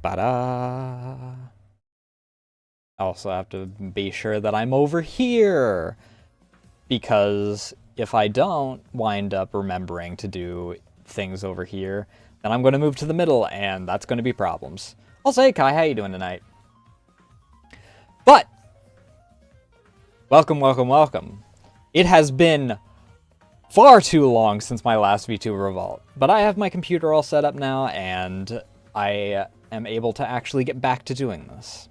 Ba-da. I also have to be sure that I'm over here, because if I don't wind up remembering to do things over here, then I'm going to move to the middle, and that's going to be problems. Also, hey Kai, how you doing tonight? But, welcome, welcome, welcome. It has been far too long since my last Vtuber Revolt, but I have my computer all set up now, and I am able to actually get back to doing this.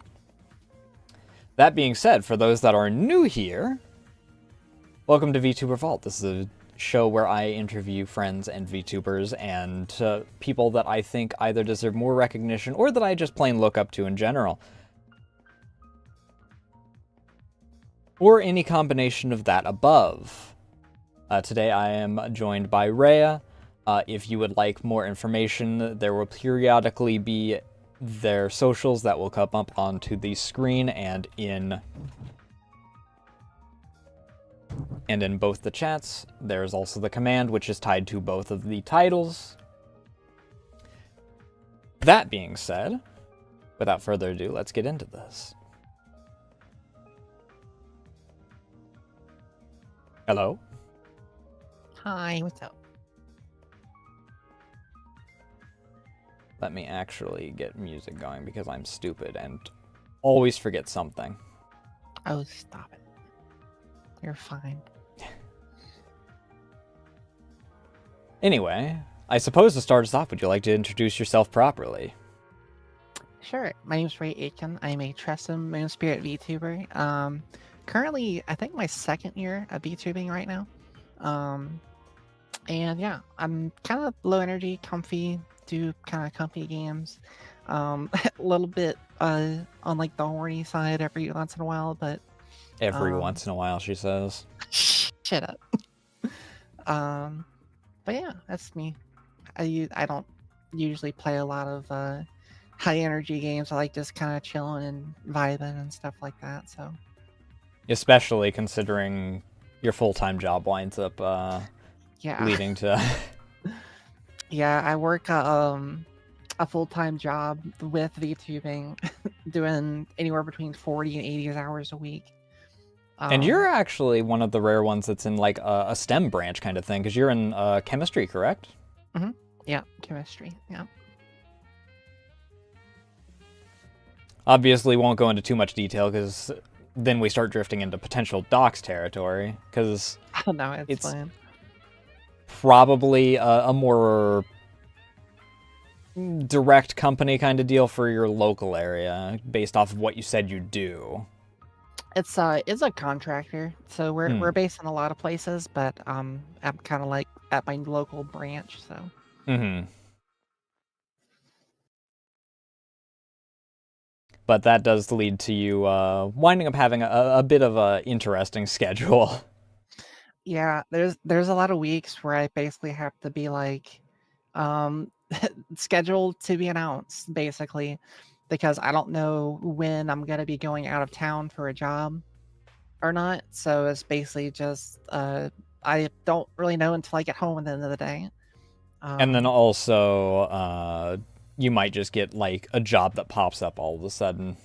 That being said, for those that are new here, welcome to Vtuber Vault. This is a show where I interview friends and VTubers and people that I think either deserve more recognition or that I just plain look up to in general. Or any combination of that above. Today I am joined by Rhea. If you would like more information, there will periodically be their socials that will come up onto the screen and in both the chats. There's also the command, which is tied to both of the titles. That being said, without further ado, let's get into this. Hello? Hi, what's up? Let me actually get music going because I'm stupid and always forget something. Oh, stop it. You're fine. Anyway, I suppose to start us off, would you like to introduce yourself properly? Sure, my name's Rhea Aitken. I'm a Tressum Moon Spirit VTuber. Currently, I think my second year of VTubing right now. And yeah, I'm kind of low energy, comfy, do kind of comfy games. A little bit on like the horny side every once in a while, but Every once in a while, she says. shut up. But yeah, that's me. I don't usually play a lot of high energy games. I like just kind of chilling and vibing and stuff like that. So, Especially considering your full-time job winds up yeah, leading to... yeah, I work a full-time job with VTubing, doing anywhere between 40 and 80 hours a week. And you're actually one of the rare ones that's in like a STEM branch kind of thing, because you're in chemistry, correct? Mm-hmm. Yeah, chemistry. Yeah. Obviously, won't go into too much detail because then we start drifting into potential docs territory. Because Oh no, it's it's fine. probably a more direct company kind of deal for your local area, based off of what you said you do. It's a contractor, so we're based in a lot of places, but I'm kind of like at my local branch, so. Mm-hmm. But that does lead to you winding up having a bit of a interesting schedule. Yeah, there's a lot of weeks where I basically have to be like, scheduled to be announced, basically, because I don't know when I'm gonna be going out of town for a job or not. So it's basically just I don't really know until I get home at the end of the day. And then also, you might just get like a job that pops up all of a sudden,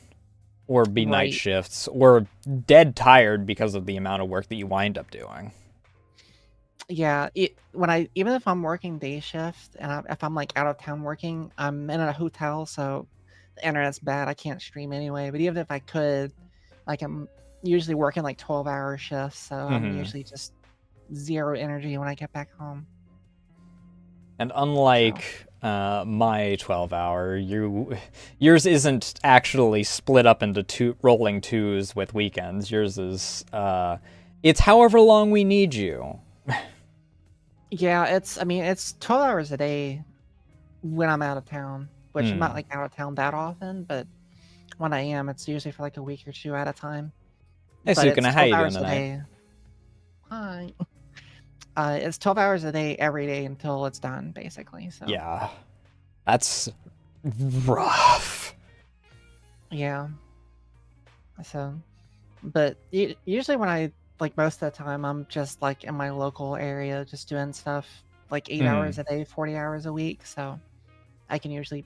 or be night Right. shifts, or dead tired because of the amount of work that you wind up doing. Yeah, even if I'm working day shift and if I'm like out of town working, I'm in a hotel, so the internet's bad. I can't stream anyway. But even if I could, like I'm usually working like 12-hour shifts, so I'm usually just zero energy when I get back home. And unlike my 12-hour, yours isn't actually split up into rolling twos with weekends. Yours is it's however long we need you. Yeah, it's 12 hours a day when I'm out of town, which I'm not like out of town that often, but when I am, it's usually for like a week or two at a time. Hey, But it's Sukuna, how 12 you doing hours a tonight? day. Hi. It's 12 hours a day every day until it's done, basically. So Yeah, that's rough. yeah. So, but usually when I like most of the time, I'm just like in my local area, just doing stuff like 8 hours a day, 40 hours a week. So I can usually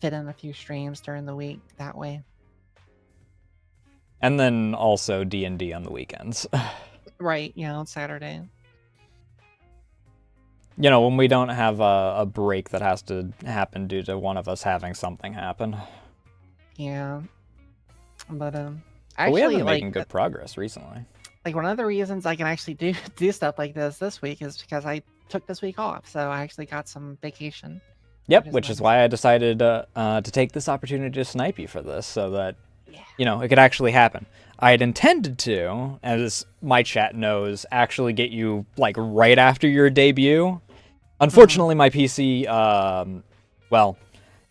fit in a few streams during the week that way. And then also D&D on the weekends. Right, on Saturday. When we don't have a break that has to happen due to one of us having something happen. Yeah. But we have actually, been making good progress recently. Like, one of the reasons I can actually do stuff like this week is because I took this week off, so I actually got some vacation. Yep, which is why I decided to take this opportunity to snipe you for this, so that, it could actually happen. I had intended to, as my chat knows, actually get you, like, right after your debut. Unfortunately, my PC,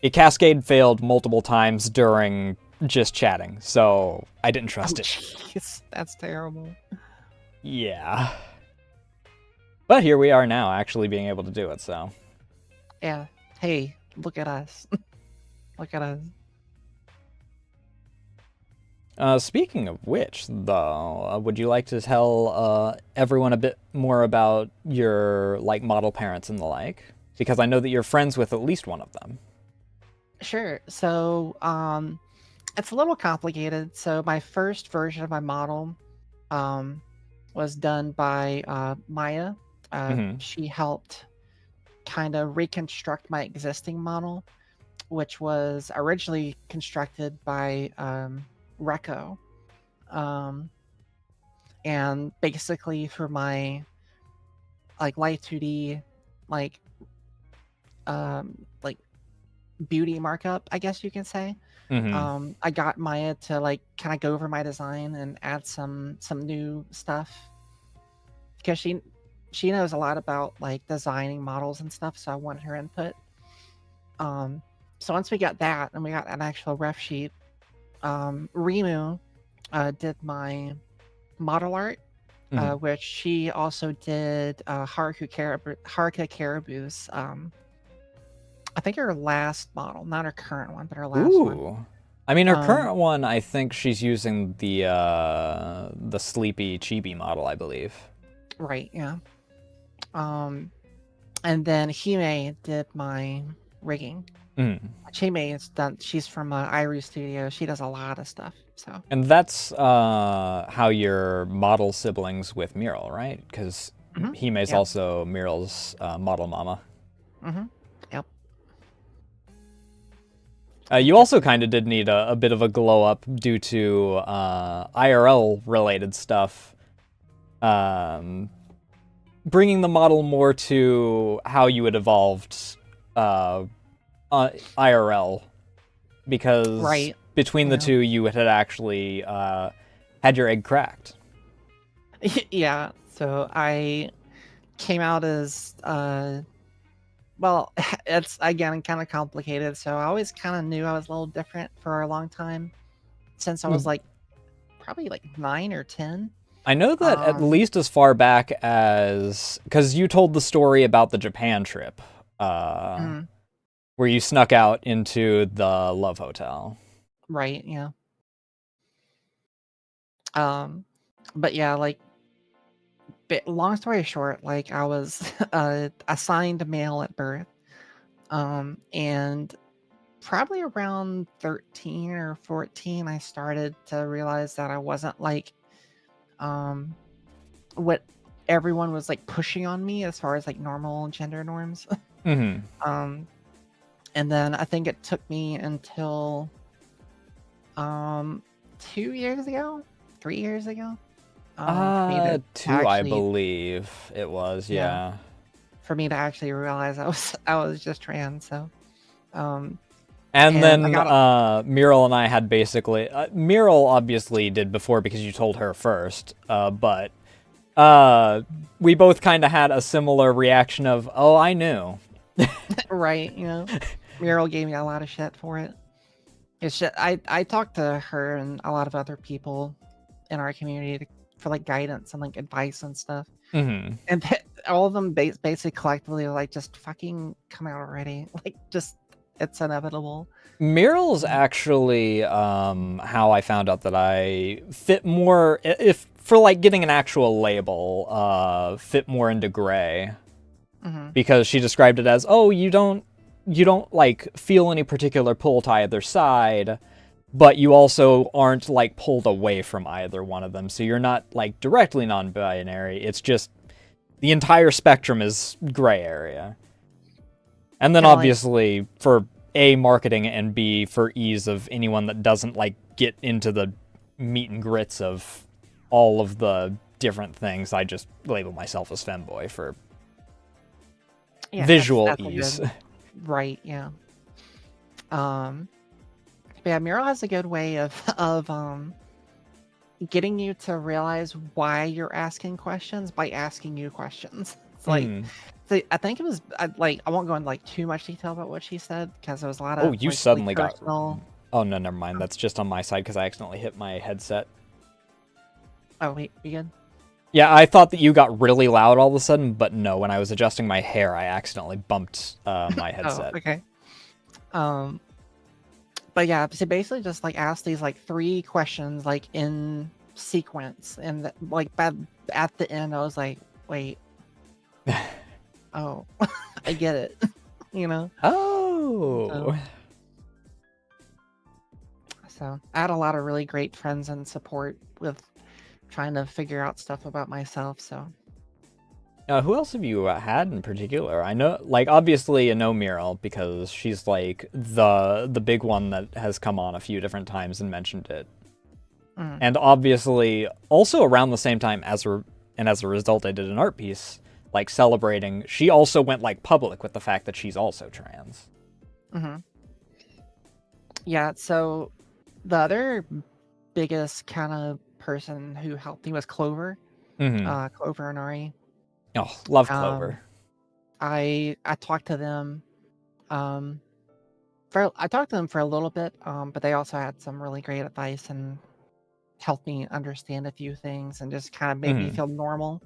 it cascade failed multiple times during just chatting, so I didn't trust it. Jeez, that's terrible. Yeah. But here we are now, actually being able to do it, so. Yeah. Hey, look at us. Look at us. Speaking of which, though, would you like to tell everyone a bit more about your, like, model parents and the like? Because I know that you're friends with at least one of them. Sure. So, it's a little complicated. So my first version of my model was done by Maya. She helped kind of reconstruct my existing model, which was originally constructed by Reco. And basically for my like Light 2D like beauty markup, I guess you can say. I got Maya to like kind of go over my design and add some new stuff because she knows a lot about like designing models and stuff, so I wanted her input. So once we got that and we got an actual ref sheet, Rimu did my model art, which she also did Haruka Caribou's I think her last model, not her current one, but her last one. I mean, her current one, I think she's using the sleepy chibi model, I believe. Right, yeah. And then Hime did my rigging. Hime is done. She's from Iru Studio. She does a lot of stuff. So. And that's how your model siblings with Mural, right? Because Hime's also Mural's model mama. Yep. You also kind of did need a bit of a glow up due to IRL related stuff. Bringing the model more to how you had evolved IRL. Because between the two, you had actually had your egg cracked. Yeah, so I came out as well, it's again kind of complicated. So I always kind of knew I was a little different for a long time, since I was like probably like 9 or 10. I know that at least as far back as, because you told the story about the Japan trip, where you snuck out into the Love Hotel. Right. Yeah. But yeah, like. Long story short, like I was assigned male at birth, and probably around 13 or 14, I started to realize that I wasn't like what everyone was like pushing on me as far as like normal gender norms. And then I think it took me until 2 years ago, 3 years ago. 2, I believe it was, yeah. For me to actually realize I was just trans, so. And then Mural and I had basically Mural obviously did before because you told her first, but we both kind of had a similar reaction of, oh, I knew. Right, Mural gave me a lot of shit for it. It's just, I talked to her and a lot of other people in our community for like guidance and like advice and stuff, and all of them basically collectively like, just fucking come out already, like just it's inevitable. Mural's actually how I found out that I fit more, if for like getting an actual label, fit more into gray, because she described it as, oh, you don't you don't like feel any particular pull to either side, but you also aren't like pulled away from either one of them. So you're not like directly non-binary. It's just the entire spectrum is gray area. And then Kind of like, obviously for A, marketing, and B, for ease of anyone that doesn't like get into the meat and grits of all of the different things, I just label myself as femboy for yeah, visual that's a ease. good, right, yeah. But yeah, Mural has a good way of getting you to realize why you're asking questions by asking you questions. It's like, I think it was like, I won't go into like too much detail about what she said because there was a lot Oh, of you like really suddenly got... personal. Oh, no, never mind. That's just on my side because I accidentally hit my headset. Oh wait, you good? Yeah, I thought that you got really loud all of a sudden, but no, when I was adjusting my hair, I accidentally bumped my Oh, headset. okay. But yeah, so basically just like ask these like 3 questions like in sequence, and like at the end I was like, wait, oh, I get it, you know. Oh. So I had a lot of really great friends and support with trying to figure out stuff about myself. So Who else have you had in particular? I know, like, obviously, I know Muriel because she's like the big one that has come on a few different times and mentioned it. And obviously, also around the same time as a result, I did an art piece like celebrating. She also went like public with the fact that she's also trans. yeah, so the other biggest kind of person who helped me was Clover. Clover and Ari. Oh, love Clover. I talked to them I talked to them for a little bit, but they also had some really great advice and helped me understand a few things and just kind of made me feel normal.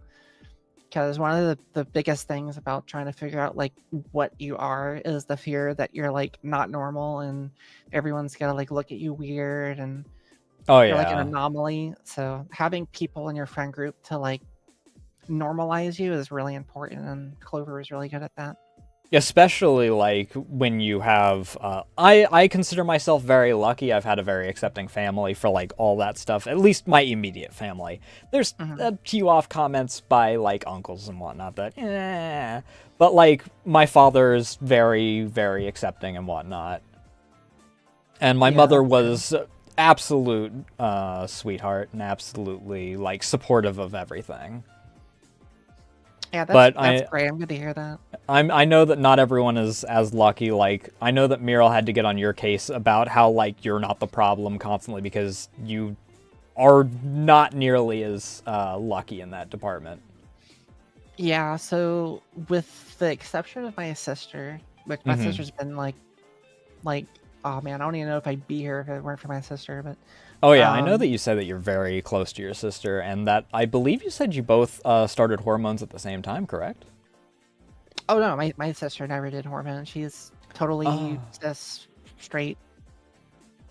Because one of the biggest things about trying to figure out like what you are is the fear that you're like not normal and everyone's gonna like look at you weird and Oh you're like an yeah. anomaly. So having people in your friend group to like normalize you is really important, and Clover is really good at that. Especially like when you have I consider myself very lucky. I've had a very accepting family for like all that stuff, at least my immediate family. There's a few off comments by like uncles and whatnot that but like my father's very, very accepting and whatnot, and my mother was absolute sweetheart and absolutely like supportive of everything. Yeah, But that's great. I'm good to hear that. I know that not everyone is as lucky. Like, I know that Muriel had to get on your case about how, like, you're not the problem constantly because you are not nearly as lucky in that department. Yeah, so with the exception of my sister, which my sister's been like, oh man, I don't even know if I'd be here if it weren't for my sister, but Oh yeah, I know that you said that you're very close to your sister, and that I believe you said you both started hormones at the same time, correct? oh no, my sister never did hormones. She's totally just straight,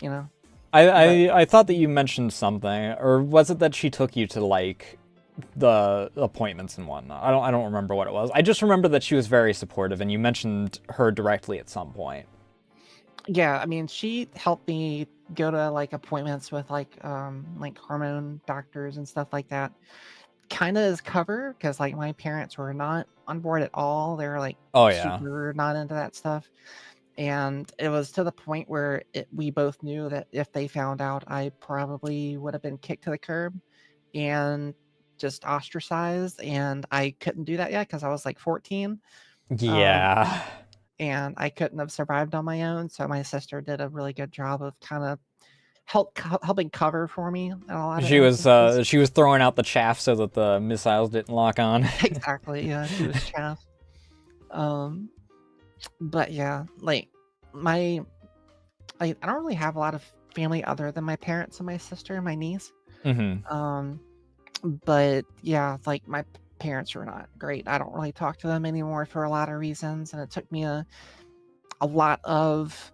you know. I thought that you mentioned something, or was it that she took you to like the appointments and whatnot? I don't remember what it was. I just remember that she was very supportive, and you mentioned her directly at some point. Yeah, I mean, she helped me go to like appointments with like hormone doctors and stuff like that. Kind of as cover because like my parents were not on board at all. They were like super not into that stuff. And it was to the point where we both knew that if they found out, I probably would have been kicked to the curb and just ostracized. And I couldn't do that yet because I was like 14. Yeah. And I couldn't have survived on my own. So my sister did a really good job of kind of helping cover for me in a lot of instances. She was throwing out the chaff so that the missiles didn't lock on. Exactly. Yeah, she was chaff. But yeah, like my I don't really have a lot of family other than my parents and my sister and my niece. But yeah, like my parents were not great. I don't really talk to them anymore for a lot of reasons, and it took me a lot of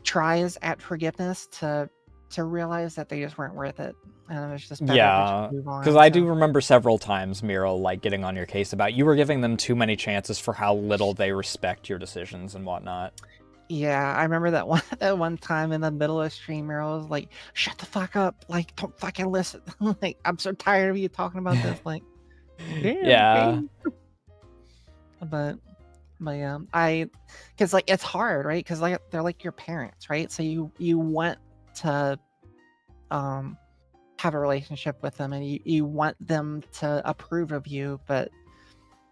tries at forgiveness to to realize that they just weren't worth it, and it was just better to just Yeah, move because on. I So do remember several times Miro like getting on your case about you were giving them too many chances for how little they respect your decisions and whatnot. yeah, I remember that one that one time in the middle of stream where I was like, "Shut the fuck up! Like, don't fucking listen! Like, I'm so tired of you talking about this." Like, damn, okay. Yeah. But yeah, because like it's hard, right? Because like they're like your parents, right? So you want to um have a relationship with them, and you want them to approve of you, but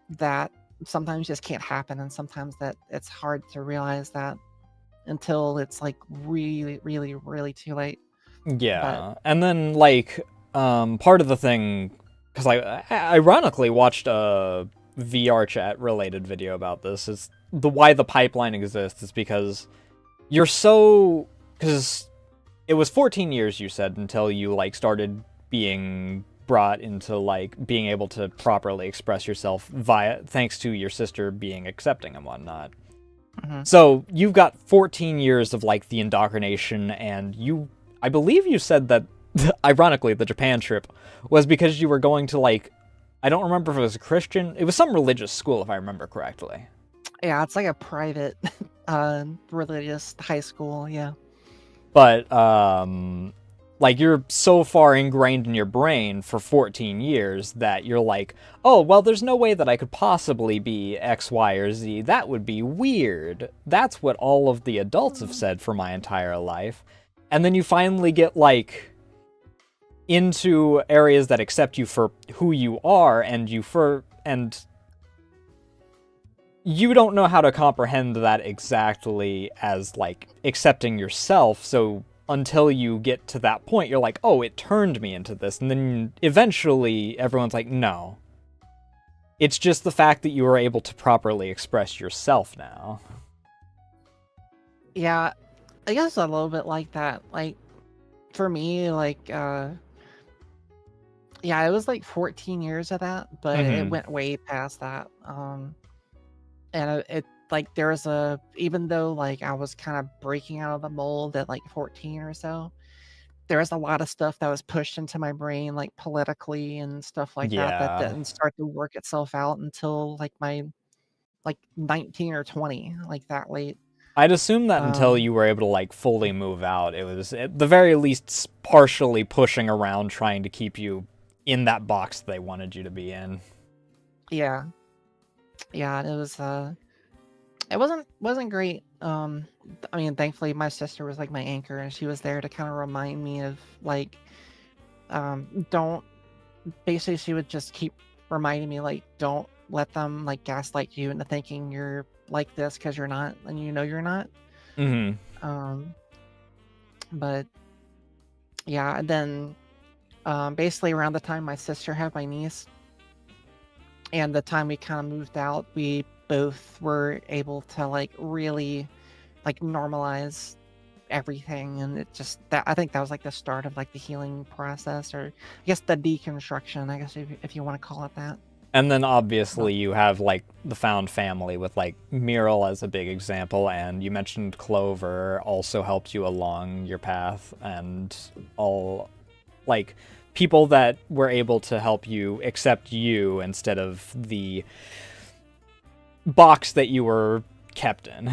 that sometimes just can't happen, and sometimes that it's hard to realize that until it's like really, really, really too late. But Yeah. And then like part of the thing, because I ironically watched a VR chat related video about this, is the why the pipeline exists is because you're so, because it was 14 years you said until you like started being brought into like being able to properly express yourself via thanks to your sister being accepting and whatnot. mhm. So you've got 14 years of like the indoctrination, and I believe you said that, ironically, the Japan trip was because you were going to like, I don't remember if it was a Christian, it was some religious school if I remember correctly. Yeah, it's like a private religious high school. Yeah. But like you're so far ingrained in your brain for 14 years that you're like, oh well, there's no way that I could possibly be X, Y, or Z. That would be weird. That's what all of the adults have said for my entire life. And then you finally get like into areas that accept you for who you are, and you don't know how to comprehend that exactly as like accepting yourself. So until you get to that point, you're like, oh, it turned me into this. And then eventually everyone's like, no, it's just the fact that you are able to properly express yourself now. Yeah, I guess a little bit like that. Like for me, like yeah, it was like 14 years of that, but it Mm-hmm. went way past that. And it like there was a even though like I was kind of breaking out of the mold at like 14 or so, there was a lot of stuff that was pushed into my brain, like politically and stuff like that, that Yeah. didn't start to work itself out until like my like 19 or 20, like that late. I'd assume that until Um, you were able to like fully move out, it was at the very least partially pushing around trying to keep you in that box they wanted you to be in. yeah, yeah, it wasn't great. I mean, thankfully my sister was like my anchor, and she was there to kind of remind me of like, don't. Basically, she would just keep reminding me like, don't let them like gaslight you into thinking you're like this because you're not, and you know you're not. Mm-hmm. Um, but yeah, and then basically around the time my sister had my niece, and the time we kind of moved out, we both were able to like really like normalize everything, and it just that I think that was like the start of like the healing process, or I guess the deconstruction, I guess if you want to call it that. And then But obviously you have like the found family with like Mural as a big example, and you mentioned Clover also helped you along your path, and all like people that were able to help you accept you instead of the box that you were kept in.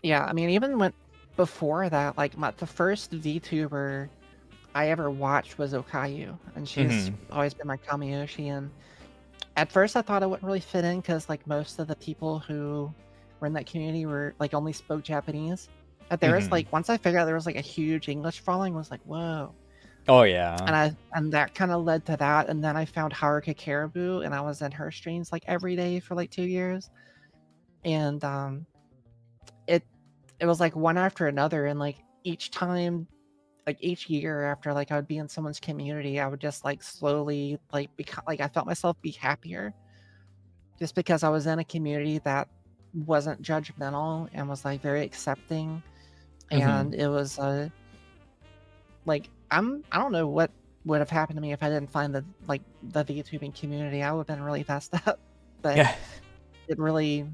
yeah, I mean, even when before that, like the first VTuber I ever watched was Okayu, and she's Mm-hmm. always been my Kamiyoshi. And at first, I thought I wouldn't really fit in because like most of the people who were in that community were like only spoke Japanese. But there was Mm-hmm. like once I figured out there was like a huge English following, I was like, whoa. Oh yeah. And that kind of led to that. And then I found Haruka Caribou, and I was in her streams like every day for like 2 years. And it it was like one after another, and like each time, like each year after like I would be in someone's community, I would just like slowly like become like I felt myself be happier just because I was in a community that wasn't judgmental and was like very accepting. Mm-hmm. And it was like I don't know what would have happened to me if I didn't find the VTubing community. I would have been really messed up. But Yeah. it really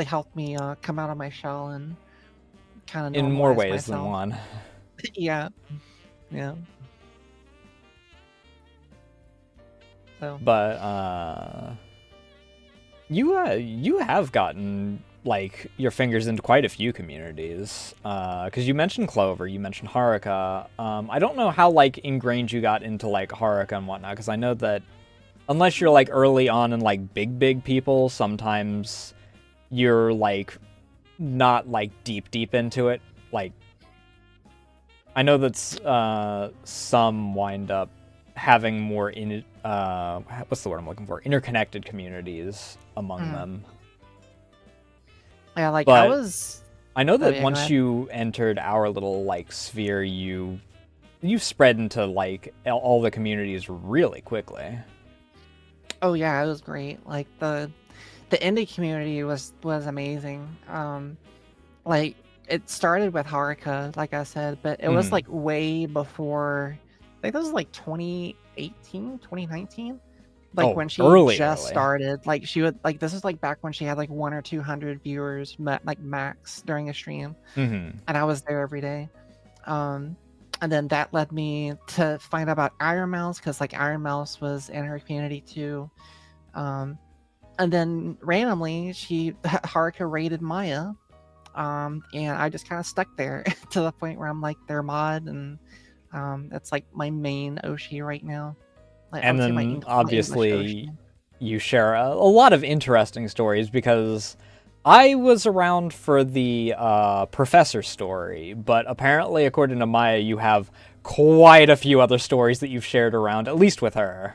helped me come out of my shell and kind of In more normalize ways than myself. one. Yeah, yeah. So But you have gotten like your fingers into quite a few communities. Because you mentioned Clover, you mentioned Haruka. I don't know how like ingrained you got into like Haruka and whatnot, because I know that unless you're like early on in like big people, sometimes you're like not like deep into it. Like I know that some wind up having more what's the word I'm looking for? Interconnected communities among mm. them. Yeah, like I But was. I know Oh that yeah, go once ahead. you entered our little like sphere, you spread into like all the communities really quickly. Oh yeah, it was great. Like the indie community was amazing. Like it started with Haruka, like I said, but it was Hmm. like way before. I think this was like 2018, 2019. Like Oh, when she just early. started, like she would like this is like back when she had like 1 or 200 viewers, like max during a stream, Hmm. and I was there every day. Um, and then that led me to find out about Iron Mouse because like Iron Mouse was in her community too. Um, and then randomly she Haruka raided Maya, and I just kind of stuck there to the point where I'm like their mod, and that's like my main Oshi right now. Like I And would say then my English obviously Oshi. you share a lot of interesting stories, because I was around for the professor story, but apparently, according to Maya, you have quite a few other stories that you've shared around, at least with her.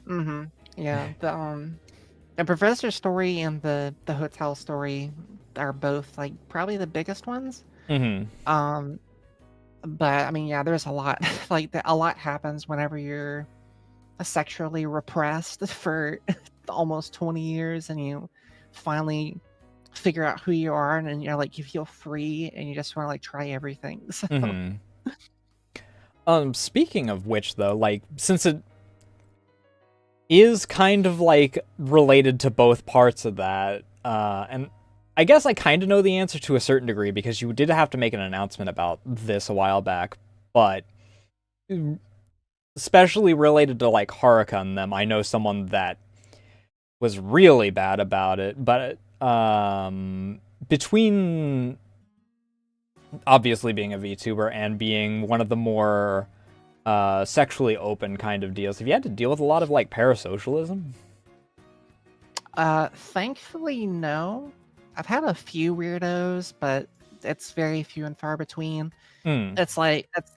Mm-hmm. Yeah. The professor story and the hotel story are both like probably the biggest ones. Hmm. Um, but I mean, yeah, there's a lot. Like a lot happens whenever you're sexually repressed for almost 20 years, and you finally figure out who you are, and then you're like you feel free, and you just want to like try everything. So, Hmm. Speaking of which, though, like since it is kind of like related to both parts of that, and I guess I kind of know the answer to a certain degree because you did have to make an announcement about this a while back, but especially related to like Haruka and them, I know someone that was really bad about it, but between obviously being a VTuber and being one of the more sexually open kind of deals, have you had to deal with a lot of like parasocialism? thankfully, no. I've had a few weirdos, but it's very few and far between. Hmm. It's like that's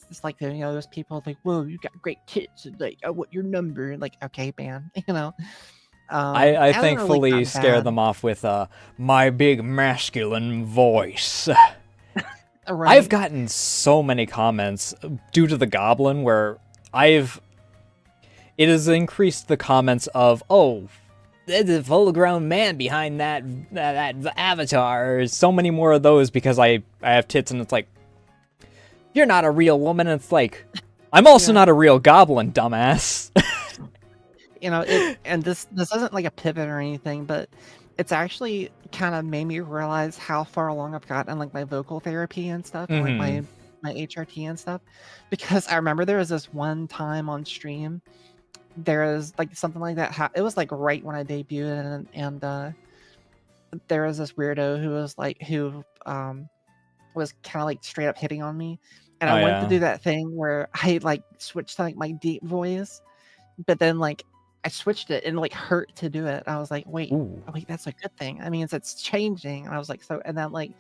it's like those people like, whoa, you got great tits, and like, I want your number, and like, okay, man, I hasn't really thankfully gotten scare bad, them off with my big masculine voice. I've right? gotten so many comments due to the goblin where I've it has increased the comments of, oh, there's a full-grown man behind that avatar. So many more of those because I have tits, and it's like, you're not a real woman. And it's like, I'm also Yeah, not a real goblin, dumbass. and this isn't like a pivot or anything, but it's actually kind of made me realize how far along I've gotten like my vocal therapy and stuff, and like Hmm. my HRT and stuff, because I remember there was this one time on stream there was like something like that. It was like right when I debuted, and there was this weirdo who was like who was kind of like straight up hitting on me, and I Oh went to yeah. do that thing where I like switched to like my deep voice, but then like I switched it and like hurt to do it. I was like, wait. Ooh. Oh, wait, that's a good thing. I mean, it's changing. And I was like, so, and then like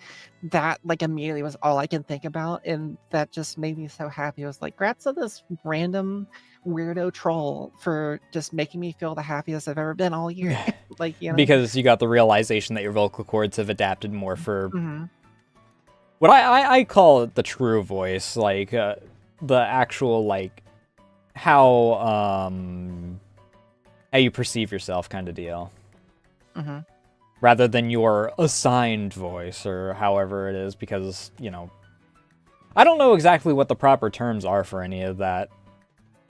that, like immediately was all I can think about. And that just made me so happy. I was like, grats to this random weirdo troll for just making me feel the happiest I've ever been all year. Like, Because you got the realization that your vocal cords have adapted more for Mhm. what I call it the true voice, like the actual like how how you perceive yourself kind of deal, Mhm. rather than your assigned voice or however it is. Because I don't know exactly what the proper terms are for any of that,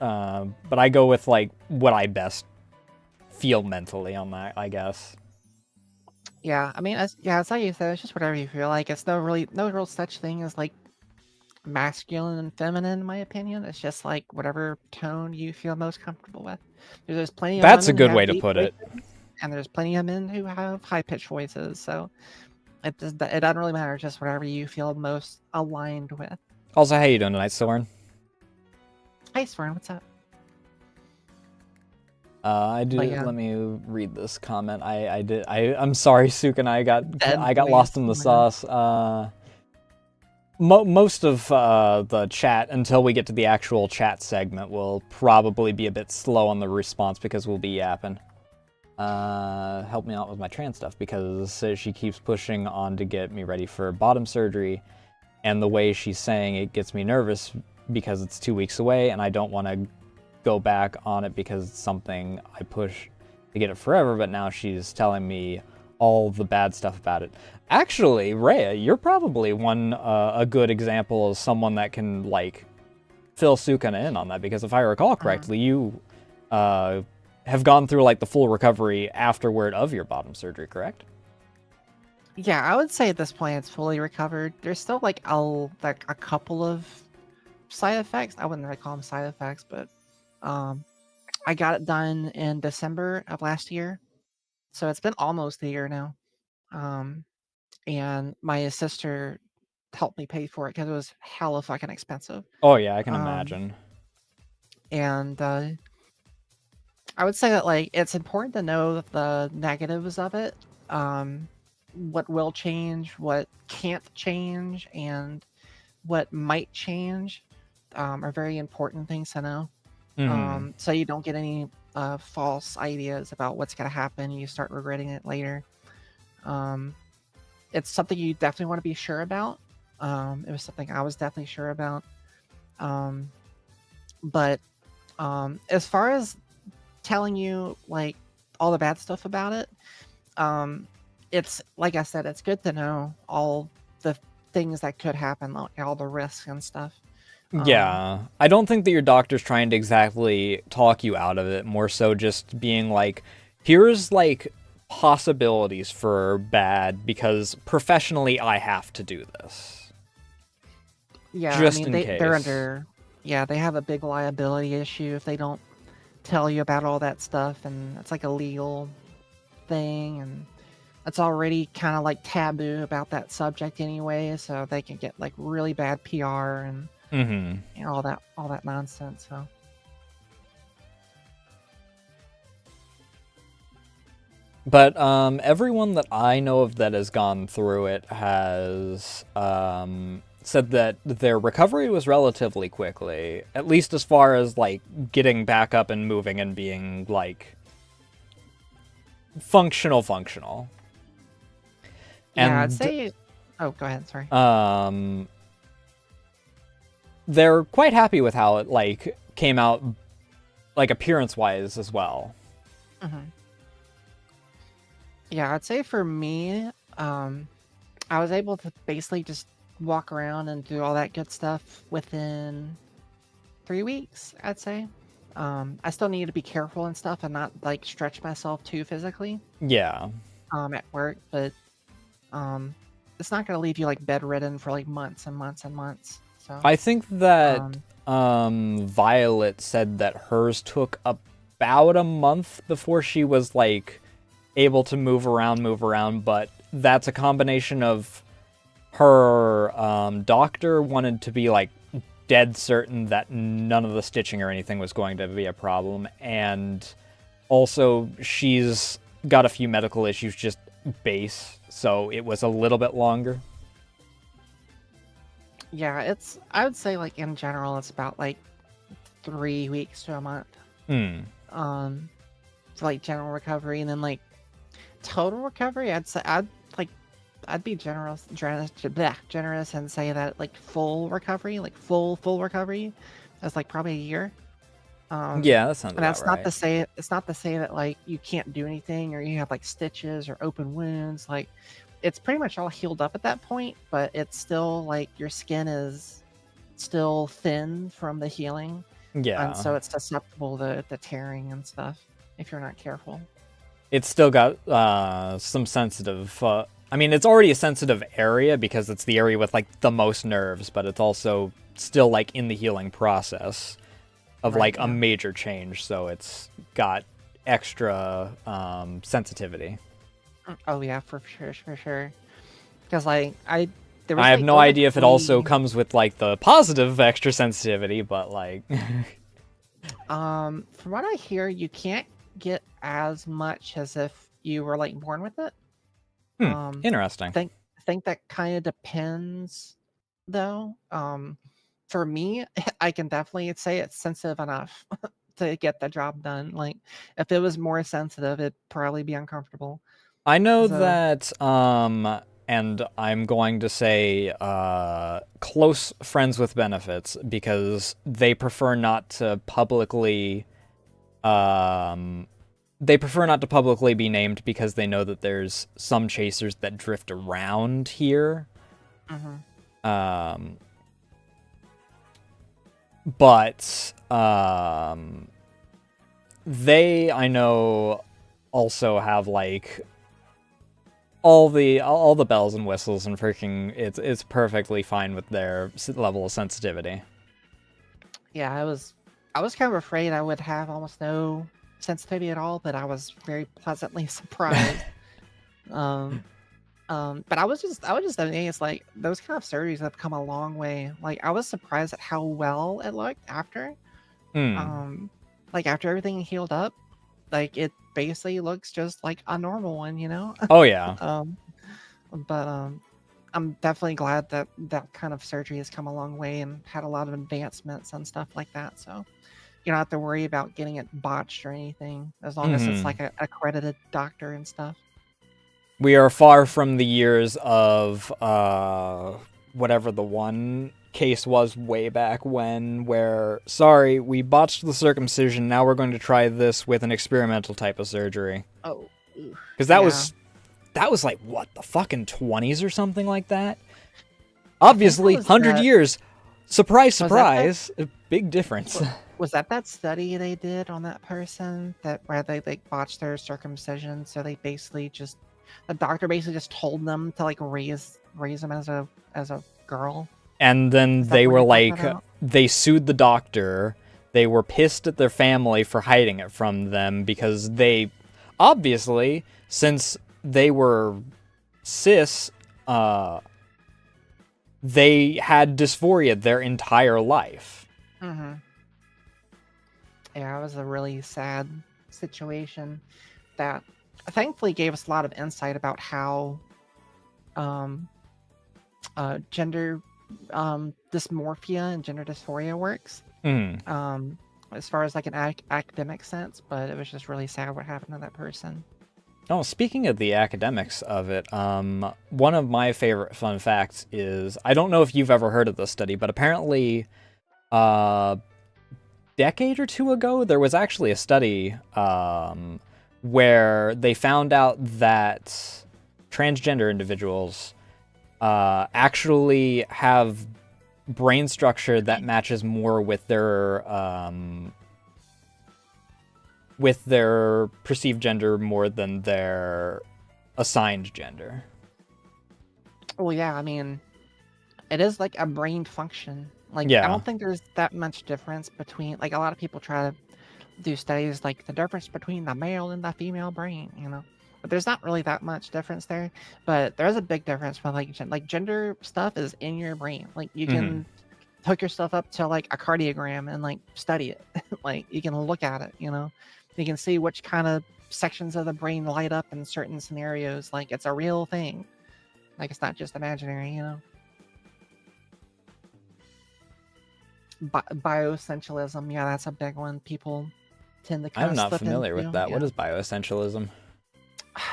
but I go with like what I best feel mentally on that, I guess. Yeah. I mean, yeah, it's like you said, it's just whatever you feel like. It's no real such thing as like masculine and feminine, in my opinion. It's just like whatever tone you feel most comfortable with. There's plenty of That's a women who good have way to deep put it. voices, and there's plenty of men who have high pitched voices. So it doesn't really matter. Just whatever you feel most aligned with. Also, how you doing tonight, Soren? Hey, Soren, what's up? Let me read this comment. I'm sorry, Suk, and I got lost in the sauce. Most of the chat until we get to the actual chat segment will probably be a bit slow on the response because we'll be yapping. Help me out with my trans stuff because she keeps pushing on to get me ready for bottom surgery, and the way she's saying it gets me nervous because it's 2 weeks away and I don't want to go back on it because it's something I push to get it forever, but now she's telling me all the bad stuff about it. Actually, Rhea, you're probably a good example of someone that can, like, fill Sukuna in on that, because if I recall correctly, you have gone through, like, the full recovery afterward of your bottom surgery, correct? Yeah, I would say at this point it's fully recovered. There's still, like a couple of side effects. I wouldn't really call them side effects, but I got it done in December of last year, so it's been almost a year now. And my sister helped me pay for it because it was hella fucking expensive. Oh yeah, I can imagine. And I would say that, like, it's important to know the negatives of it, what will change, what can't change, and what might change are very important things to know. So you don't get any false ideas about what's going to happen and you start regretting it later. It's something you definitely want to be sure about. It was something I was definitely sure about. But as far as telling you, like, all the bad stuff about it, it's, like I said, it's good to know all the things that could happen, like all the risks and stuff. Yeah, I don't think that your doctor's trying to exactly talk you out of it, more so just being like, here's, like, possibilities for bad, because professionally I have to do this. Yeah, just I mean, in case. they're under, yeah, they have a big liability issue if they don't tell you about all that stuff, and it's like a legal thing, and it's already kind of like taboo about that subject anyway, so they can get like really bad PR and all that nonsense. So but everyone that I know of that has gone through it has said that their recovery was relatively quickly, at least as far as, like, getting back up and moving and being, like, functional. yeah, And I'd say, oh, go ahead, sorry. They're quite happy with how it, like, came out, like, appearance-wise as well. Yeah, I'd say for me, I was able to basically just walk around and do all that good stuff within 3 weeks, I'd say. I still need to be careful and stuff and not, like, stretch myself too physically. Yeah. At work, but it's not gonna leave you, like, bedridden for, like, months and months and months. So I think that Violet said that hers took about a month before she was, like, able to move around, but that's a combination of her doctor wanted to be, like, dead certain that none of the stitching or anything was going to be a problem, and also she's got a few medical issues, just base, so it was a little bit longer. Yeah, I would say, like, in general, it's about, like, 3 weeks to a month. For, like, general recovery, and then, like, total recovery, I'd say I'd be generous and say that, like, full recovery, like full recovery, is, like, probably a year. Yeah, that sounds about right. It's not to say that, like, you can't do anything or you have, like, stitches or open wounds. Like, it's pretty much all healed up at that point, but it's still, like, your skin is still thin from the healing. Yeah. And so it's susceptible to tearing and stuff if you're not careful. It's still got some sensitive I mean, it's already a sensitive area because it's the area with like the most nerves, but it's also still like in the healing process of Right, like a yeah. major change, so it's got extra sensitivity. Oh yeah, for sure, for sure. Because like there I was have like no there was like idea if it also 3 comes with like the positive extra sensitivity, but like from what I hear, you can't get as much as if you were like born with it. I interesting. think that kind of depends though. For me, I can definitely say it's sensitive enough to get the job done. Like if it was more sensitive, it'd probably be uncomfortable. I know So, that and I'm going to say close friends with benefits because um they prefer not to publicly be named because they know that there's some chasers that drift around here. mhm. Um but they, I know, also have like all the bells and whistles, and freaking it's perfectly fine with their level of sensitivity. Yeah, I was kind of afraid I would have almost no sensitivity at all, but I was very pleasantly surprised. Um, but I was just amazed. Like those kind of surgeries have come a long way. Like I was surprised at how well it looked after. Hmm. Um, like after everything healed up, like it basically looks just like a normal one, you know. Oh yeah. um, but I'm definitely glad that that kind of surgery has come a long way and had a lot of advancements and stuff like that. So you don't have to worry about getting it botched or anything, as long as it's Hmm. like a accredited doctor and stuff. We are far from the years of whatever the one case was way back when, where sorry, we botched the circumcision, now we're going to try this with an experimental type of surgery. Oh, oof. Because Yeah. that was like what, the fucking 20s or something like that. I think that Obviously, was 100 the years. Surprise, was that that surprise. A big difference. was that that study they did on that person that where they like botched their circumcision, so they basically just the doctor basically just told them to like raise them as a girl. And then Is that they the one were you're talking like, about? they sued the doctor. They were pissed at their family for hiding it from them because they, obviously, since they were cis, uh, they had dysphoria their entire life. Mm-hmm. Yeah, it was a really sad situation that thankfully gave us a lot of insight about how um, gender dysmorphia and gender dysphoria works. Mm. Um, as far as like an academic sense, but it was just really sad what happened to that person. Oh, speaking of the academics of it, one of my favorite fun facts is I don't know if you've ever heard of this study, but apparently, a decade or two ago, there was actually a study where they found out that transgender individuals actually have brain structure that matches more with their perceived gender more than their assigned gender. Well, yeah, I mean, it is like a brain function. Like, I Yeah. don't think there's that much difference between, like, a lot of people try to do studies like the difference between the male and the female brain, you know? But there's not really that much difference there. But there is a big difference with like gender stuff is in your brain. Like, you Hmm. can hook yourself up to like a cardiogram and like study it. Like, you can look at it, you know? You can see which kind of sections of the brain light up in certain scenarios. Like, it's a real thing. Like, it's not just imaginary, you know? Bioessentialism, yeah, that's a big one. People tend to kind I'm of not slip familiar with into. that. What Yeah, is bioessentialism?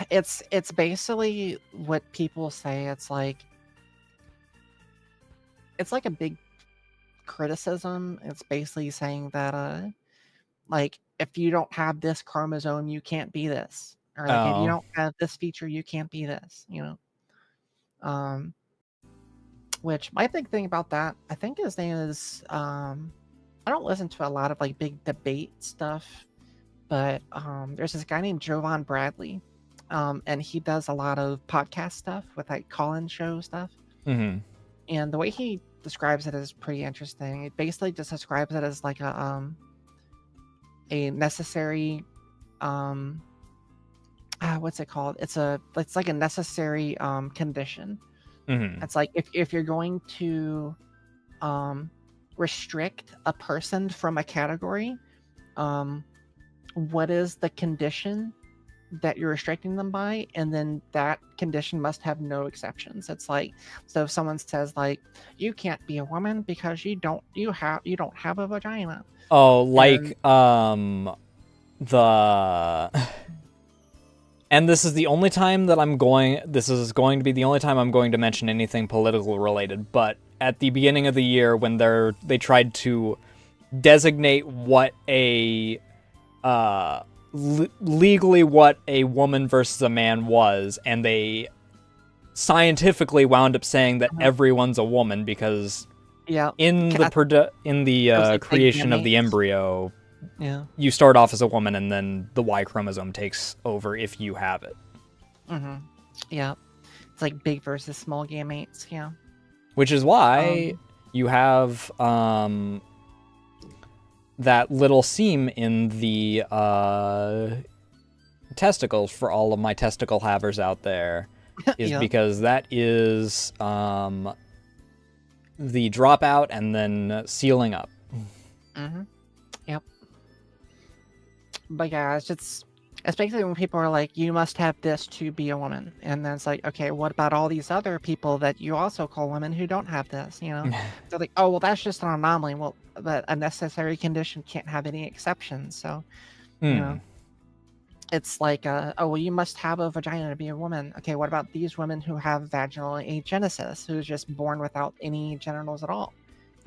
it's basically what people say. It's like a big criticism. It's basically saying that like if you don't have this chromosome, you can't be this, or like if you Oh. don't have this feature, you can't be this. You know, um, which my big thing about that, I think his name is I don't listen to a lot of like big debate stuff, but there's this guy named Jovan Bradley, And he does a lot of podcast stuff with like call-in show stuff. Mm-hmm. And the way he describes it is pretty interesting. It basically just describes it as like a necessary what's it called? It's like a necessary condition. Mm-hmm. It's like if you're going to restrict a person from a category, what is the condition that you're restricting them by? And then that condition must have no exceptions. It's like, so if someone says like, you can't be a woman because you don't have a vagina. Oh, like the and this is the only time that this is going to be the only time I'm going to mention anything political related, but at the beginning of the year when they tried to designate what a legally what a woman versus a man was, and they scientifically wound up saying that everyone's a woman because in the creation of the embryo, you start off as a woman and then the Y chromosome takes over if you have it. Yeah, it's like big versus small gametes. Yeah, which is why you have that little seam in the testicles for all of my testicle havers out there is because that is the dropout and then sealing up. Yep. But yeah, it's just, especially when people are like, you must have this to be a woman. And then it's like, okay, what about all these other people that you also call women who don't have this, you know? They're like, oh, well, that's just an anomaly. Well, but a necessary condition can't have any exceptions. So, you know, it's like, oh, well, you must have a vagina to be a woman. Okay, what about these women who have vaginal agenesis, who's just born without any genitals at all?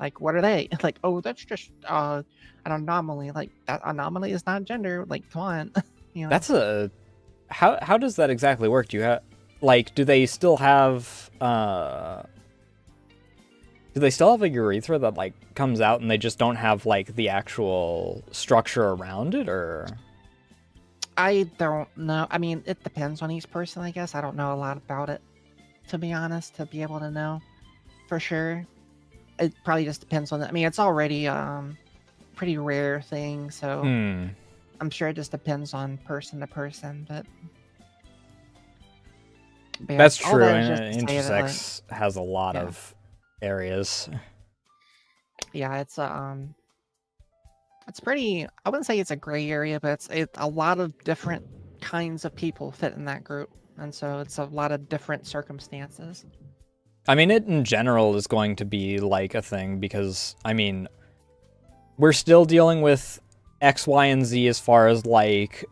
Like, what are they? Like, oh, that's just an anomaly. Like, that anomaly is not gender. Like, come on. You know? That's how does that exactly work? Do you have, like, do they still have a urethra that like comes out and they just don't have like the actual structure around it, or? I don't know. I mean, it depends on each person, I guess. I don't know a lot about it, to be honest, to be able to know for sure. It probably just depends on I mean, it's already pretty rare thing, so I'm sure it just depends on person to person, but yeah, that's true. That and intersex has a lot of areas. Yeah, it's pretty, I wouldn't say it's a gray area, but it's a lot of different kinds of people fit in that group, and so it's a lot of different circumstances. I mean, it in general is going to be like a thing because, I mean, we're still dealing with X, Y, and Z as far as like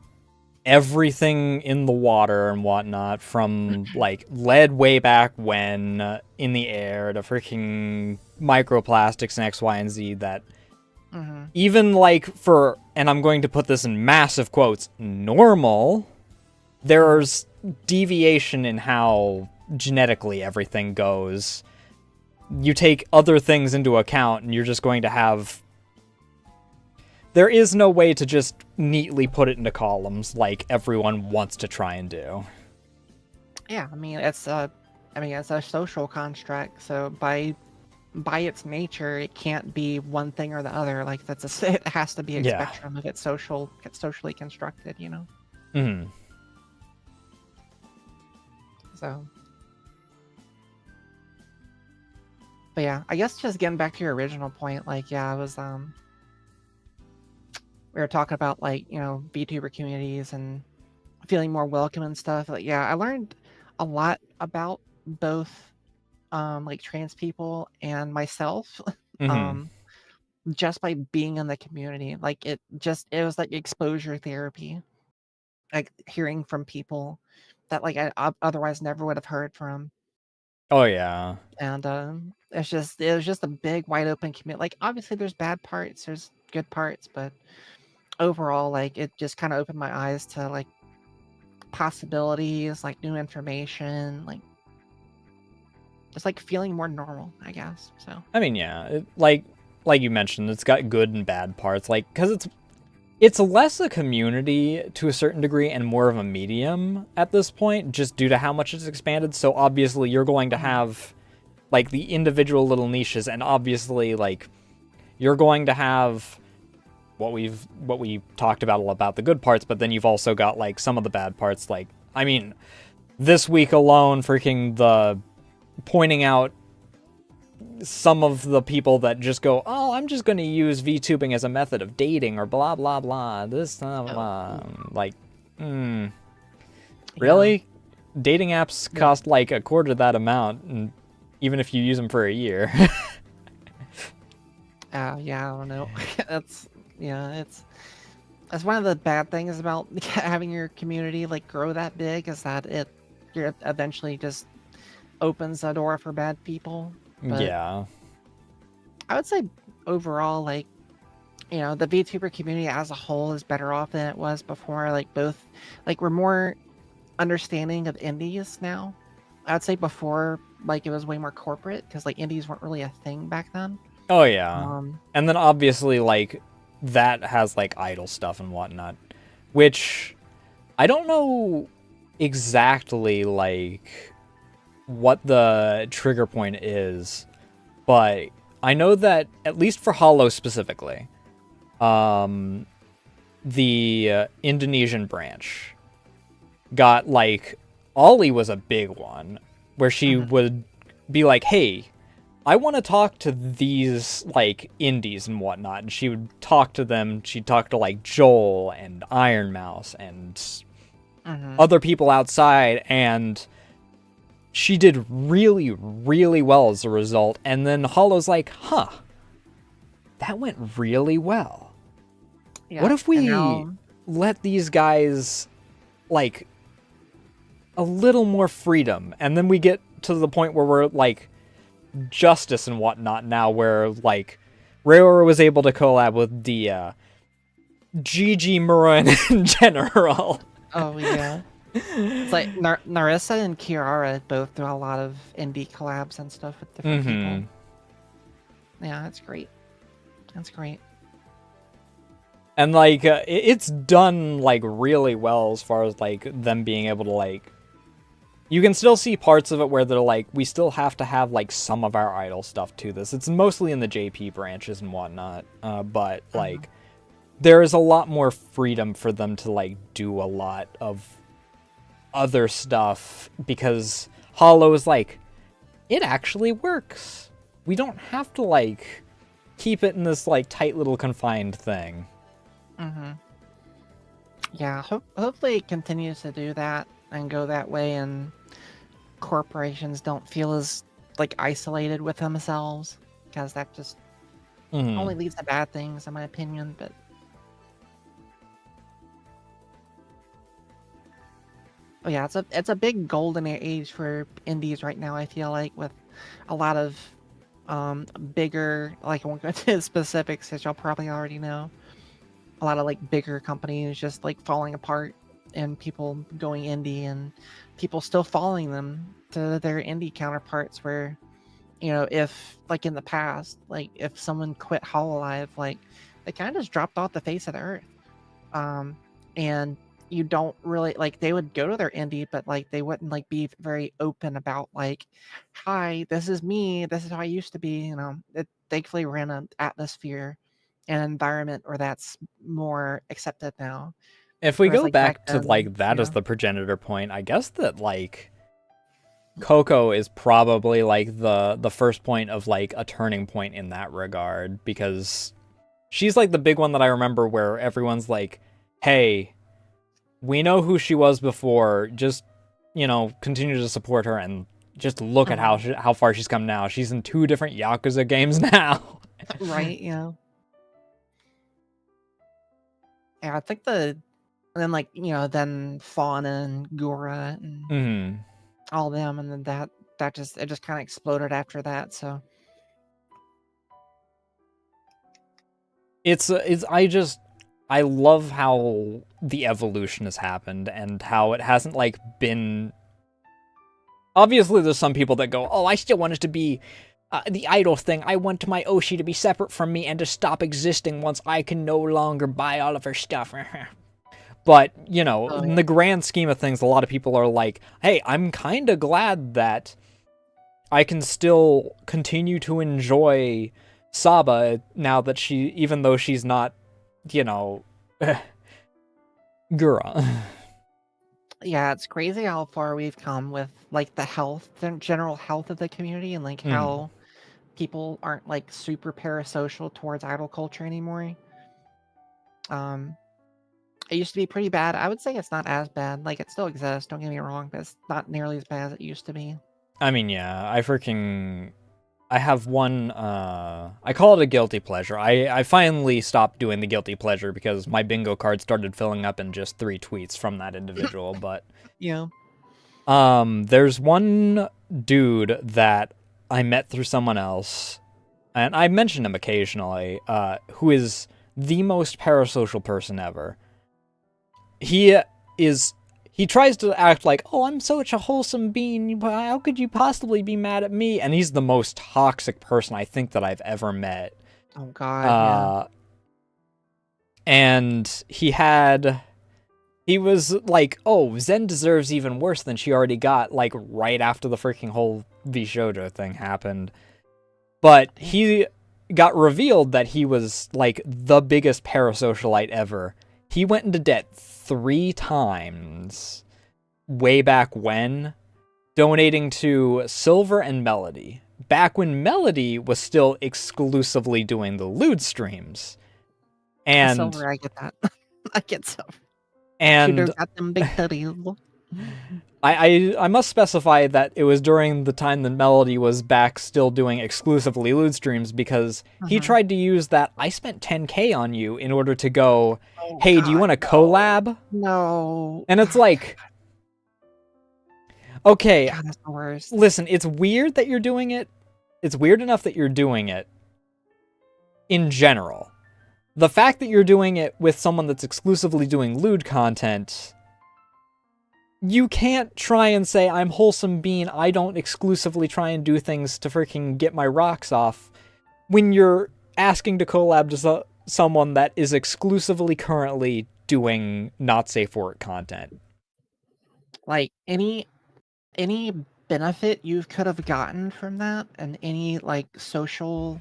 everything in the water and whatnot, from like lead way back when in the air to freaking microplastics and X, Y, and Z that even like for, and I'm going to put this in massive quotes, normal, there's deviation in how genetically everything goes. You take other things into account and you're just going to have, there is no way to just neatly put it into columns like everyone wants to try and do. Yeah, I mean it's a social construct, so by its nature it can't be one thing or the other. Like it has to be a spectrum if it's socially constructed, you know. So, but yeah, I guess just getting back to your original point, like, yeah, I was, we were talking about, like, you know, VTuber communities and feeling more welcome and stuff. Like, yeah, I learned a lot about both, like, trans people and myself, just by being in the community. Like, it was like exposure therapy, like hearing from people that, like, I otherwise never would have heard from. Oh yeah. And it was just a big wide open community. Like, obviously there's bad parts, there's good parts, but overall, like, it just kind of opened my eyes to like possibilities, like new information, like just like feeling more normal, I guess. So I mean, yeah, like you mentioned, it's got good and bad parts, like, because It's less a community to a certain degree and more of a medium at this point, just due to how much it's expanded. So obviously you're going to have like the individual little niches, and obviously like you're going to have what we talked about the good parts, but then you've also got like some of the bad parts. Like, I mean, this week alone, freaking the pointing out some of the people that just go, oh, I'm just going to use VTubing as a method of dating or blah blah blah. This like, really? Dating apps cost like a quarter of that amount, and even if you use them for a year. Yeah, I don't know. That's that's one of the bad things about having your community like grow that big, is that it eventually just opens the door for bad people. But Yeah. I would say overall, like, the VTuber community as a whole is better off than it was before. Like both, like we're more understanding of indies now. I would say before, like it was way more corporate because like indies weren't really a thing back then. Oh yeah. Um, And then obviously like that has like idle stuff and whatnot, which I don't know exactly like what the trigger point is, but I know that at least for Hollow specifically, the Indonesian branch got like Ollie was a big one where she would be like, hey, I want to talk to these like indies and whatnot, and she would talk to them. She'd talk to like Joel and Iron Mouse and other people outside, and she did really, really well as a result. And then Hollow's like, huh, that went really well. yeah, What if we now, let these guys like a little more freedom? And then we get to the point where we're like Justice and whatnot now, where like Rhea was able to collab with Dia, Gigi Marin in general. oh yeah. It's like Narissa and Kiara both do a lot of indie collabs and stuff with different people. Yeah, that's great. That's great. And like it's done like really well as far as like them being able to like, you can still see parts of it where they're like, we still have to have like some of our idol stuff to this. It's mostly in the JP branches and whatnot, but like there is a lot more freedom for them to like do a lot of other stuff, because Hollow is like, it actually works. We don't have to like keep it in this like tight little confined thing. Yeah, hopefully it continues to do that and go that way, and corporations don't feel as like isolated with themselves, because that just only leads to bad things in my opinion. But oh yeah, it's a big golden age for indies right now, I feel like, with a lot of bigger, like I won't go into specifics as y'all probably already know, a lot of like bigger companies just like falling apart, and people going indie, and people still following them to their indie counterparts, where if like in the past, like if someone quit Hololive, like they kind of just dropped off the face of the earth. And you don't really like, they would go to their indie, but like they wouldn't like be very open about like, hi, this is me, this is how I used to be. Thankfully we're in an atmosphere and environment where that's more accepted now. If we Whereas go like back back to then, like that as the progenitor point, I guess that like Coco is probably like the first point of like a turning point in that regard, because she's like the big one that I remember where everyone's like, hey, we know who she was before, just continue to support her, and just look at how far she's come now. She's in 2 different Yakuza games now. right? Yeah, I think and then like then Fauna and Gura and all them, and then that just it just kind of exploded after that. So I love how the evolution has happened, and how it hasn't like been, obviously there's some people that go, oh, I still want it to be the idol thing. I want my Oshi to be separate from me and to stop existing once I can no longer buy all of her stuff. But, you know, Oh, in yeah. the grand scheme of things, a lot of people are like, hey, I'm kind of glad that I can still continue to enjoy Saba now that even though she's not, you know, Gura. Yeah, it's crazy how far we've come with like the general health of the community, and like how people aren't like super parasocial towards idol culture anymore. Um, it used to be pretty bad. I would say it's not as bad. Like it still exists, don't get me wrong, but it's not nearly as bad as it used to be. I mean, yeah, I have one, I call it a guilty pleasure. I finally stopped doing the guilty pleasure because my bingo card started filling up in just 3 tweets from that individual, but Yeah. there's one dude that I met through someone else, and I mention him occasionally, who is the most parasocial person ever. He tries to act like, oh, I'm such a wholesome being, how could you possibly be mad at me? And he's the most toxic person I think that I've ever met. Oh God, yeah. And he was like, oh, Zen deserves even worse than she already got, like, right after the freaking whole Vishojo thing happened. But he got revealed that he was, like, the biggest parasocialite ever. He went into debt 3 times way back when, donating to Silver and Melody. Back when Melody was still exclusively doing the lewd streams. And Silver, I get that. I get Silver. And Shooter got them big titties. I must specify that it was during the time that Melody was back still doing exclusively lewd streams, because he tried to use that I spent 10k on you in order to go, hey, do you want to collab? No. And it's like, okay, God, that's the worst. listen, it's weird that you're doing it. It's weird enough that you're doing it in general. The fact that you're doing it with someone that's exclusively doing lewd content, you can't try and say, I'm wholesome bean, I don't exclusively try and do things to freaking get my rocks off, when you're asking to collab to someone that is exclusively currently doing not safe for work content. Like, any benefit you could have gotten from that, and any, like, social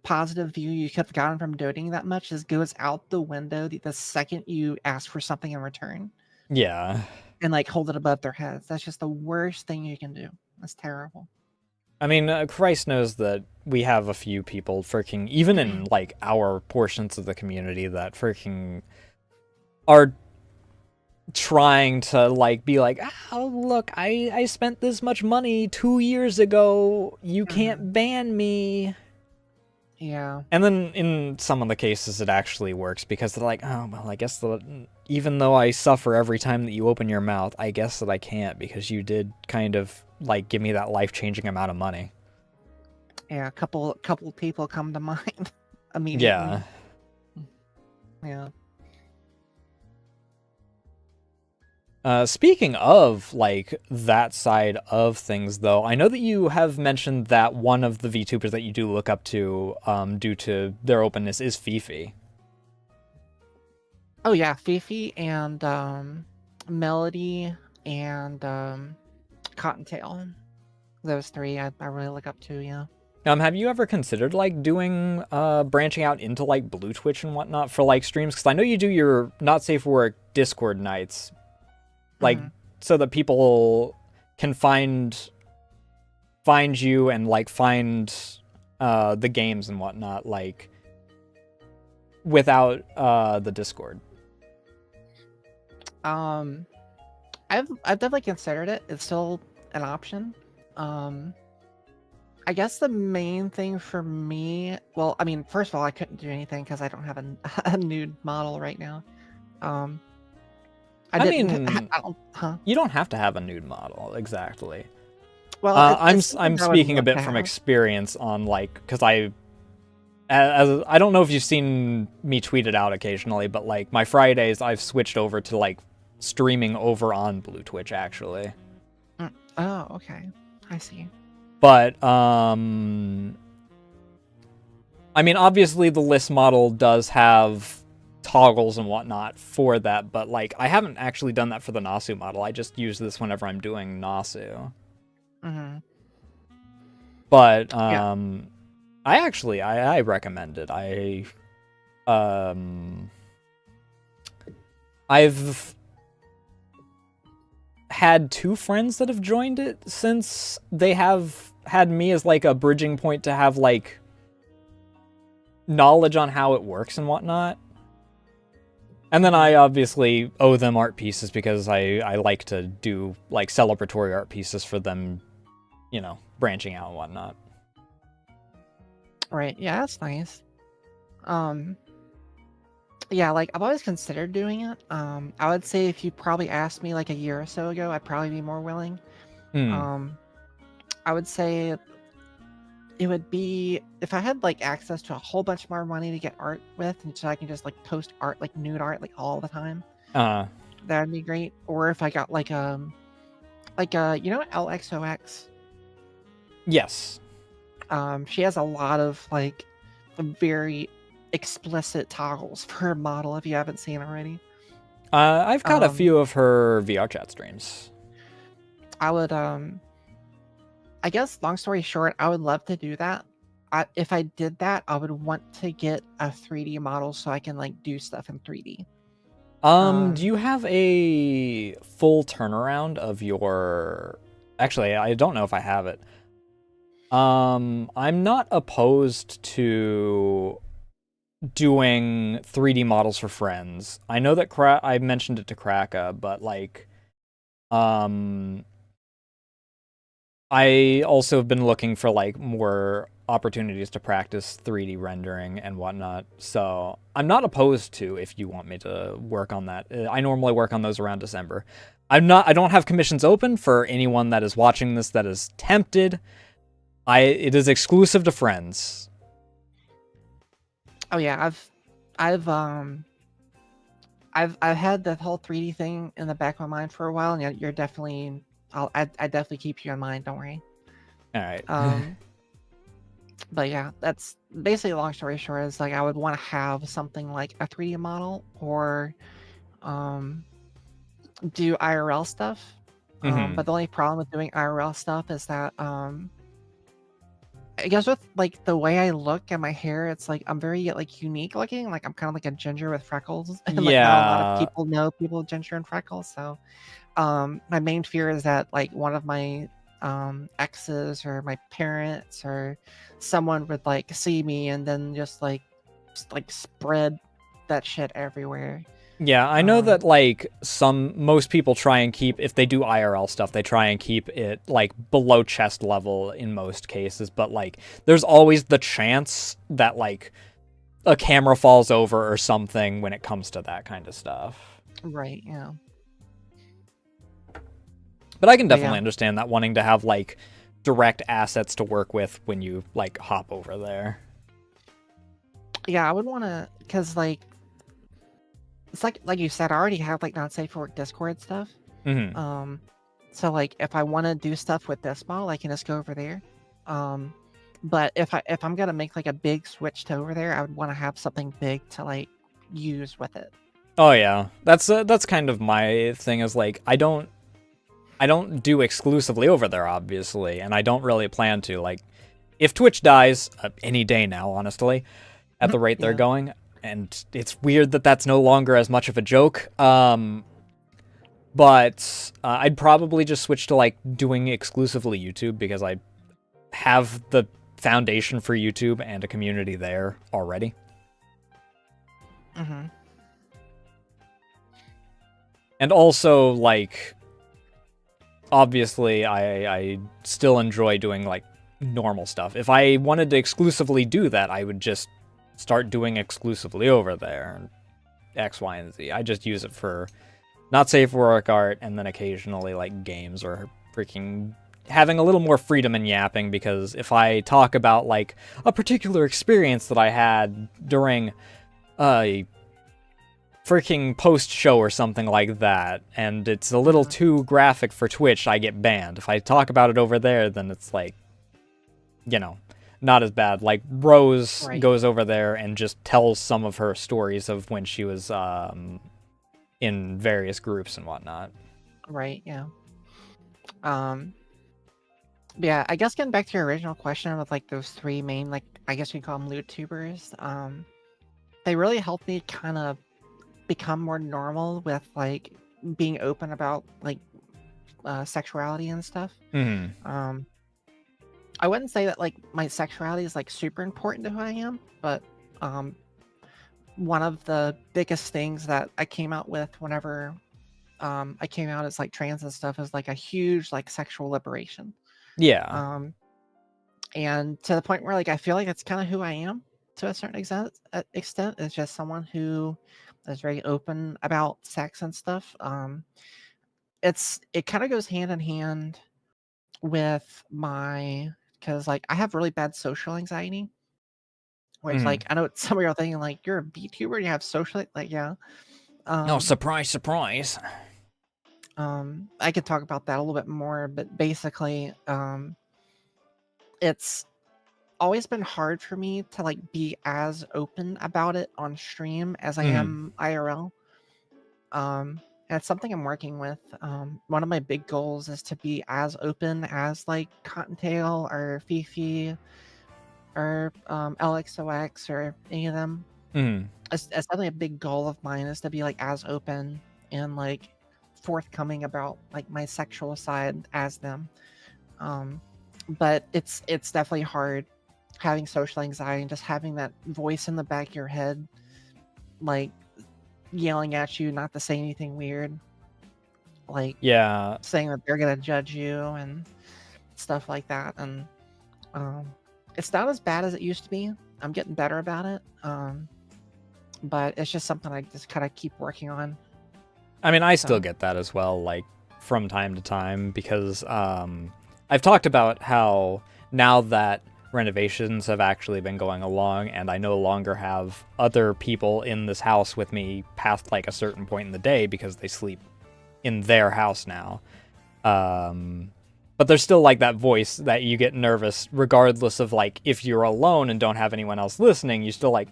positive view you could have gotten from donating that much just goes out the window the second you ask for something in return. Yeah. And, like, hold it above their heads. That's just the worst thing you can do. That's terrible. I mean, Christ knows that we have a few people freaking, even in, like, our portions of the community that freaking are trying to, like, be like, oh, look, I spent this much money 2 years ago, you can't ban me. Yeah. And then in some of the cases it actually works, because they're like, oh, well, I guess even though I suffer every time that you open your mouth, I guess that I can't, because you did kind of, like, give me that life-changing amount of money. Yeah, a couple people come to mind immediately. Yeah. Yeah. Speaking of, like, that side of things, though, I know that you have mentioned that one of the VTubers that you do look up to, due to their openness, is Fifi. Oh yeah, Fifi and Melody and Cottontail. Those 3 I really look up to, yeah. Have you ever considered, like, doing, branching out into, like, Blue Twitch and whatnot for, like, streams? Because I know you do your Not Safe for Work Discord nights, like, so that people can find you and, like, find the games and whatnot, like, without the Discord. I've definitely considered it. It's still an option. I guess the main thing for me, well, I mean, first of all, I couldn't do anything because I don't have a nude model right now. You don't have to have a nude model, exactly. Well, I'm speaking a bit from experience on, like, because I don't know if you've seen me tweet it out occasionally, but, like, my Fridays I've switched over to, like, streaming over on Blue Twitch, actually. Oh, okay. I see. But, I mean, obviously the list model does have toggles and whatnot for that, but, like, I haven't actually done that for the Nasu model. I just use this whenever I'm doing Nasu. But, Yeah. I recommend it. I've had 2 friends that have joined it since they have had me as, like, a bridging point to have, like, knowledge on how it works and whatnot. And then I obviously owe them art pieces because I like to do, like, celebratory art pieces for them, you know, branching out and whatnot. Right. Yeah, that's nice. Yeah, like I've always considered doing it. I would say if you probably asked me like a year or so ago, I'd probably be more willing. I would say it would be if I had like access to a whole bunch more money to get art with, and so I can just like post art, like nude art, like all the time. That'd be great. Or if I got like you know LXOX. Yes. She has a lot of like very explicit toggles for her model if you haven't seen already. I've got a few of her VR chat streams. I would I guess long story short, I would love to do that. If I did that, I would want to get a 3D model so I can like do stuff in 3D. Do you have a full turnaround of your... Actually, I don't know if I have it. I'm not opposed to doing 3D models for friends. I know that I mentioned it to Kraka, but like, I also have been looking for like more opportunities to practice 3D rendering and whatnot. So I'm not opposed to if you want me to work on that. I normally work on those around December. I don't have commissions open for anyone that is watching this that is tempted. It is exclusive to friends. Oh yeah, I've had that whole 3D thing in the back of my mind for a while, and you're definitely I definitely keep you in mind. Don't worry. All right. But yeah, that's basically long story short is like I would want to have something like a 3D model or do IRL stuff. But the only problem with doing IRL stuff is that I guess with like the way I look and my hair, it's like I'm very like unique looking. Like I'm kind of like a ginger with freckles, and like not a lot of people know people with ginger and freckles. So, my main fear is that like one of my exes or my parents or someone would like see me and then just like spread that shit everywhere. Yeah, I know that like most people try and keep, if they do IRL stuff, they try and keep it like below chest level in most cases, but like there's always the chance that like a camera falls over or something when it comes to that kind of stuff. Right, yeah. But I can definitely understand that, wanting to have like direct assets to work with when you like hop over there. Yeah, I would want to, because like it's like you said, I already have like not safe for work Discord stuff. So like if I want to do stuff with this model, I can just go over there. But if I'm gonna make like a big switch to over there, I would want to have something big to like use with it. Oh yeah, that's kind of my thing. Is like I don't do exclusively over there, obviously, and I don't really plan to. Like, if Twitch dies any day now, honestly, at the rate they're going. And it's weird that that's no longer as much of a joke. But I'd probably just switch to like doing exclusively YouTube because I have the foundation for YouTube and a community there already. And also, like, obviously, I still enjoy doing like normal stuff. If I wanted to exclusively do that, I would just start doing exclusively over there, X, Y, and Z. I just use it for not safe for work art, and then occasionally like games or freaking having a little more freedom in yapping, because if I talk about like a particular experience that I had during a freaking post-show or something like that, and it's a little too graphic for Twitch, I get banned. If I talk about it over there, then it's like, not as bad. Like Rose Right. goes over there and just tells some of her stories of when she was in various groups and whatnot. Right. Yeah. Yeah, I guess getting back to your original question with like those three main, like I guess you call them loot tubers, they really helped me kind of become more normal with like being open about like sexuality and stuff. Mm-hmm. I wouldn't say that like my sexuality is like super important to who I am, but one of the biggest things that I came out with whenever I came out as like trans and stuff is like a huge like sexual liberation. Yeah. And to the point where like I feel like it's kind of who I am to a certain extent. It's just someone who is very open about sex and stuff. It kind of goes hand in hand with my, because like I have really bad social anxiety, which Mm-hmm. like I know some of you are thinking like you're a VTuber and you have social, like yeah. Oh, surprise, surprise. I could talk about that a little bit more, but basically, it's always been hard for me to like be as open about it on stream as I Mm-hmm. am IRL. And it's something I'm working with. One of my big goals is to be as open as like Cottontail or Fifi or LXOX or any of them. Mm-hmm. It's definitely a big goal of mine is to be like as open and like forthcoming about like my sexual side as them. But it's definitely hard having social anxiety and just having that voice in the back of your head, like yelling at you not to say anything weird, like Yeah. saying that they're gonna judge you and stuff like that. And it's not as bad as it used to be. I'm getting better about it. But it's just something I just kind of keep working on. I mean, I still So get that as well, like from time to time, because I've talked about how now that renovations have actually been going along and I no longer have other people in this house with me past like a certain point in the day because they sleep in their house now. But there's still like that voice that you get nervous regardless of like if you're alone and don't have anyone else listening, you still like,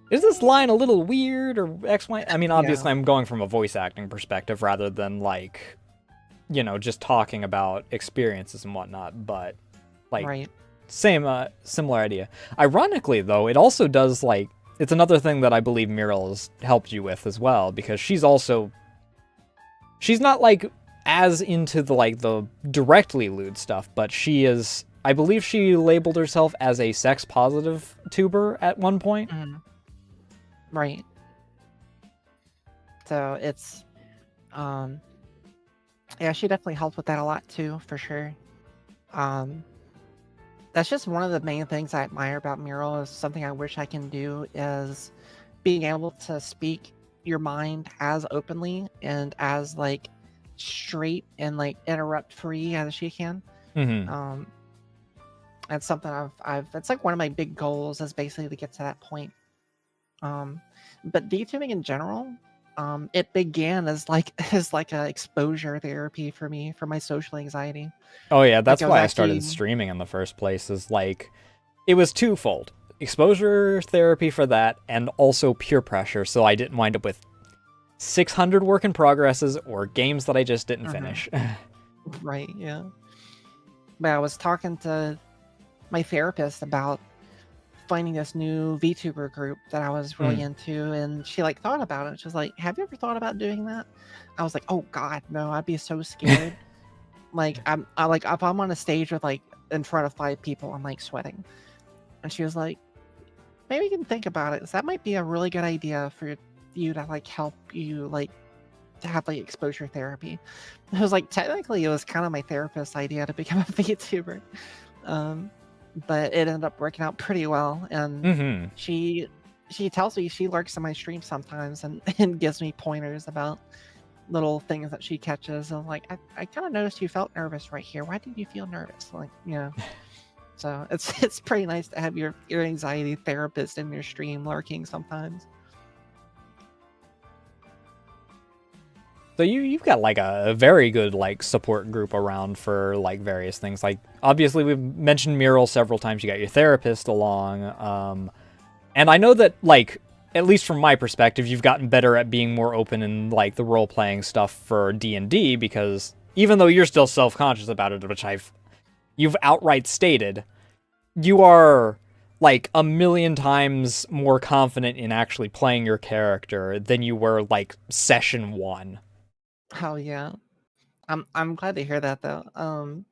is this line a little weird or X, Y? I mean, obviously yeah, I'm going from a voice acting perspective rather than like, just talking about experiences and whatnot, but like right. similar idea. Ironically though, it also does like, it's another thing that I believe Muriel has helped you with as well, because she's not like as into the directly lewd stuff, but she is, I believe she labeled herself as a sex positive tuber at one point. Right. So it's yeah, she definitely helped with that a lot too, for sure. That's just one of the main things I admire about Mural. Is something I wish I can do is being able to speak your mind as openly and as like straight and like interrupt free as she can. Mm-hmm. That's something I've it's like one of my big goals is basically to get to that point. But DTubing in general, it began as like as like a exposure therapy for me for my social anxiety. Oh yeah, Like that's I was why I started actually streaming in the first place, is like, it was twofold. Exposure therapy for that, and also peer pressure, so I didn't wind up with 600 work in progresses or games that I just didn't finish. right, yeah. But I was talking to my therapist about finding this new VTuber group that I was really into, and she like thought about it. She was like, "Have you ever thought about doing that?" I was like, "Oh God, no! I'd be so scared." Like I like if I'm on a stage with like in front of 5 people, I'm like sweating. And she was like, "Maybe you can think about it. That might be a really good idea for you to like help you like to have like exposure therapy." I was like, technically, it was kind of my therapist's idea to become a VTuber. But it ended up working out pretty well, and Mm-hmm. she tells me she lurks in my stream sometimes and, and gives me pointers about little things that she catches. And like, I kind of noticed you felt nervous right here. Why did you feel nervous? Like, so it's pretty nice to have your anxiety therapist in your stream lurking sometimes. So you've got like a very good like support group around for like various things. Like obviously we've mentioned Mural several times. You got your therapist along, and I know that like at least from my perspective, you've gotten better at being more open in like the role playing stuff for D&D because even though you're still self conscious about it, which you've outright stated, you are like a million times more confident in actually playing your character than you were like session 1. Oh yeah. I'm glad to hear that though.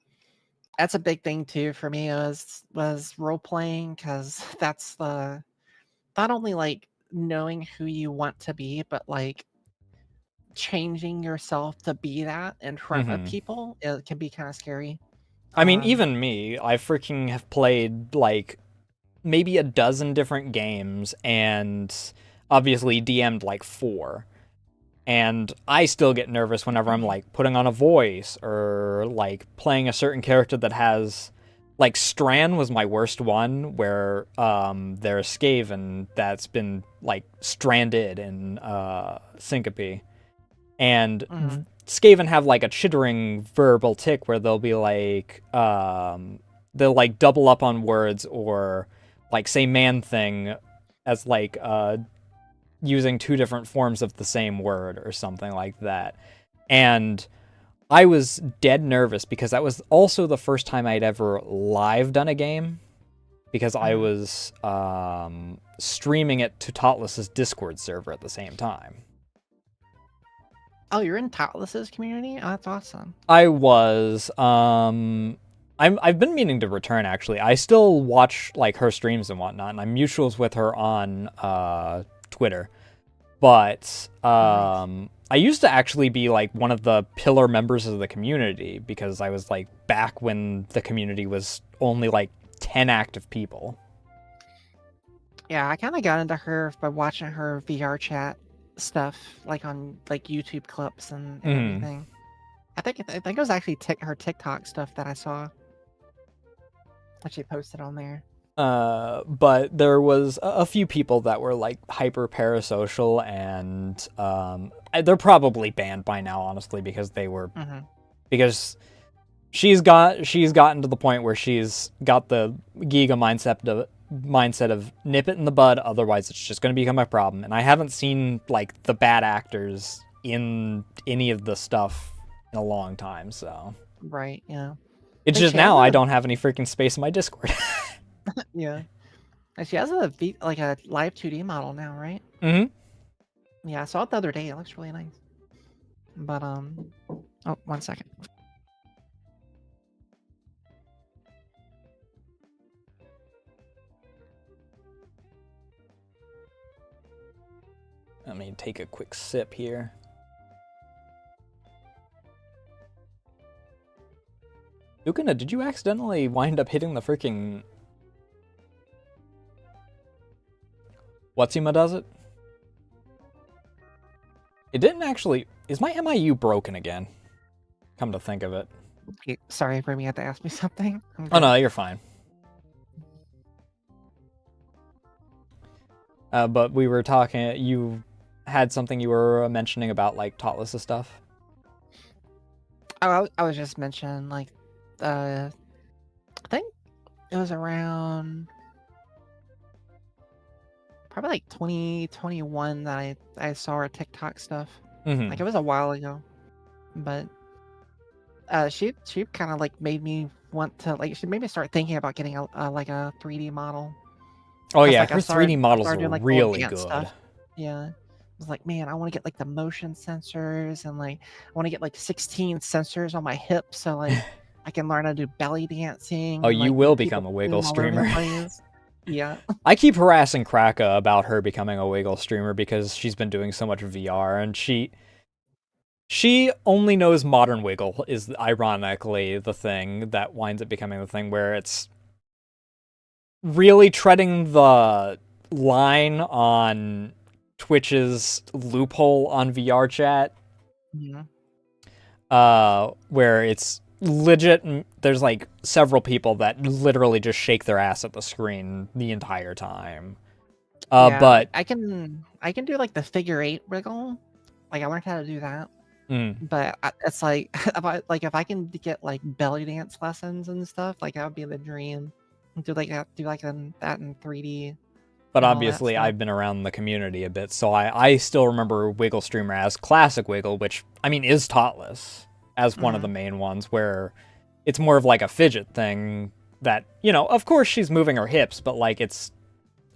That's a big thing too for me was role playing because that's the not only like knowing who you want to be, but like changing yourself to be that in front of people. It can be kind of scary. I mean, Um, even me, I freaking have played like maybe a dozen different games and obviously DM'd like 4. And I still get nervous whenever I'm like putting on a voice or like playing a certain character that has like Stran was my worst one where there's Skaven that's been like stranded in Syncope. And Skaven have like a chittering verbal tick where they'll be like they'll like double up on words or like say man thing as like using 2 different forms of the same word or something like that. And I was dead nervous because that was also the first time I'd ever live done a game because I was streaming it to Totless's Discord server at the same time. Oh, you're in Totless's community? Oh, that's awesome. I was I've been meaning to return actually. I still watch like her streams and whatnot, and I'm mutuals with her on Twitter. But I used to actually be like one of the pillar members of the community because I was like back when the community was only like 10 active people. Yeah, I kind of got into her by watching her VR chat stuff, like on like YouTube clips and everything. I think it was actually her TikTok stuff that I saw that she posted on there. But there was a few people that were like hyper parasocial, and they're probably banned by now, honestly, because they were because she's gotten to the point where she's got the Giga mindset of nip it in the bud, otherwise it's just going to become a problem. And I haven't seen like the bad actors in any of the stuff in a long time, so Right, yeah. it's just now I don't have any freaking space in my Discord. Yeah. And she has a live 2D model now, right? Yeah, I saw it the other day. It looks really nice. But oh, 1 second. Let me take a quick sip here. Ukana, did you accidentally wind up hitting the freaking... Whatsima does it? It didn't actually... Is my MIU broken again? Come to think of it. Okay, sorry, Remy had to ask me something. Oh no, you're fine. But we were talking... You had something you were mentioning about, like, Totless stuff? Oh, I was just mentioning, like, I think it was around probably like 2021 that I saw her TikTok stuff. Like it was a while ago, but she kind of like made me want to she made me start thinking about getting a like a 3D model. Oh yeah, like, her 3D models are doing, like, really good. Stuff. Yeah. I was like, man, I want to get like the motion sensors and like I want to get like 16 sensors on my hips so like I can learn how to do belly dancing. Oh, and, you like, will become a Wiggle streamer. Yeah. I keep harassing Kraka about her becoming a Wiggle streamer because she's been doing so much VR, and she only knows modern Wiggle is ironically the thing that winds up becoming the thing where it's really treading the line on Twitch's loophole on VR chat. Where it's legit, there's like several people that literally just shake their ass at the screen the entire time. Yeah, but I can do like the figure 8 wiggle. Like I learned how to do that. Mm. But it's like, if I can get like belly dance lessons and stuff, like that would be the dream. Do that in 3D But and all that obviously, stuff. I've been around the community a bit, so I still remember Wiggle Streamer as Classic Wiggle, which, I mean, is Totless, as one of the Mhm. main ones, where it's more of like a fidget thing that, of course she's moving her hips, but like it's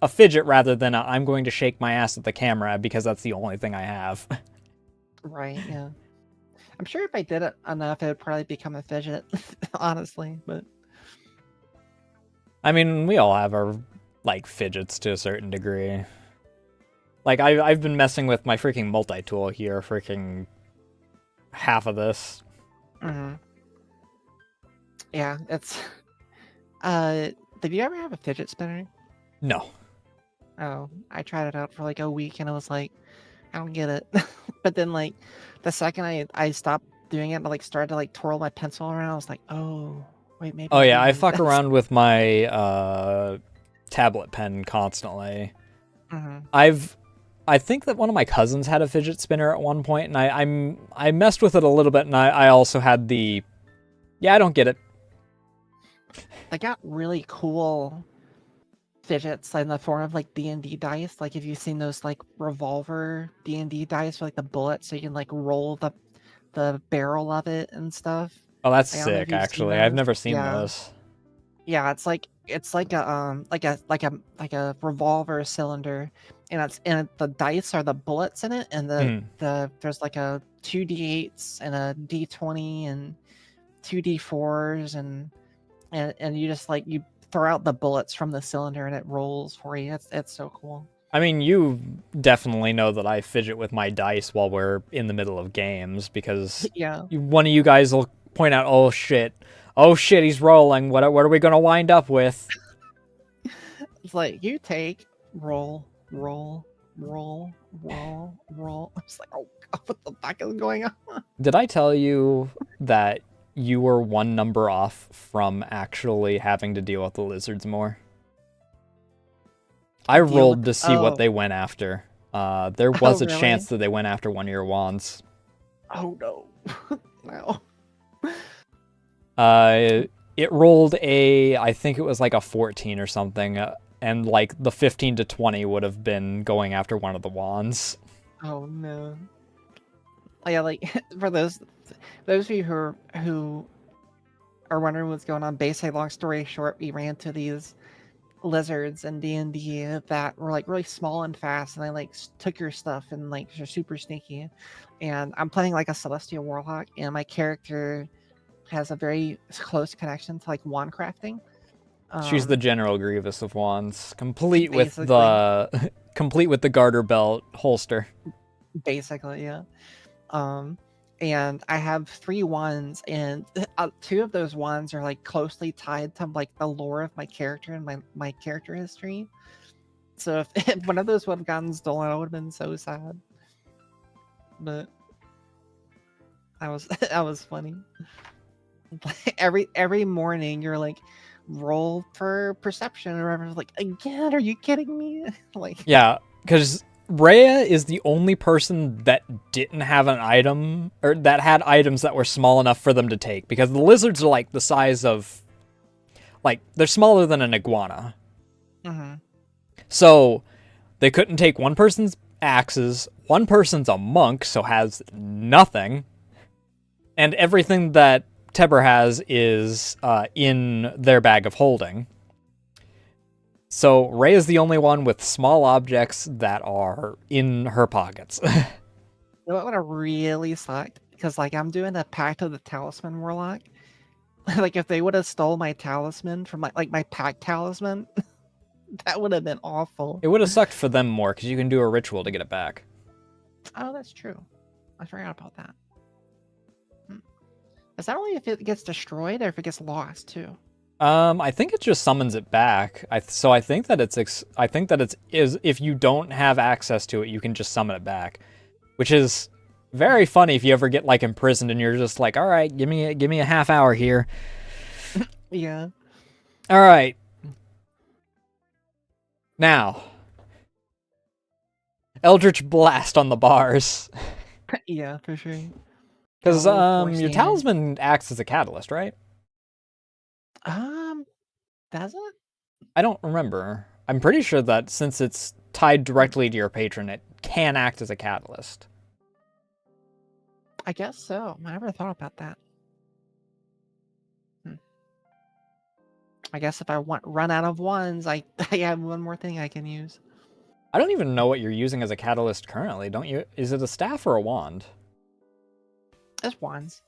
a fidget rather than I'm going to shake my ass at the camera because that's the only thing I have. Right, yeah. I'm sure if I did it enough, it would probably become a fidget, honestly. But I mean, we all have our, like, fidgets to a certain degree. Like, I've been messing with my freaking multi-tool here, freaking half of this. hmm yeah, it's. Did you ever have a fidget spinner? No. Oh, I tried it out for like a week, and I was like, I don't get it. But then, like, the second I stopped doing it, and like started to like twirl my pencil around, I was like, oh, wait, maybe Oh I yeah, do I need fuck this. around with my tablet pen constantly. hmm I think that one of my cousins had a fidget spinner at one point, and I messed with it a little bit, and I also had the, yeah, I don't get it. They got really cool fidgets in the form of like D&D dice. Like, if you've seen those like revolver D&D dice with like the bullets, so you can like roll the barrel of it and stuff. Oh, that's I don't know if sick, you've seen actually. I've those. never seen Yeah. those. Yeah, it's like a revolver cylinder, and the dice are the bullets in it, and Mm. there's like a 2d8s and a d20 and 2d4s, and you just like you throw out the bullets from the cylinder and it rolls for you. It's so cool. I mean, you definitely know that I fidget with my dice while we're in the middle of games, because Yeah, one of you guys will point out, oh shit, he's rolling. What are we gonna wind up with? it's like you take roll, roll, roll, roll, roll. It's like, oh God, what the fuck is going on? Did I tell you that you were one number off from actually having to deal with the lizards more? I Deal with rolled to see what oh they went after. There oh was a really? chance that they went after one of your wands. Oh no. No. It rolled I think it was like a 14 or something, and like the 15 to 20 would have been going after one of the wands. Oh no. Oh, yeah, like for those of you who are wondering what's going on, basically, long story short, we ran to these lizards in D&D that were like really small and fast, and they like took your stuff and like they're super sneaky. And I'm playing like a celestial warlock, and my character has a very close connection to like wand crafting. She's the Um, General Grievous of wands, complete with basically, the complete with the garter belt holster. basically, yeah. Um, and I have 3 wands, and 2 of those wands are like closely tied to like the lore of my character and my character history. So if, if one of those would have gotten stolen, I would have been so sad. But I was that was funny. Every morning you're like, roll for perception or whatever. Like, again, are you kidding me? Like, Yeah, because Rhea is the only person that didn't have an item, or that had items that were small enough for them to take, because the lizards are like the size of, like, they're smaller than an iguana. hmm So they couldn't take one person's axes, one person's a monk, so has nothing, and everything that Teber has is in their bag of holding. So Rey is the only one with small objects that are in her pockets. you know what would have really sucked? Because like I'm doing the Pact of the Talisman Warlock. Like if they would have stole my talisman from my pack talisman, that would have been awful. It would have sucked for them more, because you can do a ritual to get it back. Oh, that's true. I forgot about that. Hmm. Is that only if it gets destroyed or if it gets lost too? I think it just summons it back. So I think that is if you don't have access to it, you can just summon it back, which is very funny if you ever get like imprisoned and you're just like, all right, give me a half hour here. Yeah. All right, now Eldritch Blast on the bars. Yeah, for sure. Because towards your the end. talisman acts as a catalyst, right? Does it? I don't remember. I'm pretty sure that since it's tied directly to your patron, it can act as a catalyst. I guess so. I never thought about that. I guess if I run out of wands, I have one more thing I can use. I don't even know what you're using as a catalyst currently, don't you? Is it a staff or a wand? It's wands.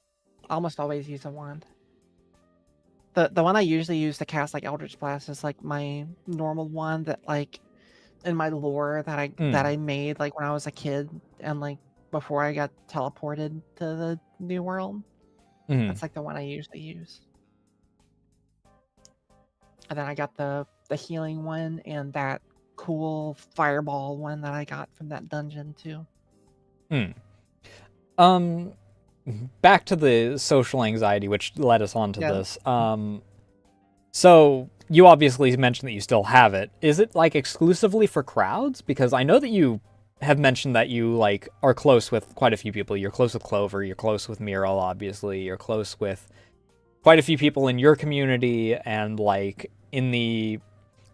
I almost always use a wand. The one I usually use to cast like Eldritch Blast is like my normal one that like in my lore that I made like when I was a kid and like before I got teleported to the new world. That's like the one I usually use. And then I got the healing one and that cool fireball one that I got from that dungeon too. Back to the social anxiety, which led us on to Yeah. this. So you obviously mentioned that you still have it. Is it like exclusively for crowds? Because I know that you have mentioned that you like are close with quite a few people. You're close with Clover. You're close with Muriel, obviously. You're close with quite a few people in your community and like in the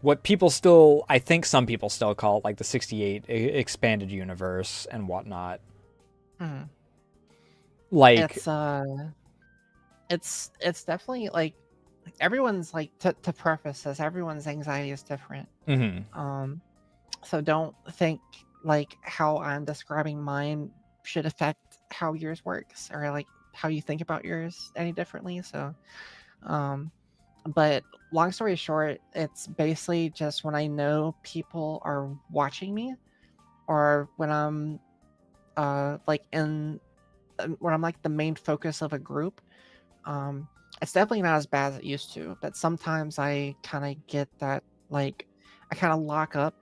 what people still, I think some people still call it like the 68 expanded universe and whatnot. Like it's definitely like everyone's like to preface this, everyone's anxiety is different. So don't think like how I'm describing mine should affect how yours works or like how you think about yours any differently. So but long story short, it's basically just when I know people are watching me or when I'm like in when I'm like the main focus of a group. It's definitely not as bad as it used to, but sometimes I kind of get that like I kind of lock up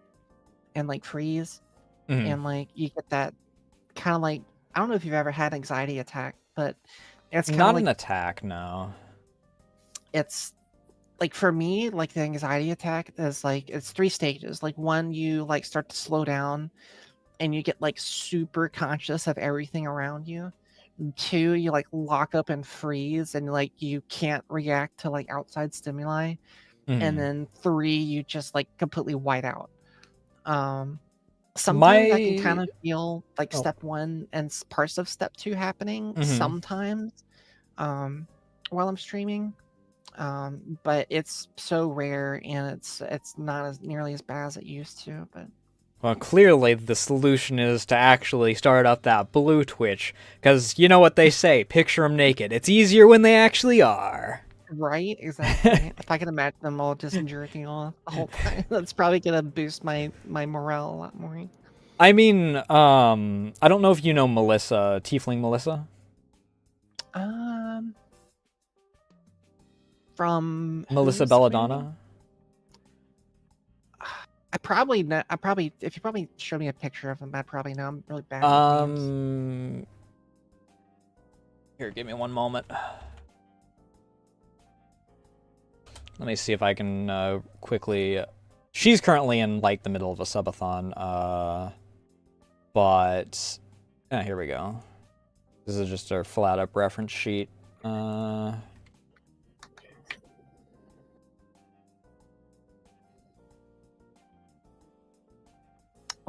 and like freeze and like you get that kind of like I don't know if you've ever had an anxiety attack, but it's kind of not like an attack, no. it's like for me, like the anxiety attack is like it's 3 stages. Like one, you like start to slow down and you get like super conscious of everything around you. 2, you like lock up and freeze and like you can't react to like outside stimuli. And then 3, you just like completely white out. Sometimes I can kind of feel like step 1 and parts of step 2 happening sometimes while I'm streaming. But it's so rare and it's not as nearly as bad as it used to, but well, clearly the solution is to actually start up that blue Twitch, because you know what they say, picture them naked. It's easier when they actually are. Right, exactly. If I can imagine them all just jerking off the whole time, that's probably gonna boost my morale a lot more. I mean, I don't know if you know Melissa, Tiefling Melissa. From Melissa Belladonna. I probably know. If you probably show me a picture of him, I'd probably know. I'm really bad with names. Here, give me one moment. Let me see if I can quickly. She's currently in like the middle of a subathon, but here we go. This is just our flat up reference sheet.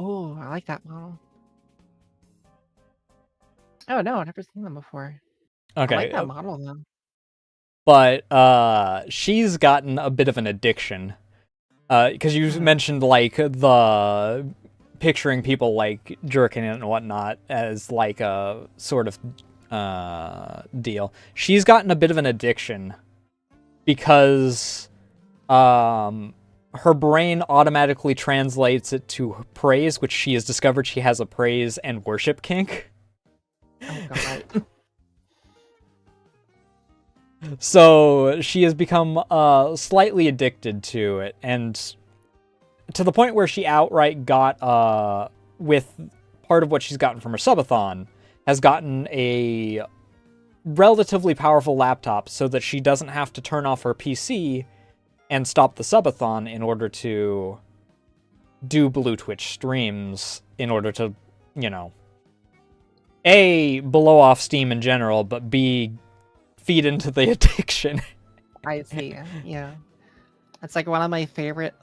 Oh, I like that model. Oh no, I've never seen them before. Okay. I like that model though. But she's gotten a bit of an addiction. Because you mentioned like the picturing people like jerking it and whatnot as like a sort of deal. She's gotten a bit of an addiction because her brain automatically translates it to praise, which she has discovered she has a praise and worship kink. Oh god. So she has become slightly addicted to it, and to the point where she outright got, with part of what she's gotten from her subathon, has gotten a relatively powerful laptop so that she doesn't have to turn off her PC and stop the subathon in order to do Blue Twitch streams, in order to, you know, A, blow off steam in general, but B, feed into the addiction. I see. Yeah. It's like one of my favorite.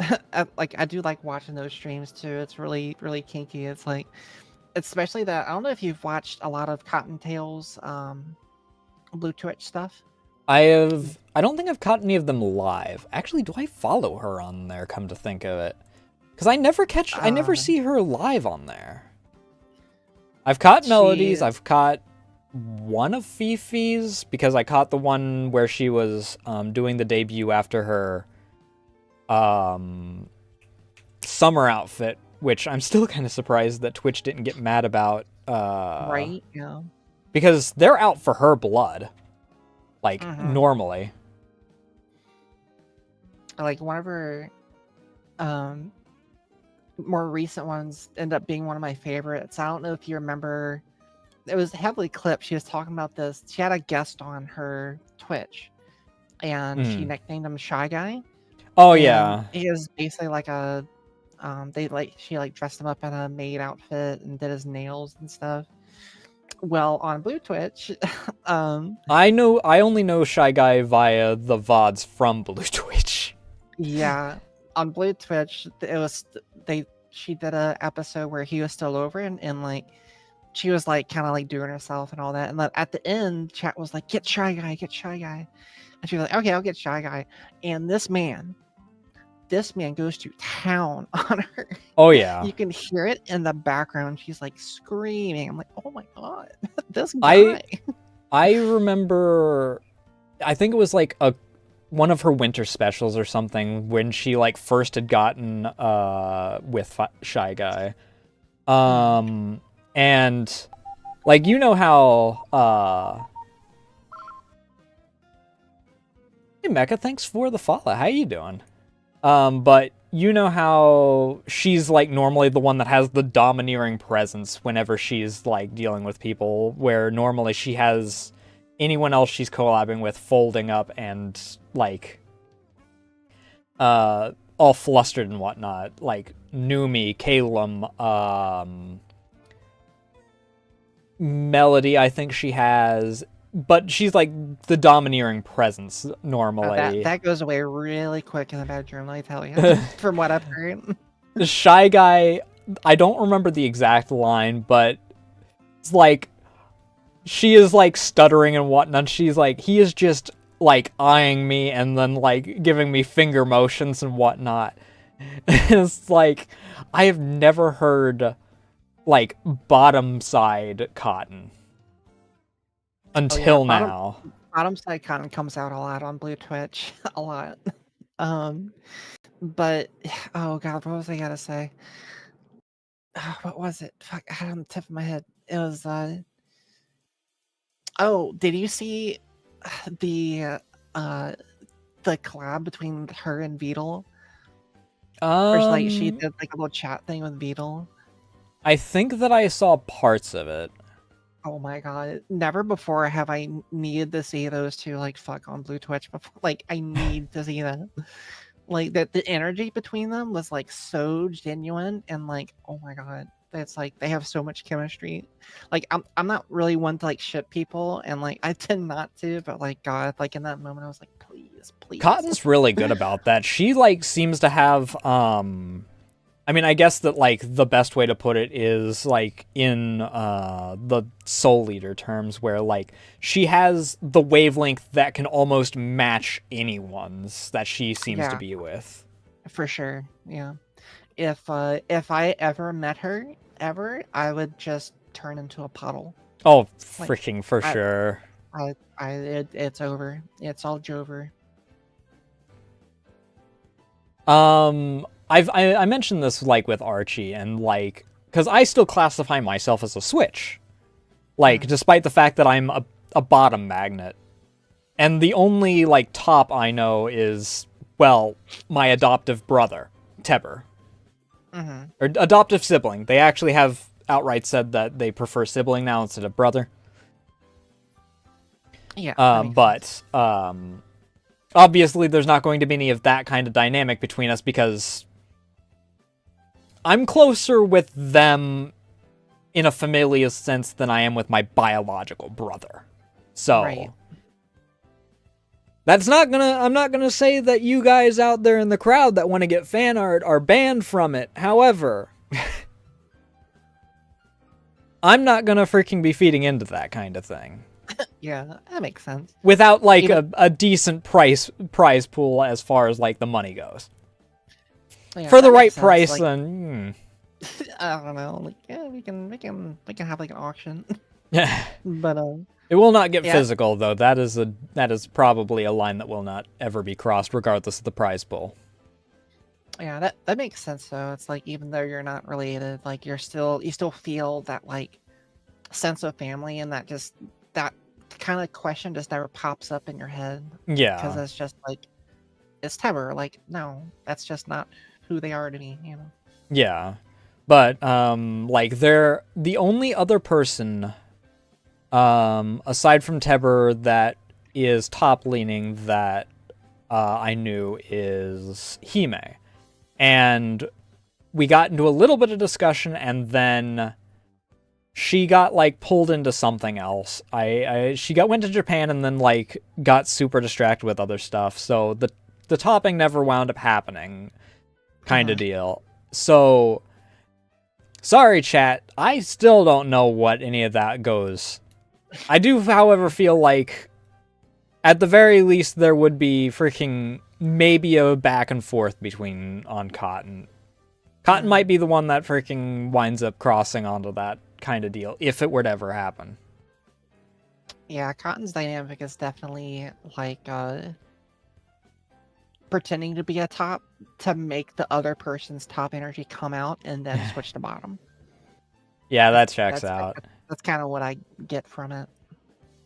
Like I do like watching those streams too. It's really really kinky. It's like, especially that I don't know if you've watched a lot of Cottontail's Blue Twitch stuff. I don't think I've caught any of them live. Actually, do I follow her on there, come to think of it? Because I never see her live on there. I've caught Melodies, I've caught one of Fifi's, because I caught the one where she was doing the debut after her summer outfit, which I'm still kind of surprised that Twitch didn't get mad about. Right, yeah. Because they're out for her blood. Like, normally. Like one of her more recent ones end up being one of my favorites. I don't know if you remember, it was heavily clipped. She was talking about this. She had a guest on her Twitch, and she nicknamed him Shy Guy. Oh, yeah. He is basically like a she dressed him up in a maid outfit and did his nails and stuff. Well, on Blue Twitch, I only know Shy Guy via the VODs from Blue Twitch. Yeah, on Blue Twitch, she did a episode where he was still over, and like she was like kind of like doing herself and all that, and then at the end, chat was like, get Shy Guy, and she was like, okay, I'll get Shy Guy, and this man goes to town on her. Oh yeah, you can hear it in the background. She's like screaming. I'm like, oh my god, this guy. I remember, I think it was like one of her winter specials or something when she like first had gotten with Shy Guy, and like how hey Mecha, thanks for the follow. How you doing? But you know how she's like normally the one that has the domineering presence whenever she's like dealing with people, where normally she has anyone else she's collabing with folding up and like all flustered and whatnot, like Numi, Calum, Melody, I think she has, but she's like the domineering presence normally. That goes away really quick in the bedroom, let me tell you, from what I've heard. The Shy Guy, I don't remember the exact line, but it's like she is like stuttering and whatnot. She's like, he is just like eyeing me and then like giving me finger motions and whatnot. It's like, I have never heard like bottom side Cotton until now. Bottom side Cotton comes out a lot on Blue Twitch, a lot. But oh god, what was I gonna say? What was it? Fuck, I had it on the tip of my head. It was oh, did you see the collab between her and Beetle? Or like she did like a little chat thing with Beetle. I think that I saw parts of it. Oh my god! Never before have I needed to see those two like fuck on Blue Twitch before. Like I need to see that. Like that, the energy between them was like so genuine, and like oh my god, it's like they have so much chemistry. Like I'm not really one to like ship people, and like I tend not to, but like god, like in that moment I was like please. Cotton's really good about that. She like seems to have I mean, I guess that, like, the best way to put it is, like, in the Soul Leader terms, where, like, she has the wavelength that can almost match anyone's that she seems to be with. For sure, yeah. If I ever met her, I would just turn into a puddle. Oh, freaking for sure. It's over. It's all Jover. I mentioned this, like, with Archie, and, like, because I still classify myself as a Switch. Like, despite the fact that I'm a bottom magnet. And the only, like, top I know is, well, my adoptive brother, Teber. Or adoptive sibling. They actually have outright said that they prefer sibling now instead of brother. Yeah. But, obviously there's not going to be any of that kind of dynamic between us because I'm closer with them in a familial sense than I am with my biological brother. So Right. I'm not gonna say that you guys out there in the crowd that want to get fan art are banned from it. However, I'm not gonna freaking be feeding into that kind of thing. Yeah, that makes sense. Without like Even, a decent prize pool as far as like the money goes. yeah, For the that right makes sense. price, Like, then I don't know. Like, yeah, we can have like an auction. yeah. But It will not get yeah, physical though. That is probably a line that will not ever be crossed, regardless of the prize pool. yeah, that makes sense though. It's like even though you're not related, like you still feel that like sense of family, and that kind of question just never pops up in your head because Yeah, it's just like it's Teber. Like, no, that's just not who they are to me. yeah. But like they're the only other person aside from Teber that is top leaning that I knew is Hime. And we got into a little bit of discussion, and then she got like pulled into something else. She went to Japan and then like got super distracted with other stuff. So the topping never wound up happening, kind of deal. So sorry, chat. I still don't know what any of that goes. I do, however, feel like at the very least there would be freaking maybe a back and forth between on Cotton. Cotton might be the one that freaking winds up crossing onto that kind of deal if it were to ever happen. Yeah, Cotton's dynamic is definitely like pretending to be a top to make the other person's top energy come out and then switch to bottom. Yeah, that checks That's out. that's kind of what I get from it.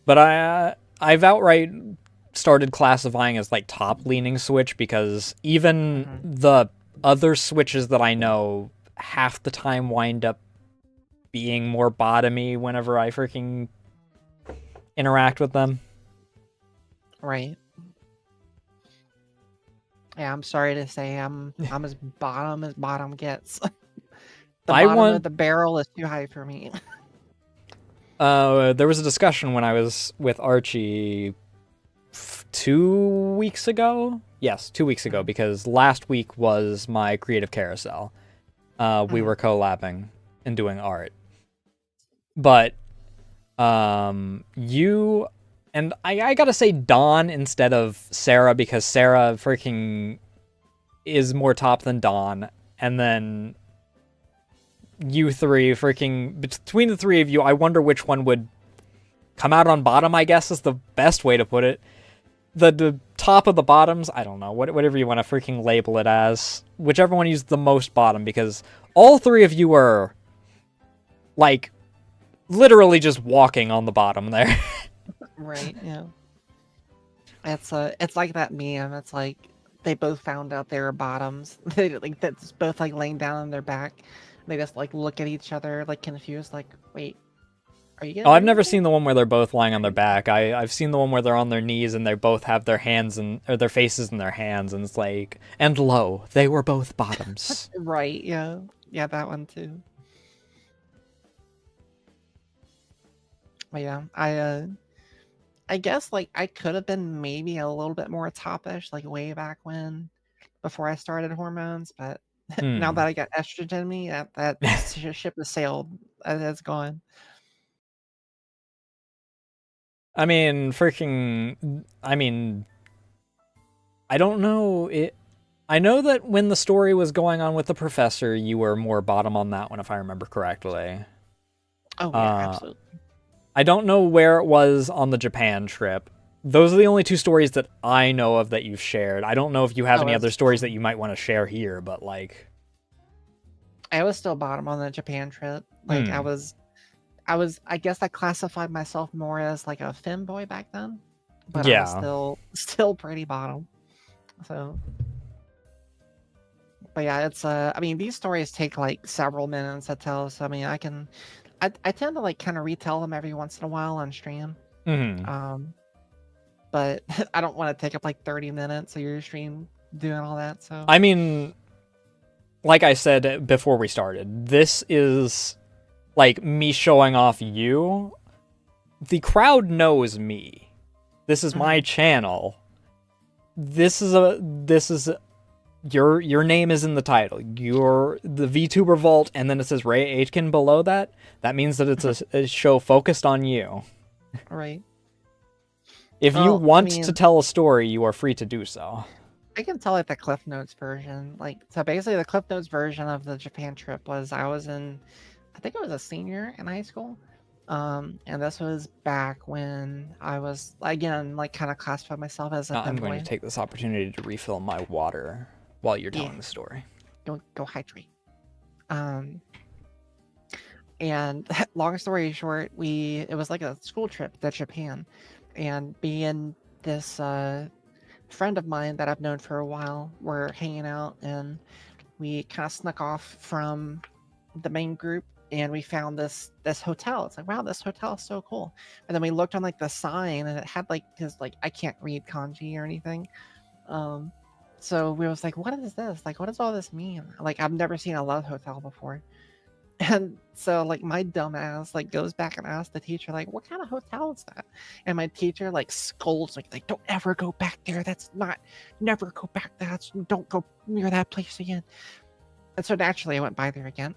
But I've outright started classifying as like top leaning switch because even the other switches that I know half the time wind up being more bottomy whenever I freaking interact with them. Right. Yeah, I'm sorry to say I'm as bottom gets. The bottom of the barrel is too high for me. There was a discussion when I was with Archie 2 weeks ago. Yes, 2 weeks ago, because last week was my creative carousel. We were collabing and doing art. But you and I gotta say Dawn instead of Sarah, because Sarah freaking is more top than Dawn, and then you three freaking between the three of you, I wonder which one would come out on bottom, I guess is the best way to put it. The top of the bottoms, I don't know, whatever you want to freaking label it as, whichever one used the most bottom, because all three of you are like literally just walking on the bottom there. Right, yeah. It's like that meme. It's like they both found out they were bottoms. They like that's both like laying down on their back. They just like look at each other like confused, like, wait, are you getting Oh, I've married never again? seen the one where they're both lying on their back. I've seen the one where they're on their knees and they both have their hands or their faces in their hands, and it's like, and lo, they were both bottoms. Right, yeah. Yeah, that one too. But yeah, I guess like I could have been maybe a little bit more topish, like way back when, before I started hormones, but now that I got estrogen in me, that ship has sailed. It's gone. I mean, freaking, I mean, I don't know it. I know that when the story was going on with the professor, you were more bottom on that one, if I remember correctly. Oh yeah, absolutely. I don't know where it was on the Japan trip. Those are the only two stories that I know of that you've shared. I don't know if you have any other stories that you might want to share here, but like, I was still bottom on the Japan trip. Like I guess I classified myself more as like a femboy back then, but I was still pretty bottom. So, but yeah, it's I mean, these stories take like several minutes to tell. So I mean, I tend to like kind of retell them every once in a while on stream. But I don't want to take up like 30 minutes of your stream doing all that. So I mean, like I said before we started, this is like me showing off you. The crowd knows me. This is my channel. This is your name is in the title. You're the VTuber Vault, and then it says Rhea Aitken below that. That means that it's a show focused on you. Right. If you Well, I want to mean, tell a story, you are free to do so. I can tell like the Cliff Notes version. Like, so basically, the Cliff Notes version of the Japan trip was I was in, I think I was a senior in high school. And this was back when I was, again, like kind of classified myself as a I'm going to femboy. take this opportunity to refill my water while you're Yeah, telling the story. go hydrate. And long story short, it was like a school trip to Japan, and me and this friend of mine that I've known for a while were hanging out, and we kind of snuck off from the main group, and we found this hotel. It's like, wow, this hotel is so cool. And then we looked on like the sign, and it had like, because like I can't read kanji or anything. So we was like, what is this? Like, what does all this mean? Like, I've never seen a love hotel before. And so like my dumb ass like goes back and asks the teacher, like, what kind of hotel is that? And my teacher like scolds like don't ever go back there. That's not, never go back there. Don't go near that place again. And so naturally I went by there again.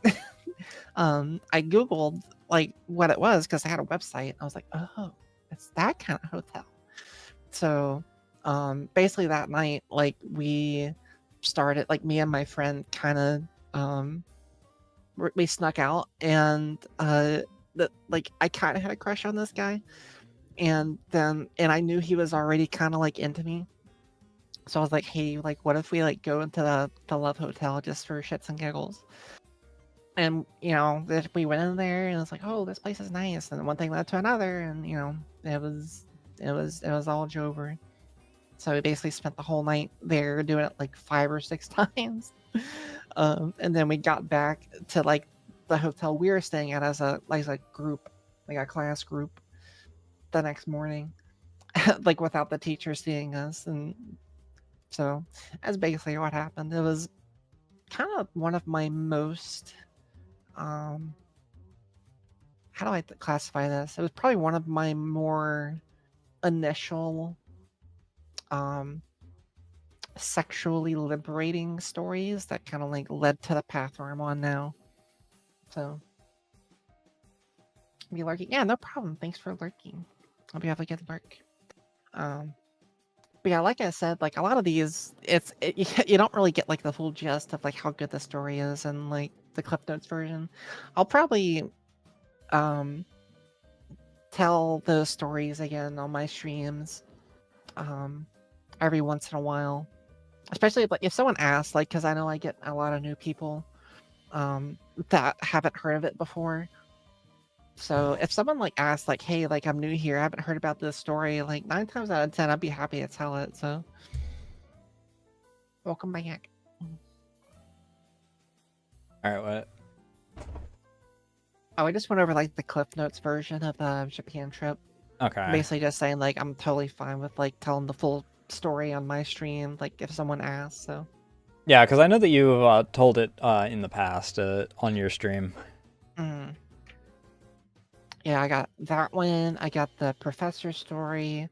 I Googled like what it was because I had a website. I was like, oh, it's that kind of hotel. So basically that night, like we started, like me and my friend kind of we snuck out, and like I kind of had a crush on this guy, and I knew he was already kind of like into me. So I was like, hey, like what if we like go into the love hotel just for shits and giggles? And we went in there, and it's like, oh, this place is nice, and one thing led to another, and it was all Jover. So we basically spent the whole night there doing it like 5 or 6 times. And then we got back to like the hotel we were staying at as a group, like a class group, the next morning, like without the teacher seeing us. And so that's basically what happened. It was kind of one of my most how do I classify this? It was probably one of my more initial sexually liberating stories that kind of like led to the path where I'm on now. So be lurking. Yeah, no problem. Thanks for lurking. Hope you have a good lurk. But yeah, like I said, like a lot of these, you don't really get like the full gist of like how good the story is and like the Cliff Notes version. I'll probably tell those stories again on my streams every once in a while, especially if someone asks, like, because I know I get a lot of new people that haven't heard of it before. So if someone like asks, like, hey, like I'm new here, I haven't heard about this story, like 9 times out of 10 I'd be happy to tell it. So welcome back. All right, what? Oh, I just went over like the Cliff Notes version of the Japan trip. Okay. Basically just saying like I'm totally fine with like telling the full story on my stream, like if someone asks. So Yeah, because I know that you've told it in the past on your stream. Yeah, I got that one. I got the professor story.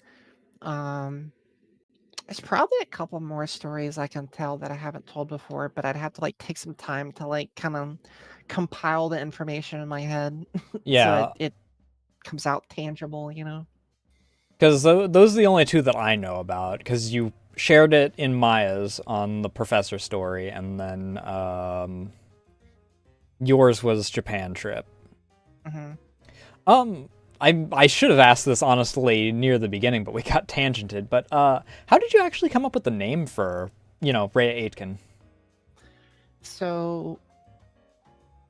There's probably a couple more stories I can tell that I haven't told before, but I'd have to like take some time to like kind of compile the information in my head Yeah. so it comes out tangible, Because those are the only two that I know about, because you shared it in Maya's on the professor story, and then yours was Japan trip. I should have asked this honestly near the beginning, but we got tangented. But how did you actually come up with the name for, Rhea Aitken? So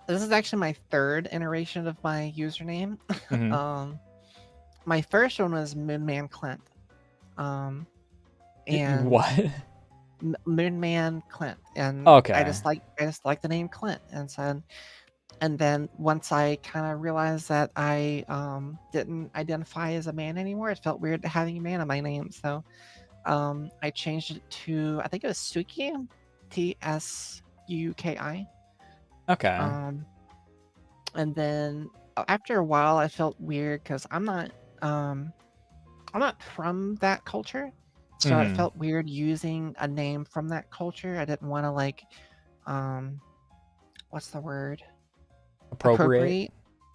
this is actually my third iteration of my username. My first one was Moonman Clint. And What? Moonman Clint, and Okay. I just like the name Clint, and then once I kind of realized that I didn't identify as a man anymore, it felt weird having a man in my name, so I changed it to, I think it was Tsuki, Tsuki. Okay. And then after a while, I felt weird because I'm not from that culture, so it Mm-hmm. felt weird using a name from that culture. I didn't want to like, um, what's the word? Appropriate. Appropriate.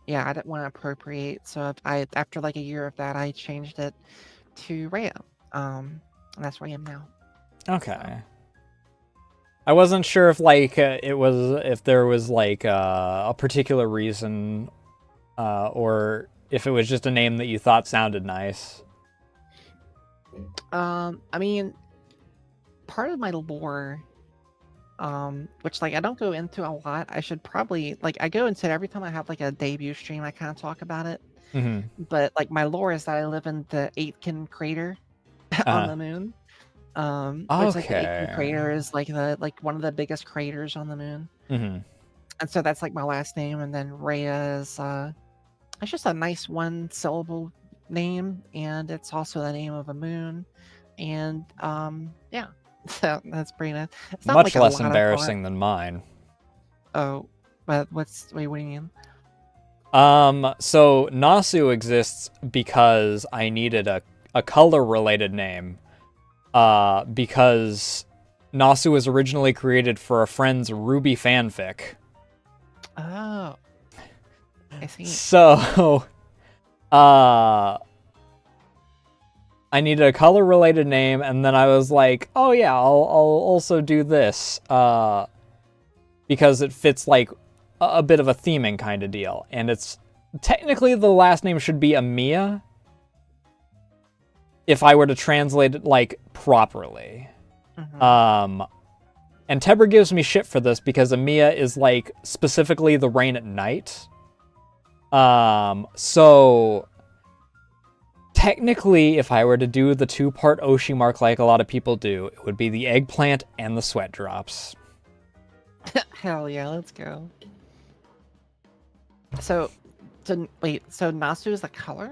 Yeah, I didn't want to appropriate. So I after like a year of that, I changed it to Rhea. And that's where I am now. So Okay. I wasn't sure if like if there was like a particular reason, or if it was just a name that you thought sounded nice. I mean, part of my lore, which like I don't go into a lot. I should probably like I go into it every time I have like a debut stream. I kind of talk about it, Mm-hmm. but like my lore is that I live in the Aitken crater on the moon. Which like the Aitken Okay. crater is like one of the biggest craters on the moon, Mm-hmm. and so that's like my last name, and then Rhea is it's just a nice one syllable name, and it's also the name of a moon, and yeah, so that's pretty nice. It's not Much like a less lot of thought. embarrassing than mine. Oh, but wait, what do you mean? So Nasu exists because I needed a color-related name. Because Nasu was originally created for a friend's Ruby fanfic. Oh, I see. So, I needed a color-related name, and then I was like, oh yeah, I'll also do this, because it fits like a bit of a theming kind of deal, and it's technically the last name should be Amaya, if I were to translate it like properly. Mhm. And Tebber gives me shit for this because Amaya is like specifically the rain at night. So technically, if I were to do the 2-part Oshi mark like a lot of people do, it would be the eggplant and the sweat drops. Hell yeah, let's go. So, wait, so Nasu is the color?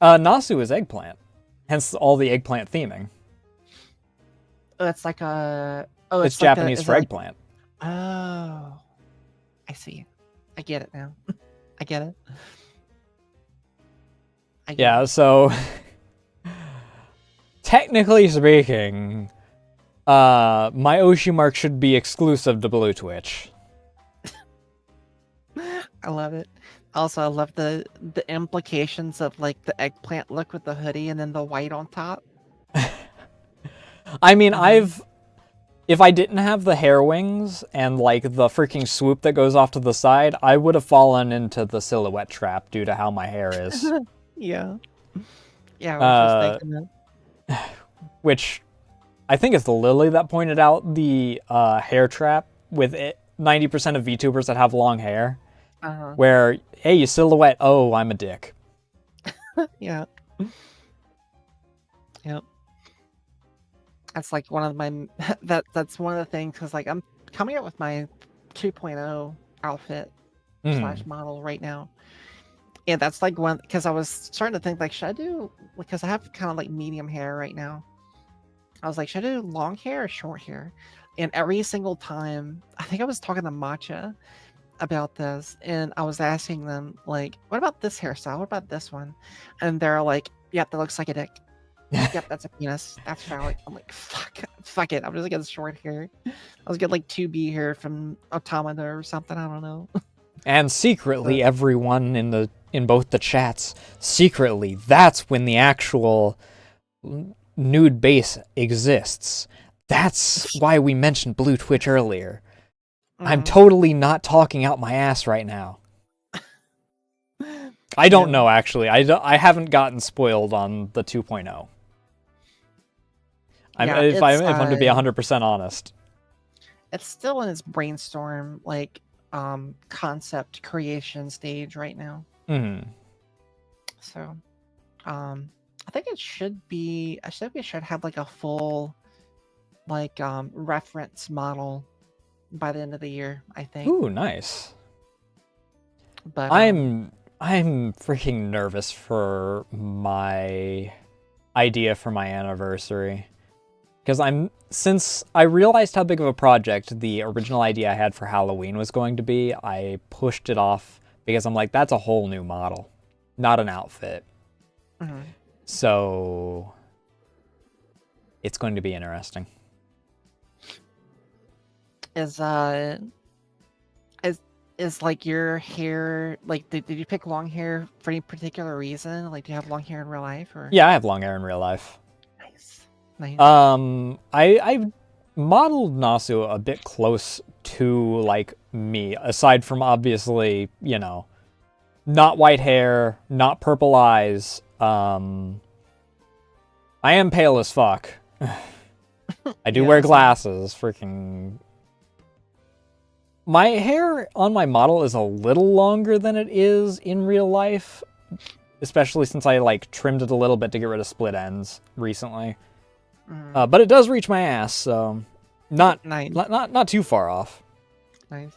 Nasu is eggplant, hence all the eggplant theming. Oh, it's like a. Oh, It's it's like a. Japanese Is for it like? eggplant. Oh, I see. I get it now. I get it. I get Yeah, it. so technically speaking, my Oshi mark should be exclusive to Blue Twitch. I love it. Also, I love the implications of like the eggplant look with the hoodie and then the white on top. I mean, Mhm. if I didn't have the hair wings and like the freaking swoop that goes off to the side, I would have fallen into the silhouette trap due to how my hair is. Yeah. Yeah, I was just thinking that. Which I think it's Lily that pointed out the hair trap with 90% of VTubers that have long hair, Uh-huh. where, hey, you silhouette, oh, I'm a dick. Yeah. Yep. That's like one of my that's one of the things because like I'm coming up with my 2.0 outfit slash model right now. And that's like one because I was starting to think like should I do because I have kind of like medium hair right now. I was like, should I do long hair or short hair? And every single time, I think I was talking to Matcha about this, and I was asking them like, what about this hairstyle? What about this one? And they're like, yep, that looks like a dick. Yep, that's a penis. That's phallic. I'm like, fuck it. I'm just gonna get short hair. I was getting like 2B hair from Automata or something. I don't know. And secretly, But everyone in both the chats, secretly, that's when the actual nude base exists. That's why we mentioned Blue Twitch earlier. I'm mm, totally not talking out my ass right now. I don't yeah, know, actually. I haven't gotten spoiled on the 2.0. yeah, If I'm to be 100% honest. it's still in its brainstorm like concept creation stage right now. Mm-hmm. So I think it should be I think we should have like a full like reference model by the end of the year, I think. Ooh, nice. But I'm freaking nervous for my idea for my anniversary. Because since I realized how big of a project the original idea I had for Halloween was going to be, I pushed it off because I'm like, that's a whole new model, not an outfit. Mhm. So it's going to be interesting. Is is like your hair like did you pick long hair for any particular reason? Like do you have long hair in real life or? Yeah, I have long hair in real life. Nice. Nice. I modeled Nasu a bit close to like me, aside from obviously, you know, not white hair, not purple eyes. I am pale as fuck. I do Yeah, wear so- glasses. Freaking. My hair on my model is a little longer than it is in real life, especially since I like trimmed it a little bit to get rid of split ends recently. But it does reach my ass, so not Nice. not too far off. Nice.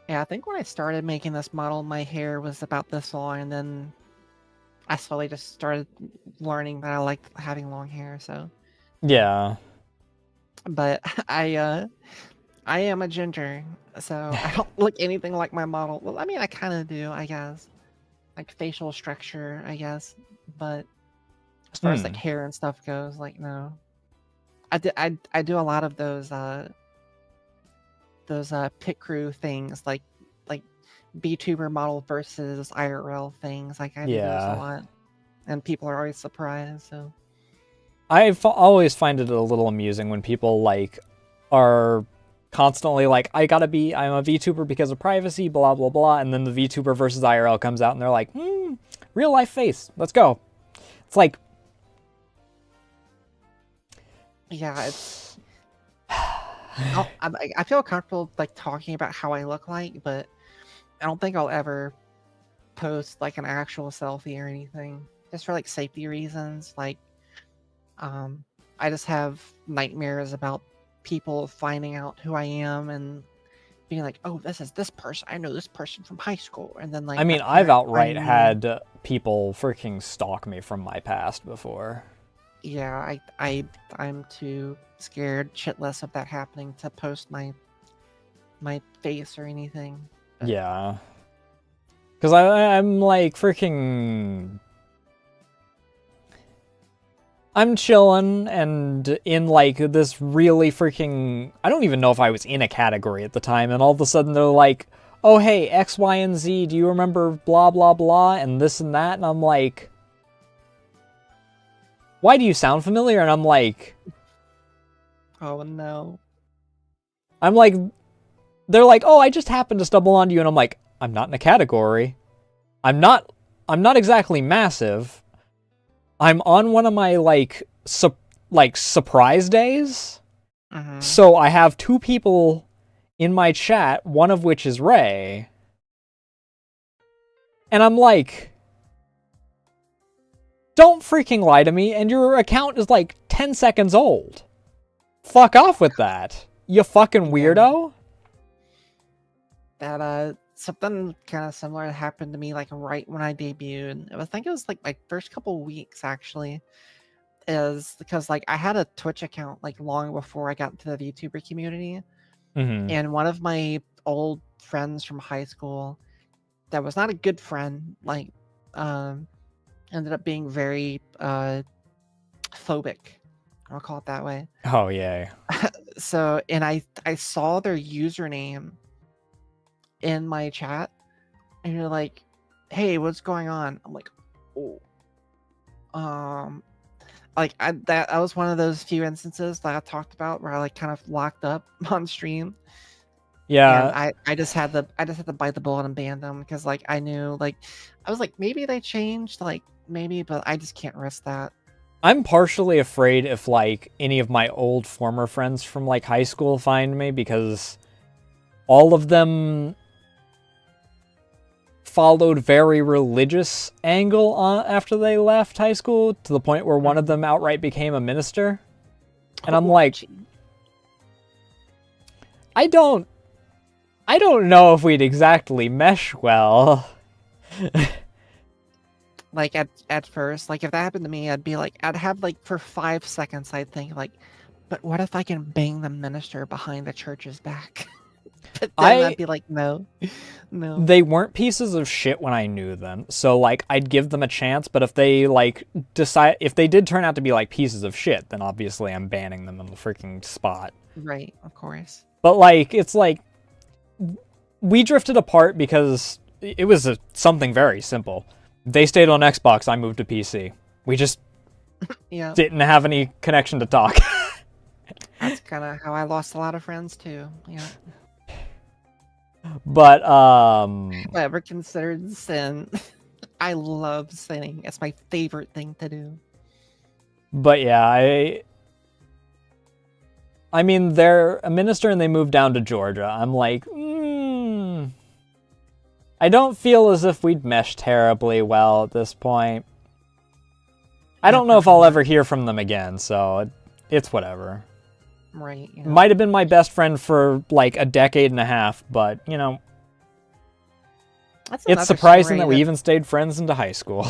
Yeah, I think when I started making this model, my hair was about this long, and then I slowly just started learning that I liked having long hair. So, Yeah. but I am a ginger, so I don't look anything like my model. Well, I mean, I kind of do, I guess, like facial structure, I guess. But as far as like hair and stuff goes, like no, I do a lot of those pit crew things, like Vtuber model versus IRL things. Like I do those a Yeah. lot, and people are always surprised. So Always find it a little amusing when people like are constantly like, I'm a VTuber because of privacy, blah blah blah, and then the VTuber versus IRL comes out and they're like, real life face, let's go. It's like, yeah, it's. I feel comfortable like talking about how I look like, but I don't think I'll ever post like an actual selfie or anything, just for like safety reasons. Like, I just have nightmares about people finding out who I am and being like, "Oh, this is this person. I know this person from high school," and then like I mean, my I've parents outright finding me. had people freaking stalk me from my past before. Yeah, I'm too scared shitless of that happening to post my face or anything. But Yeah. Because I'm like freaking. I'm chilling and in like this really freaking. I don't even know if I was in a category at the time, and all of a sudden they're like, oh hey, X, Y, and Z, do you remember blah blah blah, and this and that? And I'm like, why do you sound familiar? And I'm like, oh no. they're like, oh, I just happened to stumble onto you, and I'm like, I'm not in a category. I'm not exactly massive. I'm on one of my like surprise days. Mhm. So I have two people in my chat, one of which is Ray. And I'm like, don't freaking lie to me, and your account is like 10 seconds old. Fuck off with that, you fucking weirdo. That something kind of similar happened to me like right when I debuted. I think it was like my first couple weeks actually. Is because like I had a Twitch account like long before I got into the VTuber community, and one of my old friends from high school that was not a good friend, like ended up being very phobic. I'll call it that way. Oh yeah. So and I saw their username in my chat, and you're like, "Hey, what's going on?" I'm like, "Oh, like that was one of those few instances that I talked about where I like kind of locked up on stream." Yeah. And I just had to bite the bullet and ban them because like I knew like I was like maybe they changed, like maybe, but I just can't risk that. I'm partially afraid if like any of my old former friends from like high school find me, because all of them followed very religious angle after they left high school, to the point where one of them outright became a minister. And I'm like, I don't know if we'd exactly mesh well. Like at first, like if that happened to me, I'd be like, I'd have like for 5 seconds, I'd think like, but what if I can bang the minister behind the church's back? But then I'd be like, no, no. They weren't pieces of shit when I knew them, so like I'd give them a chance. But if they like if they did turn out to be like pieces of shit, then obviously I'm banning them on the freaking spot. Right, of course. But like it's like we drifted apart because it was something very simple. They stayed on Xbox, I moved to PC. We just didn't have any connection to talk. That's kind of how I lost a lot of friends too. Yeah. But ever considered sin? I love sinning. It's my favorite thing to do. But yeah, I mean, they're a minister and they moved down to Georgia. I'm like, I don't feel as if we'd mesh terribly well at this point. I don't know if I'll ever hear from them again, so it's whatever. Right. Yeah. Might have been my best friend for like a decade and a half, but you know, it's surprising that we even stayed friends into high school.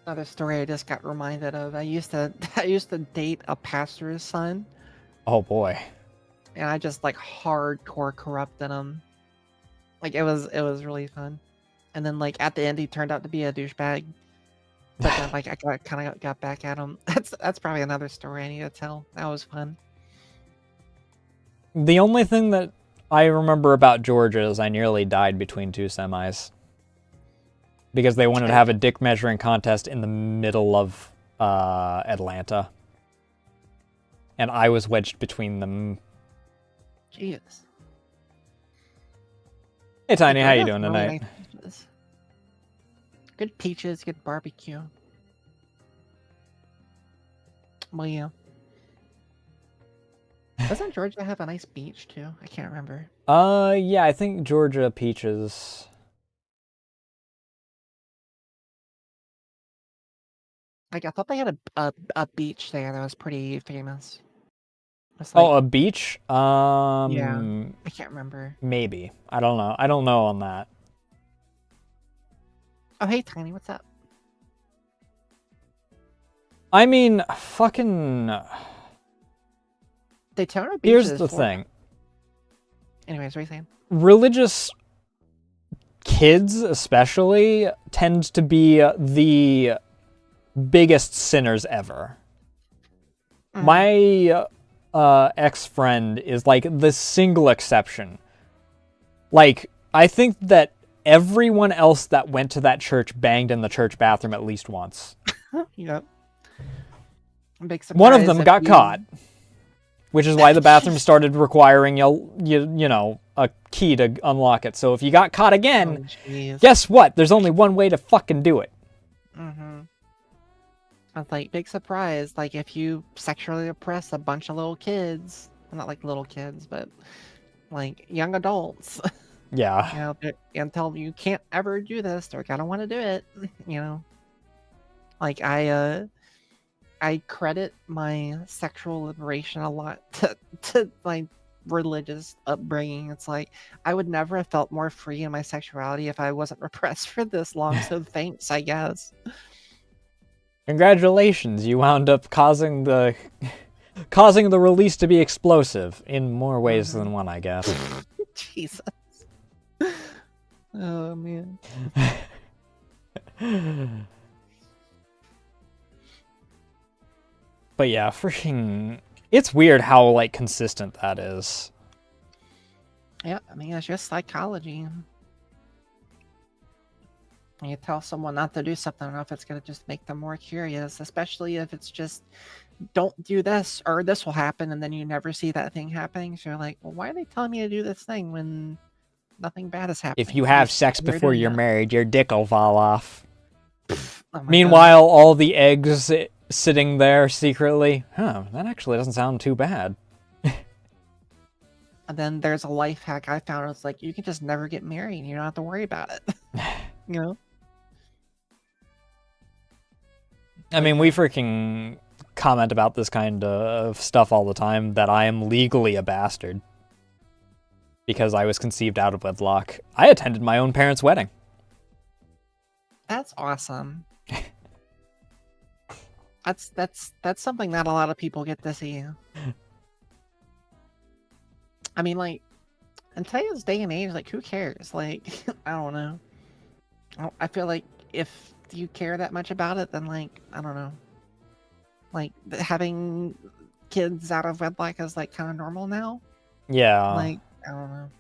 Another story I just got reminded of. I used to date a pastor's son. Oh boy. And I just like hardcore corrupted him. Like it was really fun. And then like at the end he turned out to be a douchebag. But then like I kind of got back at him. That's probably another story I need to tell. That was fun. The only thing that I remember about Georgia is I nearly died between two semis. Because they wanted to have a dick measuring contest in the middle of Atlanta. And I was wedged between them. Jeez. Hey Tiny, how you doing tonight? Nice. Good peaches, good barbecue. Well, yeah. Doesn't Georgia have a nice beach too? I can't remember. Yeah, I think Georgia peaches. Like I thought they had a beach there that was pretty famous. Like, a beach? Yeah, I can't remember. Maybe. I don't know. I don't know on that. Oh, hey Tiny, what's up? I mean, fucking. Daytona Beach. Here's the thing. Anyways, what are you saying? Religious kids, especially, tend to be the biggest sinners ever. My ex-friend is like the single exception. Like, I think that everyone else that went to that church banged in the church bathroom at least once. Yep. One of them got caught. Which is why the bathroom started requiring you know, a key to unlock it. So if you got caught again, guess what? There's only one way to fucking do it. Mm-hmm. I was like, big surprise. Like, if you sexually oppress a bunch of little kids, well, not like little kids, but like young adults. Yeah. You know, and tell them you can't ever do this. They're gonna want to do it. You know, like I credit my sexual liberation a lot to my religious upbringing. It's like I would never have felt more free in my sexuality if I wasn't repressed for this long. So thanks, I guess. Congratulations, you wound up causing the release to be explosive in more ways than one, I guess. Jesus. Oh man. But yeah, freaking, it's weird how like consistent that is. Yeah, I mean it's just psychology. When you tell someone not to do something, I don't know if it's gonna just make them more curious, especially if it's just don't do this or this will happen, and then you never see that thing happening. So you're like, well, why are they telling me to do this thing when nothing bad is happening? If you have sex before you're married, your dick will fall off. Oh Meanwhile, all the eggs sitting there secretly. Huh, that actually doesn't sound too bad. And then there's a life hack I found. It's like, you can just never get married. You don't have to worry about it. You know? I mean, we freaking comment about this kind of stuff all the time, that I am legally a bastard. Because I was conceived out of wedlock. I attended my own parents' wedding. That's awesome. That's something not a lot of people get to see. I mean, like, in today's day and age, like, who cares? Like, I don't know. I feel like if you care that much about it, then, like, I don't know. Like, having kids out of wedlock is, like, kind of normal now. Yeah. Like, I don't know.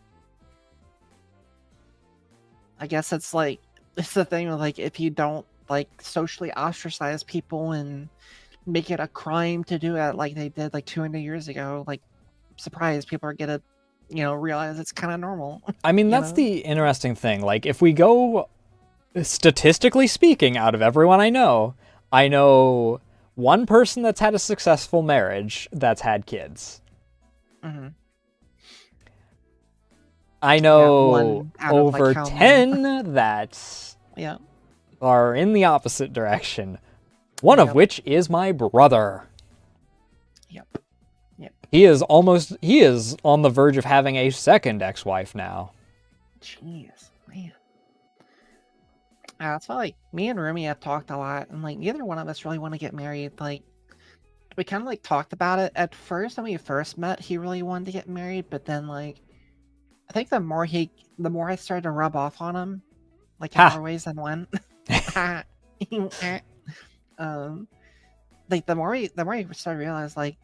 I guess it's like, it's the thing with, like, if you don't, like, socially ostracize people and make it a crime to do it like they did, like, 200 years ago, like, surprise, people are gonna, realize it's kind of normal, I mean, you that's know? the interesting thing. Like, if we go statistically speaking, out of everyone I know one person that's had a successful marriage that's had kids. Mm-hmm. I Yeah, know one out of, like, over how many? 10 that Yeah, are in the opposite direction. One of yep, which is my brother. yep, yep. He is on the verge of having a second ex-wife now. Jeez, man. That's why, like, me and Rumi have talked a lot, and, like, neither one of us really want to get married. Like, we kind of, like, talked about it at first. When we first met, he really wanted to get married, but then, like, I think the more I started to rub off on him, like, in Ha! more ways than one. um, like, the more we started to realize, like,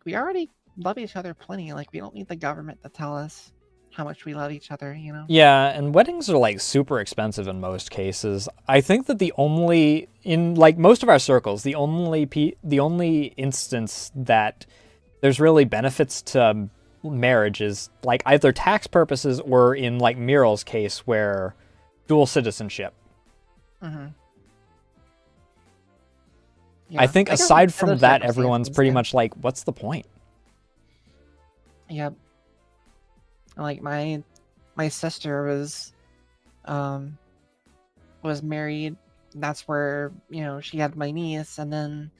we already love each other plenty. Like, we don't need the government to tell us how much we love each other, you know? Yeah, and weddings are like super expensive in most cases. I think that in like most of our circles, the only instance that there's really benefits to marriage is like either tax purposes or in like Muriel's case where dual citizenship. Mm-hmm. I Yeah, think I guess in aside from those that, everyone's circumstances, pretty yeah. much like, what's the point? Yep. Like, my sister um was married. That's where, she had my niece, and then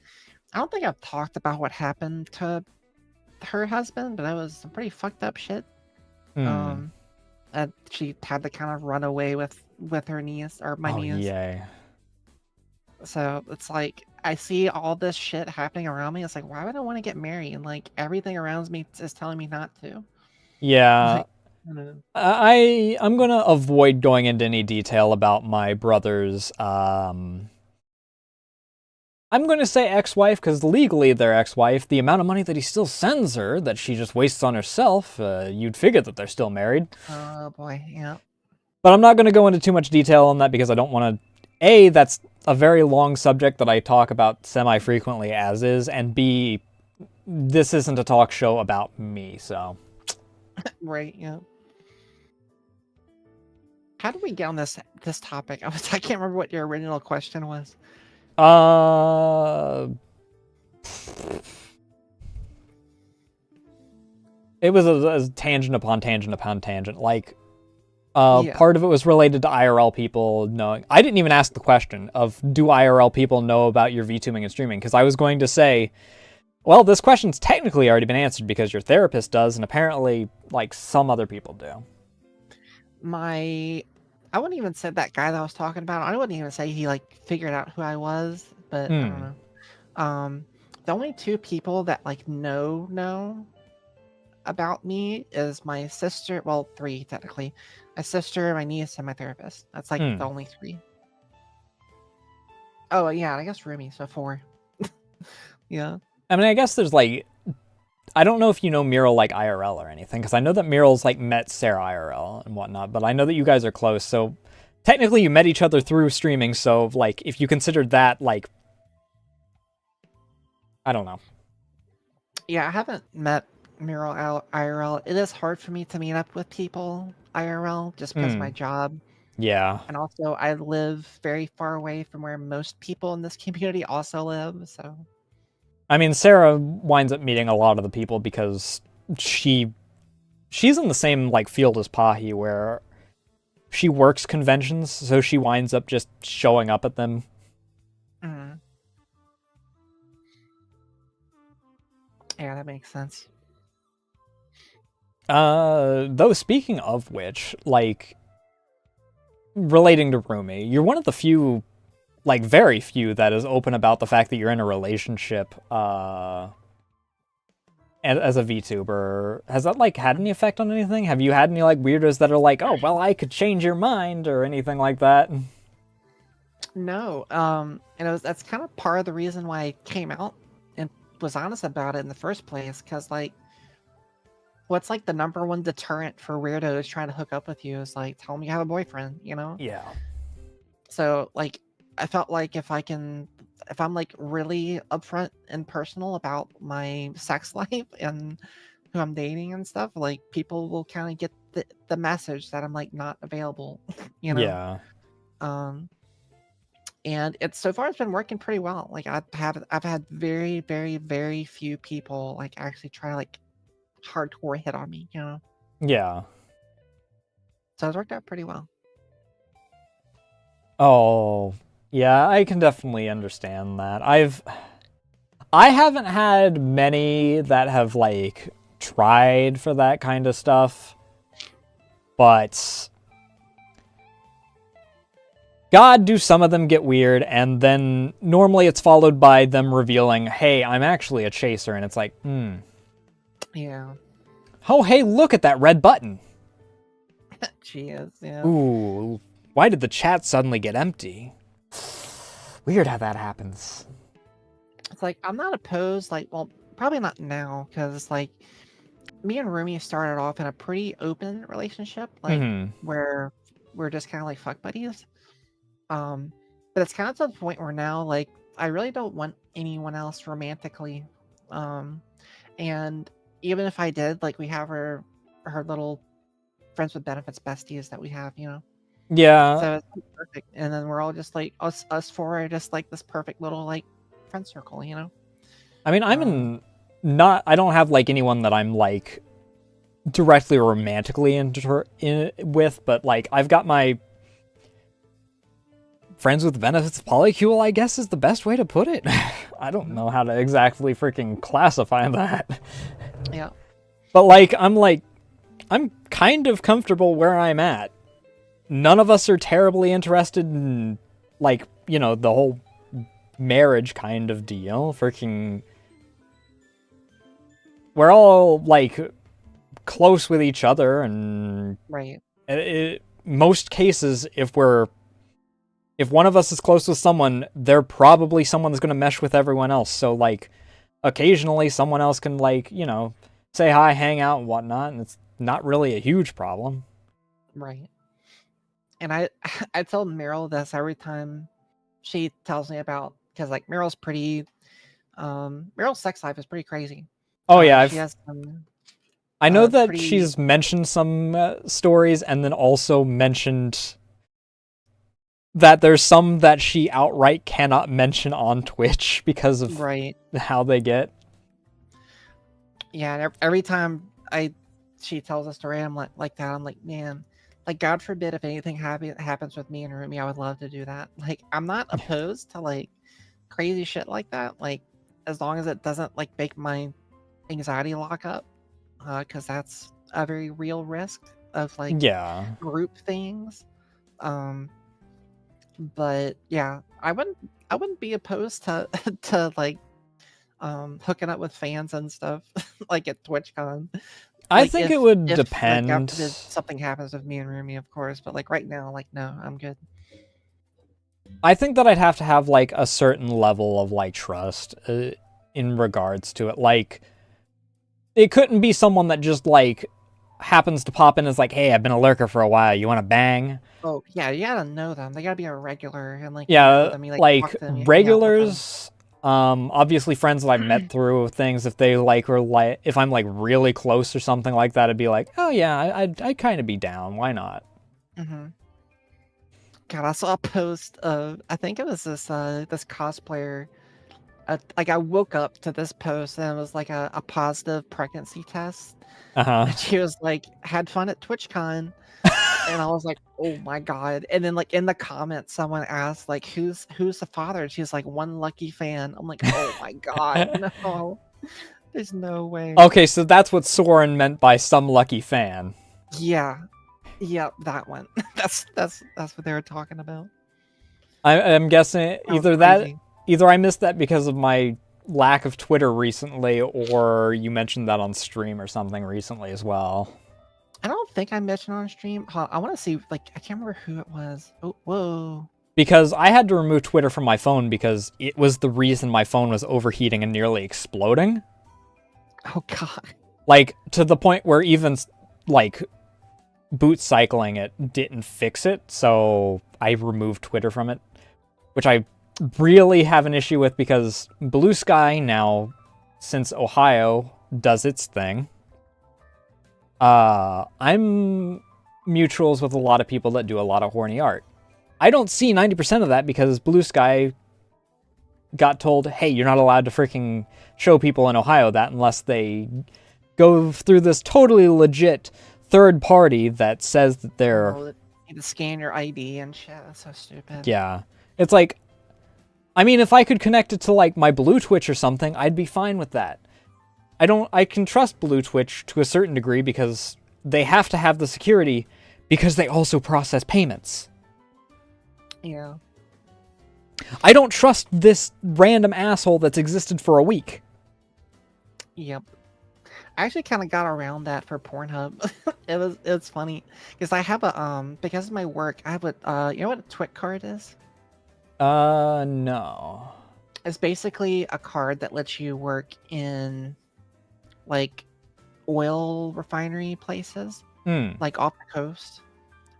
I don't think I've talked about what happened to her husband, but that was some pretty fucked up shit. Hmm. Um, that she had to kind of run away with her niece, or my Oh, niece. yay. So it's like I see all this shit happening around me. It's like, why would I want to get married? And, like, everything around me is telling me not to. Yeah, Like, I don't know. I'm gonna avoid going into any detail about my brother's I'm gonna say ex-wife because legally they're ex-wife. The amount of money that he still sends her that she just wastes on herself, you'd figure that they're still married. Oh boy, yeah. But I'm not gonna go into too much detail on that because I don't want to. A, that's a very long subject that I talk about semi-frequently as is, and B, this isn't a talk show about me, so. Right, yeah. How did we get on this topic? I can't remember what your original question was. Uh, it was a tangent upon tangent upon tangent. Like, Yeah. part of it was related to IRL people knowing. I didn't even ask the question of do IRL people know about your VTubing and streaming, because I was going to say, well, this question's technically already been answered because your therapist does, and apparently, like, some other people do. I wouldn't even say that guy that I was talking about. I wouldn't even say he, like, figured out who I was, but I don't Hmm. know. The only two people that, like, know about me is my sister. Well, three technically. My sister, my niece, and my therapist. That's, like, the Hmm. only three. Oh yeah, I guess Rumi, so four. Yeah. I mean, I guess there's like, I don't know if you know Muriel like IRL or anything, because I know that Muriel's like met Sarah IRL and whatnot, but I know that you guys are close, so technically you met each other through streaming, so like if you considered that like, I don't know. Yeah, I haven't met Mural IRL. It is hard for me to meet up with people IRL just because of my Hmm. job. Yeah. And also, I live very far away from where most people in this community also live. So, I mean, Sarah winds up meeting a lot of the people because she's in the same like field as Pahi, where she works conventions, so she winds up just showing up at them. mm, yeah, that makes sense. Though speaking of which, like relating to Rumi, you're one of the few, like very few, that is open about the fact that you're in a relationship. as a VTuber, has that like had any effect on anything? Have you had any like weirdos that are like, oh well, I could change your mind or anything like that? No, and that's kind of part of the reason why I came out and was honest about it in the first place. Because like, what's like the number one deterrent for weirdos trying to hook up with you is like, tell them you have a boyfriend, you know? Yeah. So like, I felt like if I'm like really upfront and personal about my sex life and who I'm dating and stuff, like people will kind of get the message that I'm like not available, you know? Yeah. And it's so far it's been working pretty well. Like I've had very, very, very few people like actually try like hardcore hit on me, you know? Yeah. So it's worked out pretty well. Oh, yeah, I can definitely understand that. I haven't had many that have like tried for that kind of stuff, but God, do some of them get weird, and then normally it's followed by them revealing, hey, I'm actually a chaser, and it's like, Yeah. oh, hey, look at that red button. She is, yeah. Ooh, why did the chat suddenly get empty? Weird how that happens. It's like I'm not opposed, like, well, probably not now, because like me and Rumi started off in a pretty open relationship, like where we're just kind of like fuck buddies. But it's kind of to the point where now, like, I really don't want anyone else romantically. And even if I did, like, we have her little friends with benefits besties that we have, you know. Yeah. So it's perfect, and then we're all just like us four are just like this perfect little like friend circle, you know. I mean, I don't have like anyone that I'm like directly romantically with, but like I've got my friends with benefits polycule, I guess is the best way to put it. I don't know how to exactly freaking classify that. Yeah. But I'm kind of comfortable where I'm at. None of us are terribly interested in like, you know, the whole marriage kind of deal. Freaking we're all like close with each other, and right. Most cases, if one of us is close with someone, they're probably someone that's going to mesh with everyone else. So like occasionally someone else can like, you know, say hi, hang out and whatnot, and it's not really a huge problem. Right. And I tell Meryl this every time she tells me about, because like Meryl's pretty Meryl's sex life is pretty crazy. Oh yeah, she has some I know that pretty... she's mentioned some stories, and then also mentioned that there's some that she outright cannot mention on Twitch because of how they get. Yeah, and every time she tells a story, I'm like that. I'm like, man, like God forbid if anything happens with me and Rumi, I would love to do that. Like, I'm not opposed to like crazy shit like that. Like, as long as it doesn't like make my anxiety lock up, because that's a very real risk of like group things. But yeah, I wouldn't be opposed to to like hooking up with fans and stuff like at TwitchCon. I think it would depend. Like, after something happens with me and Rumi, of course, but like right now, like no, I'm good. I think that I'd have to have like a certain level of like trust in regards to it. Like, it couldn't be someone that just like happens to pop in and is like, hey, I've been a lurker for a while, you want to bang? Oh yeah, you gotta know them. They gotta be a regular and like like regulars. Obviously friends that I met through things. If they like were like, if I'm like really close or something like that, I'd be like, oh yeah, I'd kind of be down. Why not? God, I saw a post of, I think it was this cosplayer. Like I woke up to this post and it was like a positive pregnancy test. And she was like, had fun at TwitchCon. And I was like, oh my God. And then like in the comments, someone asked like, who's the father? And she's like, one lucky fan. I'm like, oh my God, no. There's no way. Okay, so that's what Soren meant by some lucky fan. Yeah. Yeah, that one. That's what they were talking about. I'm guessing either I missed that because of my lack of Twitter recently, or you mentioned that on stream or something recently as well. I don't think I mentioned on stream. I want to see, like, I can't remember who it was. Oh, whoa. Because I had to remove Twitter from my phone because it was the reason my phone was overheating and nearly exploding. Oh, God. Like, to the point where even, like, boot cycling it didn't fix it, so I removed Twitter from it. Which I really have an issue with because Blue Sky now, since Ohio does its thing, I'm mutuals with a lot of people that do a lot of horny art. I don't see 90% of that because Blue Sky got told, hey, you're not allowed to freaking show people in Ohio that unless they go through this totally legit third party that says that they're... Oh, you need to scan your ID and shit. That's so stupid. Yeah. It's like, I mean, if I could connect it to, like, my Blue Twitch or something, I'd be fine with that. I can trust Blue Twitch to a certain degree because they have to have the security because they also process payments. Yeah. I don't trust this random asshole that's existed for a week. Yep. I actually kind of got around that for Pornhub. It's funny because I have a because of my work I have a you know what a TWIC card is? No. It's basically a card that lets you work in like oil refinery places, like off the coast.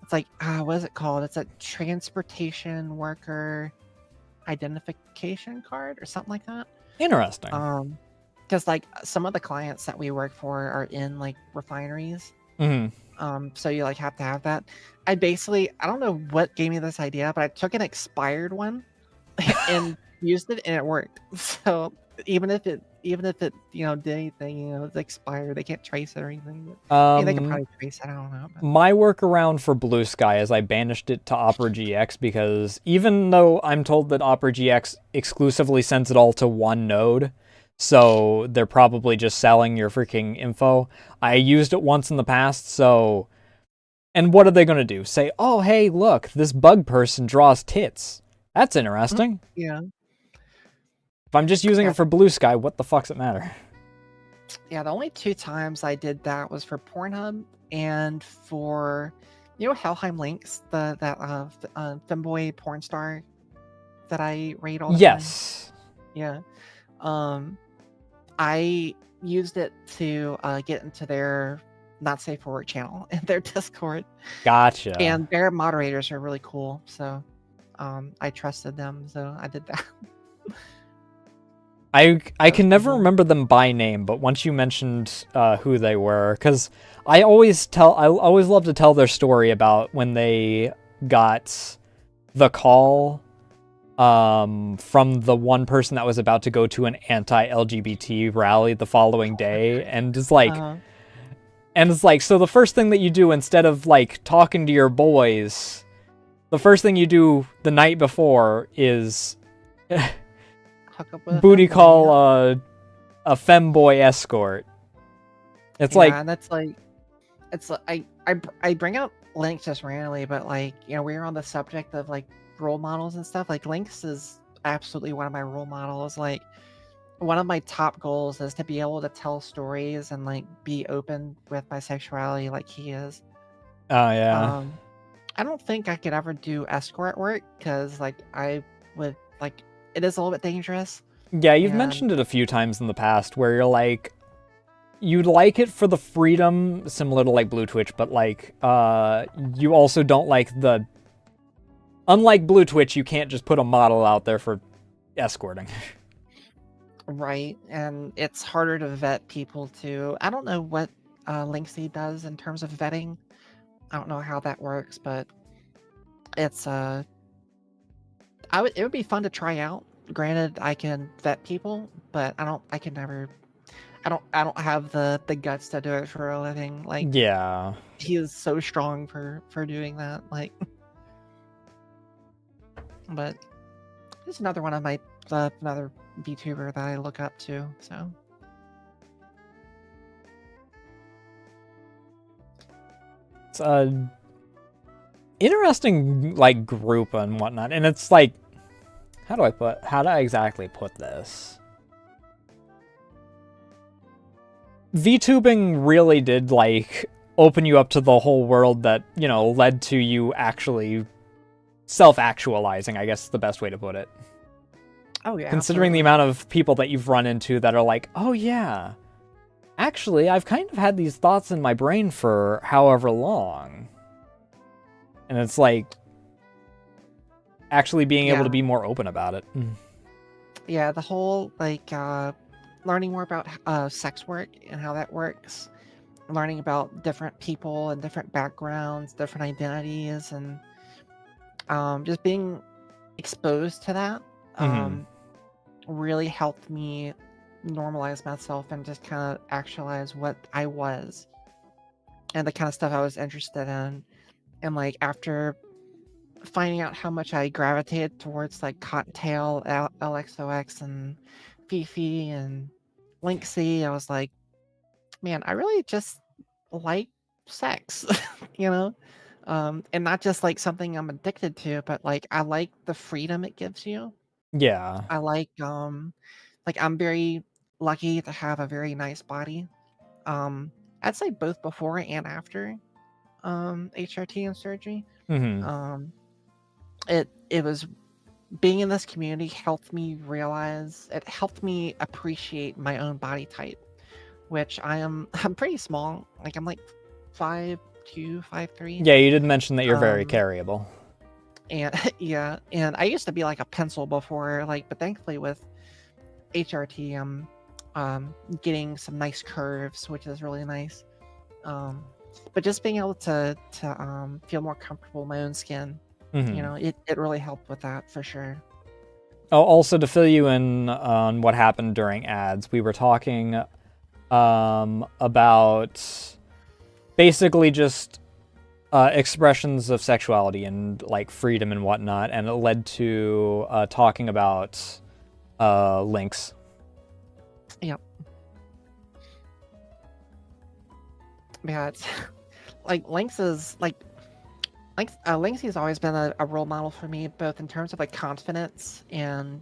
It's like what is it called? It's a transportation worker identification card or something like that. Interesting. Because like some of the clients that we work for are in like refineries. So you like have to have that. I don't know what gave me this idea, but I took an expired one and used it and it worked. So even if it did anything, it's expired, they can't trace it or anything. But, they can probably trace it, I don't know. But... My workaround for Blue Sky is I banished it to Opera GX because even though I'm told that Opera GX exclusively sends it all to one node, so they're probably just selling your freaking info. I used it once in the past, so... And what are they going to do? Say, oh, hey, look, this bug person draws tits. That's interesting. Yeah. If I'm just using it for Blue Sky, what the fuck's it matter? Yeah, the only 2 times I did that was for Pornhub and for, Helheim Links, that femboy porn star that I rate all the time. Yes. Yeah. I used it to get into their Not Safe for Work channel and their Discord. Gotcha. And their moderators are really cool, so I trusted them, so I did that. I can never remember them by name, but once you mentioned who they were, because I always love to tell their story about when they got the call from the one person that was about to go to an anti-LGBT rally the following day, and it's like, so the first thing that you do instead of like talking to your boys, the first thing you do the night before is booty call a femboy escort. It's like, and that's like, it's like I bring up Lynx just randomly, but like we were on the subject of like role models and stuff. Like Lynx is absolutely one of my role models. Like one of my top goals is to be able to tell stories and like be open with my sexuality like he is. Oh yeah. I don't think I could ever do escort work because like I would like it is a little bit dangerous. Yeah, you've mentioned it a few times in the past where you're like, you'd like it for the freedom, similar to like Blue Twitch, but like, you also don't like the... Unlike Blue Twitch, you can't just put a model out there for escorting. Right, and it's harder to vet people too. I don't know what Lynxy does in terms of vetting. I don't know how that works, but it's it would be fun to try out. Granted, I can vet people, but I don't have the guts to do it for a living. Like, yeah, he is so strong for doing that. Like, but there's another one of my another VTuber that I look up to. So it's a interesting like group and whatnot, and it's like, how do I exactly put this? VTubing really did like open you up to the whole world that, you know, led to you actually self-actualizing, I guess is the best way to put it. Oh yeah, Considering the absolutely. amount of people that you've run into that are like, oh yeah, actually, I've kind of had these thoughts in my brain for however long. And it's like, actually being able to Yeah, be more open about it. yeah. The whole like learning more about sex work and how that works, learning about different people and different backgrounds, different identities, and just being exposed to that Mm-hmm. really helped me normalize myself and just kind of actualize what I was and the kind of stuff I was interested in. And like after finding out how much I gravitated towards like Cottontail, LXOX, and Fifi and Linksy, I was like, man, I really just like sex, you know? And not just like something I'm addicted to, but like I like the freedom it gives you. Yeah. I like I'm very lucky to have a very nice body. I'd say both before and after HRT and surgery. Mm-hmm. Um, it was being in this community helped me realize it helped me appreciate my own body type, which I'm pretty small. Like I'm like 5'2", 5'3". Yeah, you did mention that you're very Um, carryable. and yeah, and I used to be like a pencil before, like, but thankfully with HRT, I'm getting some nice curves, which is really nice. But just being able to feel more comfortable in my own skin, you Mm-hmm. know, it really helped with that for sure. Oh, also to fill you in on what happened during ads, we were talking about basically just expressions of sexuality and like freedom and whatnot, and it led to talking about links. Yep. Yeah, it's like Lynx has always been a role model for me, both in terms of like confidence and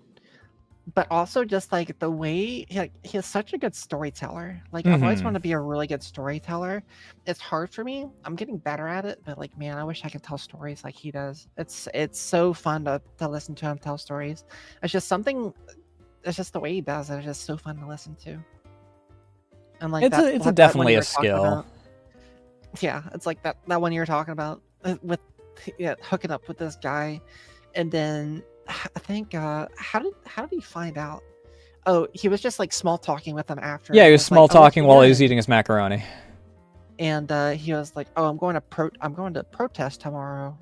but also just like the way he is such a good storyteller. Like I've always Mm-hmm. wanted to be a really good storyteller. It's hard for me. I'm getting better at it, but like man, I wish I could tell stories like he does. It's so fun to listen to him tell stories. It's just something. It's just the way he does it. It's just so fun to listen to. And like It's a that one definitely you a were talking skill. about. Yeah, it's like that one you were talking about with yeah, hooking up with this guy, and then I think how did he find out? Oh, he was just like small talking with him after, Yeah, and he he was was like, small "Oh, what talking you while he was doing?" eating his macaroni. And he was like, "Oh, I'm going to protest tomorrow,"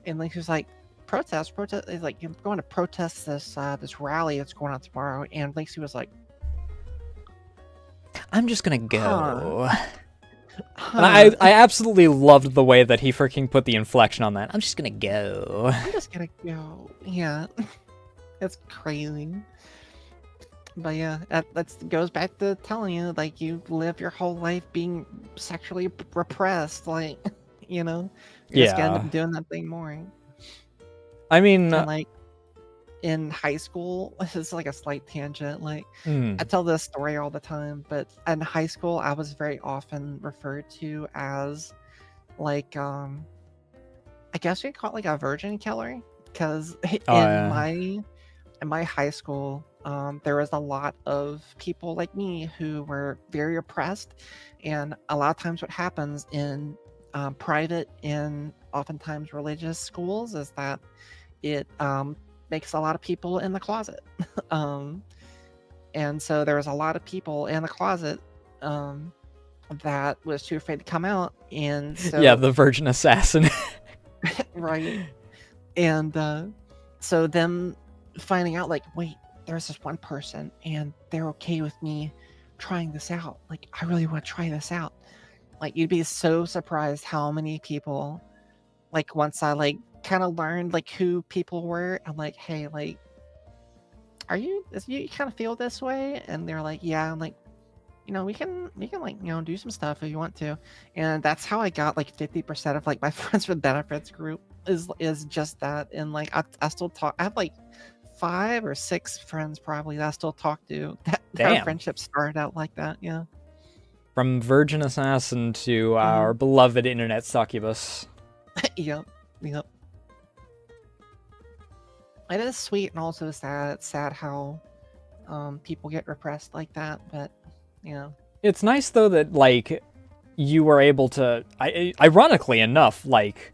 and like he was like, "Protest." He's like, "I'm going to protest this rally that's going on tomorrow," and Lacey was like, I'm just gonna "Huh, go. And huh." I absolutely loved the way that he freaking put the inflection on that. I'm just gonna go. I'm just gonna go. Yeah, it's crazy. But yeah, that goes back to telling you, like, you live your whole life being sexually repressed, like, you know, you're just gonna end Yeah. up doing that thing more. I mean, And like in high school, this is like a slight tangent. Like, I mm, tell this story all the time, but in high school, I was very often referred to as like, I guess we call it like a virgin killer, because oh yeah. in my high school, there was a lot of people like me who were very oppressed, and a lot of times what happens in private and oftentimes religious schools is that it makes a lot of people in the closet. um, and so there was a lot of people in the closet um, that was too afraid to come out, and Yeah, so the virgin assassin. right. And so them finding out, like, wait, there's this one person and they're okay with me trying this out. Like, I really want to try this out. Like, you'd be so surprised how many people, like, once I like kind of learned like who people were, I'm like, hey, like, you kind of feel this way? And they're like, yeah. I'm like, we can like, do some stuff if you want to. And that's how I got like 50% of like my friends with benefits group is just that. And like I still talk. I have like 5 or 6 friends probably that I still talk to. That our Damn. friendship started out like that. Yeah. From virgin assassin to our Mhm. beloved internet succubus. Yep. Yep. It is sweet and also sad. It's sad how people get repressed like that, but you know. It's nice though that like you were able to, ironically enough, like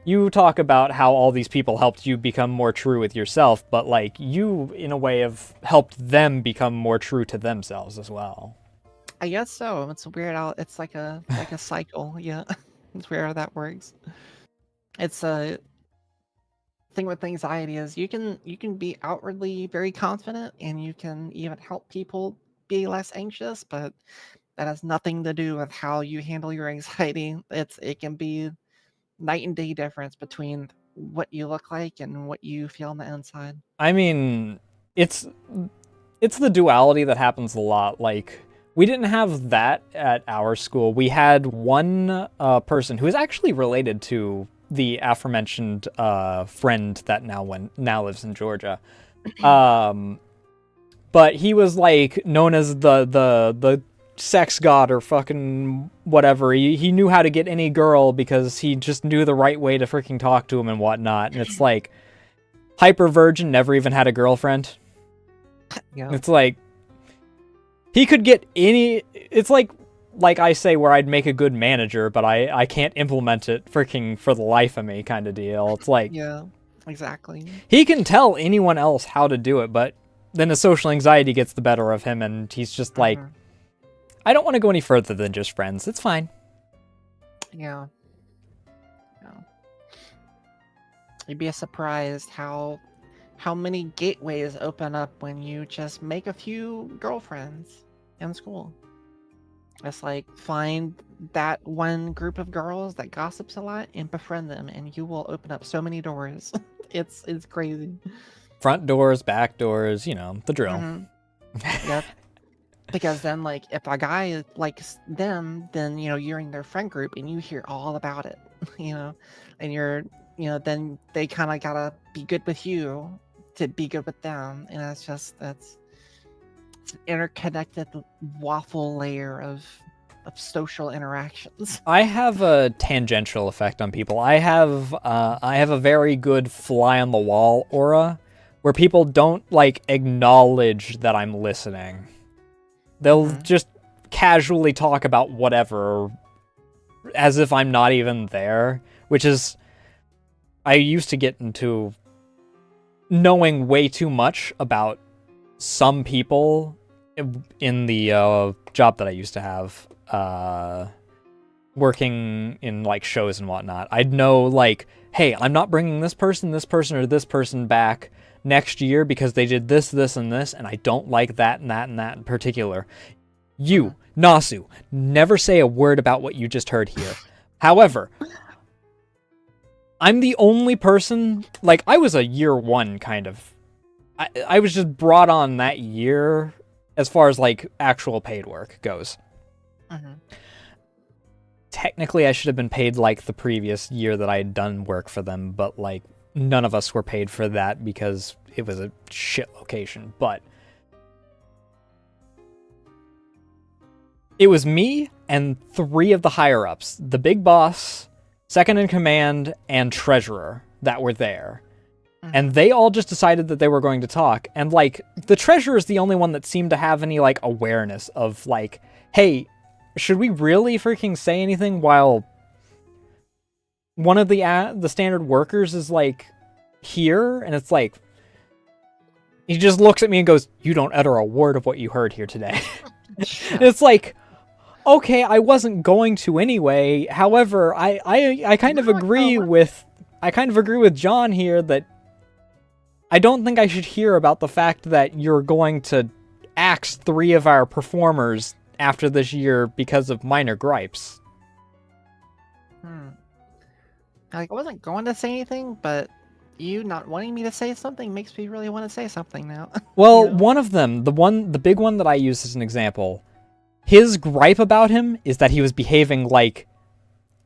you talk about how all these people helped you become more true with yourself, but like you in a way have helped them become more true to themselves as well. I guess so. It's weird how it's like a cycle. Yeah. It's weird how that works. It's a thing with anxiety is you can be outwardly very confident and you can even help people be less anxious, but that has nothing to do with how you handle your anxiety. It can be night and day difference between what you look like and what you feel on the inside. I mean, it's it's the duality that happens a lot. Like we didn't have that at our school. We had one person who is actually related to the aforementioned friend that now lives in Georgia. Um, but he was like known as the sex god or fucking whatever. He knew how to get any girl because he just knew the right way to freaking talk to him and whatnot. And it's like hyper virgin, never even had a girlfriend. Yeah. It's like he could get any. It's like I say where I'd make a good manager, but I can't implement it freaking for the life of me kind of deal. It's like Yeah. Exactly. he can tell anyone else how to do it, but then the social anxiety gets the better of him, and he's just like, Mhm. I don't want to go any further than just friends. It's fine. Yeah. Yeah. You'd be surprised how many gateways open up when you just make a few girlfriends in school. It's like find that one group of girls that gossips a lot and befriend them, and you will open up so many doors. It's crazy. Front doors, back doors, you know, the drill. Hmm. Yep. Because then, like, if a guy likes them, then you're in their friend group and you hear all about it, you know, and then they kind of gotta be good with you to be good with them, and that's it's an interconnected waffle layer of social interactions. I have a tangential effect on people. I have a very good fly on the wall aura where people don't like acknowledge that I'm listening. They'll Hmm. just casually talk about whatever as if I'm not even there, which is I used to get into knowing way too much about some people in the job that I used to have, working in like shows and whatnot. I'd know like, hey, I'm not bringing this person, or this person back next year because they did this, this, and this, and I don't like that and that and that in particular. You, Nasu, never say a word about what you just heard here. However, I'm the only person, like, I was a year one kind of. I was just brought on that year as far as, like, actual paid work goes. Hmm. Technically, I should have been paid, like, the previous year that I had done work for them, but, like, none of us were paid for that because it was a shit location. But it was me and 3 of the higher-ups. The big boss, second in command, and treasurer that were there. And they all just decided that they were going to talk. And, like, the treasurer is the only one that seemed to have any, like, awareness of, like, hey, should we really freaking say anything while one of the standard workers is, like, here? And it's like, he just looks at me and goes, you don't utter a word of what you heard here today. It's like, okay, I wasn't going to anyway. However, I kind of agree with John here that I don't think I should hear about the fact that you're going to axe 3 of our performers after this year because of minor gripes. Like, I wasn't going to say anything, but you not wanting me to say something makes me really want to say something now. Well, one of them, the big one that I use as an example, his gripe about him is that he was behaving like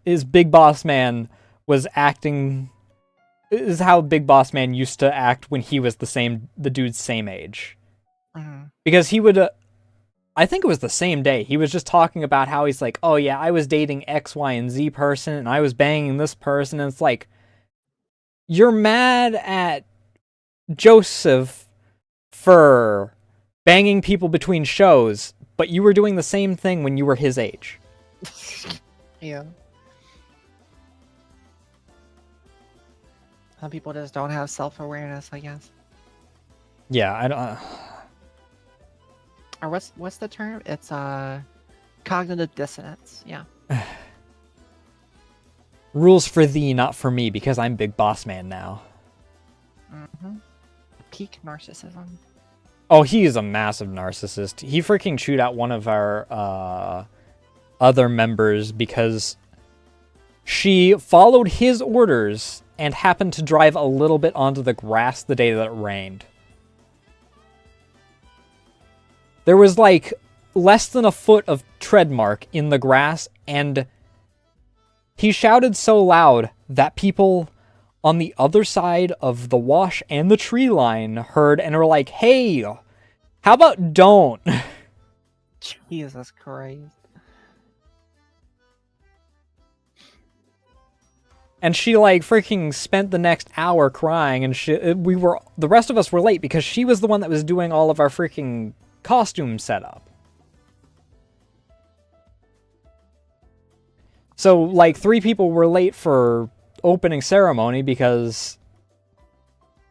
his big boss man was acting. Is how Big Boss Man used to act when he was the dude's same age. Mhm. Because he would, I think it was the same day. He was just talking about how he's like, oh yeah, I was dating X, Y, and Z person, and I was banging this person, and it's like, you're mad at Joseph for banging people between shows, but you were doing the same thing when you were his age. Yeah. Some people just don't have self-awareness, I guess. Yeah, I don't. Or what's the term? It's cognitive dissonance. Yeah. Rules for thee, not for me, because I'm big boss man now. Mm-hmm. Peak narcissism. Oh, he is a massive narcissist. He freaking chewed out one of our other members because she followed his orders and happened to drive a little bit onto the grass the day that it rained. There was like less than a foot of tread mark in the grass, and he shouted so loud that people on the other side of the wash and the tree line heard and were like, hey, how about don't? Jesus Christ. And she like freaking spent the next hour crying, and the rest of us were late because she was the one that was doing all of our freaking costume setup. So like 3 people were late for opening ceremony because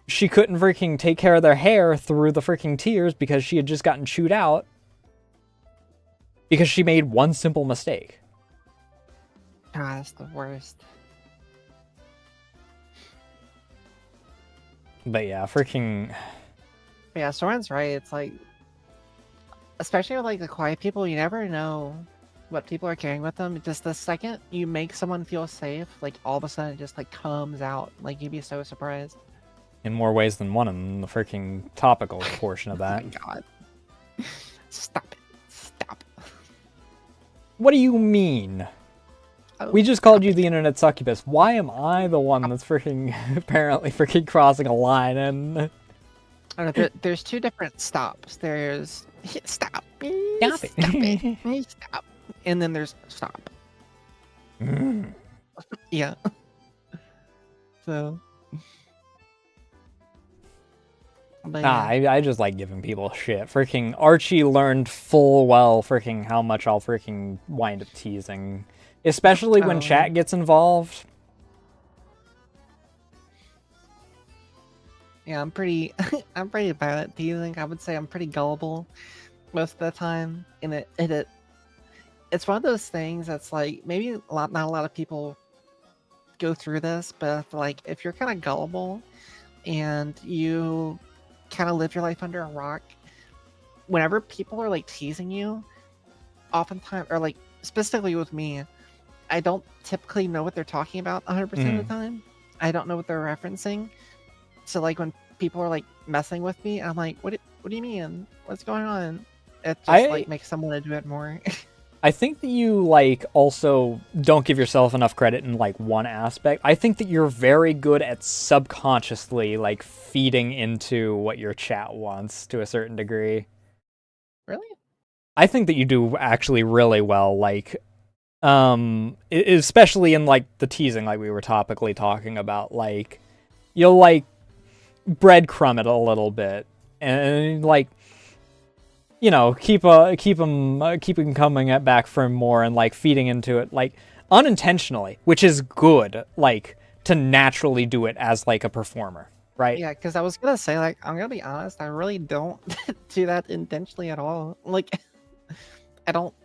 she couldn't freaking take care of their hair through the freaking tears because she had just gotten chewed out because she made one simple mistake. God, that's the worst. But yeah, freaking... Yeah, Soren's right. It's like, especially with like the quiet people, you never know what people are carrying with them. Just the second you make someone feel safe, like all of a sudden it just like comes out. Like you'd be so surprised. In more ways than one in the freaking topical portion of that. Oh my God. Stop it. Stop. What do you mean? Oh, We just called you the internet succubus. Why am I the one that's freaking apparently freaking crossing a line? And I don't know, there's 2 different stops. There's stop. Stop it. Stop it. Stop. And then there's stop. Yeah. So. But Nah, yeah. I just like giving people shit. Freaking Archie learned full well freaking how much I'll freaking wind up teasing. Especially when chat gets involved. Yeah, I'm pretty I'm pretty bad at teasing. I would say I'm pretty gullible most of the time. And it's one of those things that's like maybe not a lot of people go through this, but like if you're kind of gullible and you kind of live your life under a rock, whenever people are like teasing you, oftentimes, or like specifically with me, I don't typically know what they're talking about 100% of the time. I don't know what they're referencing. So like when people are like messing with me, I'm like, what do you mean? What's going on? It just like makes someone to do it more. I think that you like also don't give yourself enough credit in like one aspect. I think that you're very good at subconsciously like feeding into what your chat wants to a certain degree. Really? I think that you do actually really well, like especially in like the teasing like we were topically talking about. Like you'll like breadcrumb it a little bit and like, you know, keep them coming at back for more and like feeding into it like unintentionally, which is good, like to naturally do it as like a performer, right? Yeah, because I was gonna say, like, I'm gonna be honest, I really don't do that intentionally at all. Like, I don't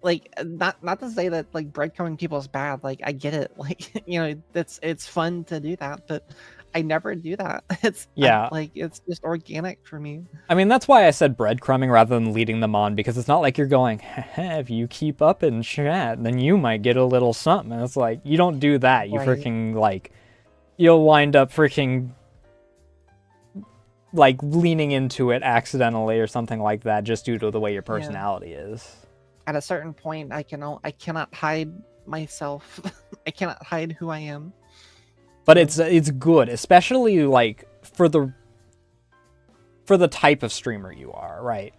like not to say that like breadcrumbing people is bad. Like, I get it. Like, you know, it's fun to do that, but I never do that. Like it's just organic for me. I mean, that's why I said breadcrumbing rather than leading them on, because it's not like you're going, if you keep up in chat, then you might get a little something. And it's like, you don't do that. You freaking, like, you'll wind up freaking, like, leaning into it accidentally or something like that just due to the way your personality is. At a certain point, I cannot hide myself. I cannot hide who I am. But it's good, especially like for the type of streamer you are, right?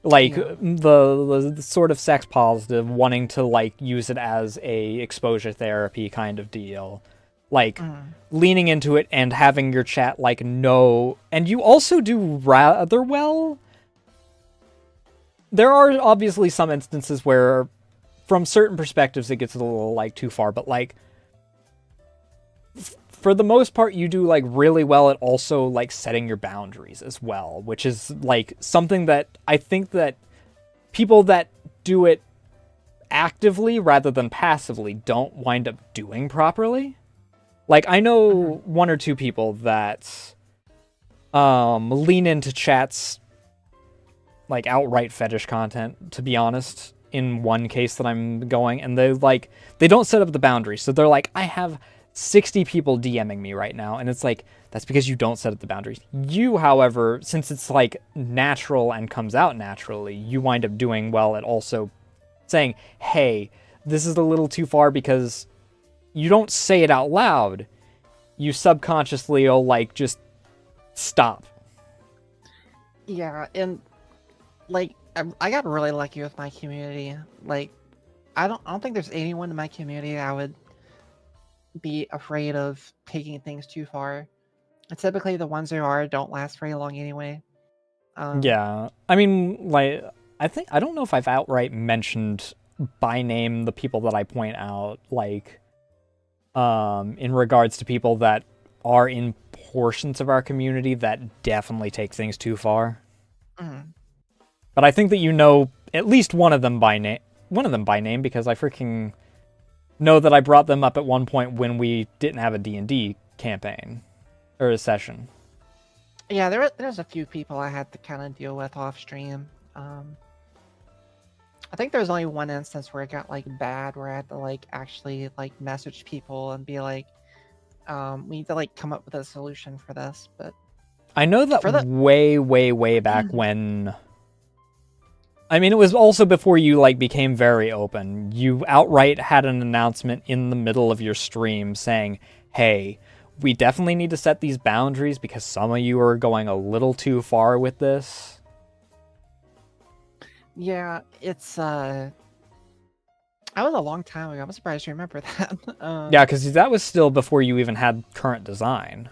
Like Yeah. the sort of sex positive wanting to like use it as a exposure therapy kind of deal, like Mm. leaning into it and having your chat like know, and you also do rather well. There are obviously some instances where from certain perspectives it gets a little like too far, but like for the most part you do like really well at also like setting your boundaries as well, which is like something that I think that people that do it actively rather than passively don't wind up doing properly. Like I Mm-hmm. know one or two people that lean into chats like outright fetish content, to be honest, in one case that I'm going, and they don't set up the boundaries. So they're like, I have 60 people DMing me right now, and it's like that's because you don't set up the boundaries. You, however, since it's like natural and comes out naturally, you wind up doing well at also saying, hey, this is a little too far, because you don't say it out loud. You subconsciously will like just stop. Yeah, and like I got really lucky with my community. Like I don't think there's anyone in my community I would be afraid of taking things too far. And typically the ones there are don't last very long anyway. Um Yeah. I mean, like, I don't know if I've outright mentioned by name the people that I point out, like, in regards to people that are in portions of our community that definitely take things too far. mm, But I think that you know at least one of them by name. One of them by name, because I freaking know that I brought them up at one point when we didn't have a D&D campaign or a session. yeah, there's a few people I had to kind of deal with off stream. I think there's only one instance where it got like bad where I had to like actually like message people and be like, we need to like come up with a solution for this. But I know that for the way, way, way back when. I mean, it was also before you like became very open. You outright had an announcement in the middle of your stream saying, "Hey, we definitely need to set these boundaries because some of you are going a little too far with this." yeah, it's that was a long time ago. I'm surprised you remember that. Yeah, because that was still before you even had current design.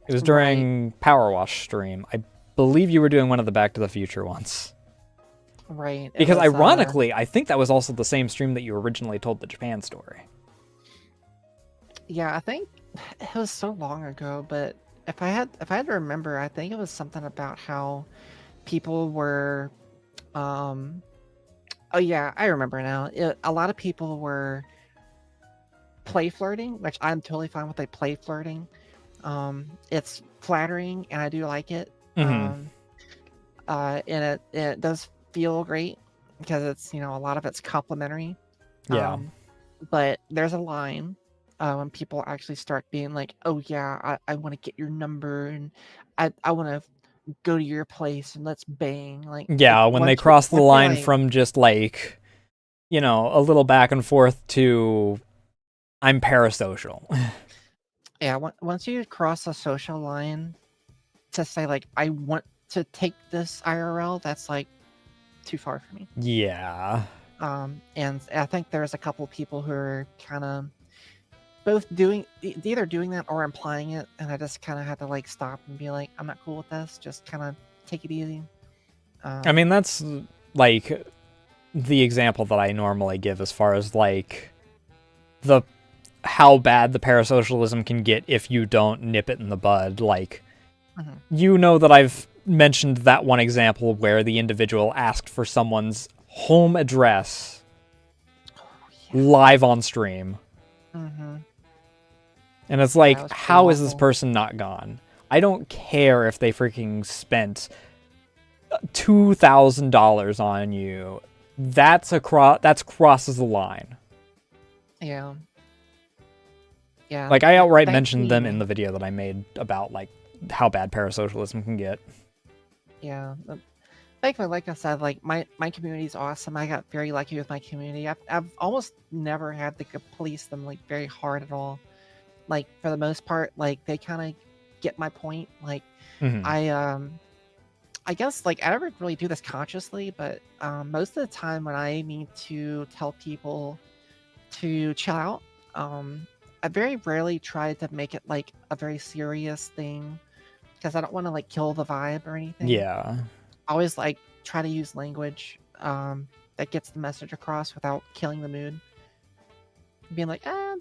It was Right, during Power Wash stream. I believe you were doing one of the Back to the Future ones. right. It Because was ironically, I think that was also the same stream that you originally told the Japan story. yeah, I think it was so long ago, but if I had to remember, I think it was something about how people were um oh yeah, I remember now. A lot of people were play flirting, which I'm totally fine with. They play flirting. It's flattering, and I do like it. Mm-hmm. And it does feel great because it's a lot of it's complimentary. Yeah. But there's a line when people actually start being like, "Oh yeah, I want to get your number and I want to go to your place and let's bang." Like Yeah, when they cross the once they line like from just like, a little back and forth to I'm parasocial. yeah, once you cross a social line to say like I want to take this IRL, that's like too far for me. Yeah. And I think there's a couple people who are kind of both either doing that or implying it, and I just kind of had to like stop and be like, I'm not cool with this. Just kind of take it easy. I Um, mean, that's like the example that I normally give as far as like the how bad the parasocialism can get if you don't nip it in the bud. Like, mhm. you know that I've mentioned that one example where the individual asked for someone's home address Oh, live on stream. yeah. And it's Yeah, it like, was pretty how is this awful. person not gone? I don't care if they freaking spent $2,000 on you. That's crosses the line. Yeah, yeah. Like, I outright mentioned them in Thankfully, the video that I made about like how bad parasocialism can get. yeah. Thankfully, like I said, like my community is awesome. I got very lucky with my community. I've almost never had to police them like very hard at all. Like for the most part, like they kind of get my point. Like Hmm. I I guess like I never really do this consciously, but most of the time when I need to tell people to chill out, I very rarely try to make it like a very serious thing because I don't want to like kill the vibe or anything. Yeah. I always like try to use language that gets the message across without killing the mood. Being like I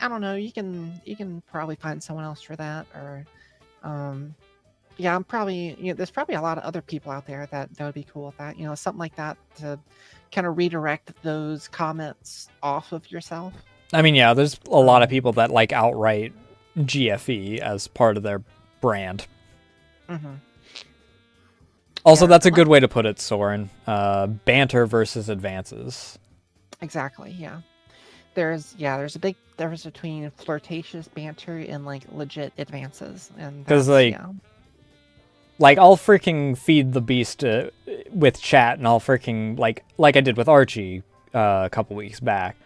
don't know, you can probably find someone else for that, or yeah, I'm probably there's probably a lot of other people out there that would be cool with that, something like that to kind of redirect those comments off of yourself. I mean, yeah, there's a lot of Um, people that like outright GFE as part of their brand. mhm. Also, Yeah, that's a good way to put it, Soren. Banter versus advances. exactly. Yeah. There's a big difference between flirtatious banter and like legit advances, and Because, that's yeah. like, I'll freaking feed the beast with chat, and I'll freaking, like I did with Archie a couple weeks back.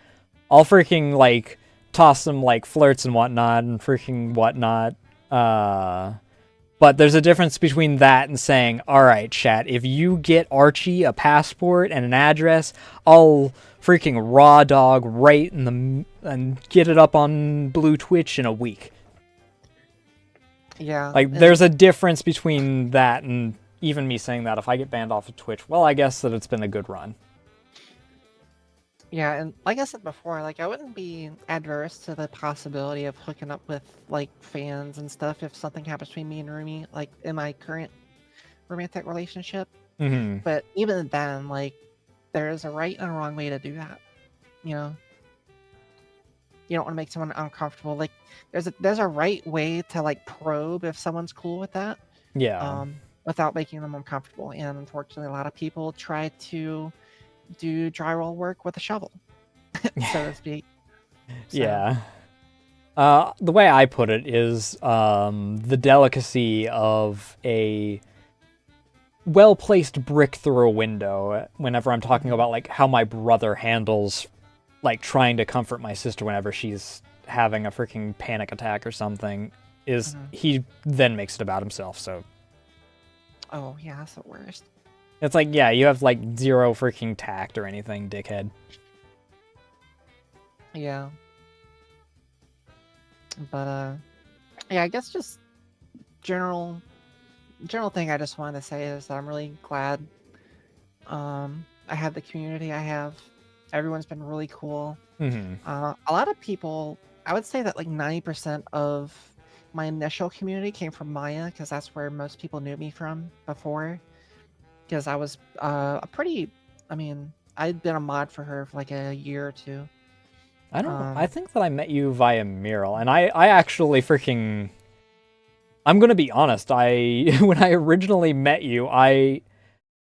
I'll freaking, like, toss some, like, flirts and whatnot, and freaking whatnot. But there's a difference between that and saying, all right, chat, if you get Archie a passport and an address, I'll freaking raw dog right in and get it up on Blue Twitch in a week. Yeah. Like, there's a difference between that and even me saying that if I get banned off of Twitch, well, I guess that it's been a good run. Yeah, and like I said before, like I wouldn't be adverse to the possibility of hooking up with like fans and stuff if something happens between me and Rumi, like in my current romantic relationship. Mm-hmm. But even then, like there is a right and a wrong way to do that. You know, you don't want to make someone uncomfortable. Like there's a right way to like probe if someone's cool with that. Yeah. Without making them uncomfortable. And unfortunately, a lot of people try to do drywall work with a shovel, so to speak. So, Yeah. The way I put it is the delicacy of a well-placed brick through a window whenever I'm talking about like how my brother handles like trying to comfort my sister whenever she's having a freaking panic attack or something is he then makes it about himself. So oh yeah, that's the worst. it's like, yeah, you have like zero freaking tact or anything, dickhead. Yeah. But yeah, I guess just general thing I just wanted to say is that I'm really glad I have the community I have. Everyone's been really cool. A lot of people, I would say that like 90% of my initial community came from Maya, because that's where most people knew me from before. Because I was I'd been a mod for her for like a year or two. I don't know. I think that I met you via Mural, and I actually freaking... I'm gonna be honest, when I originally met you, I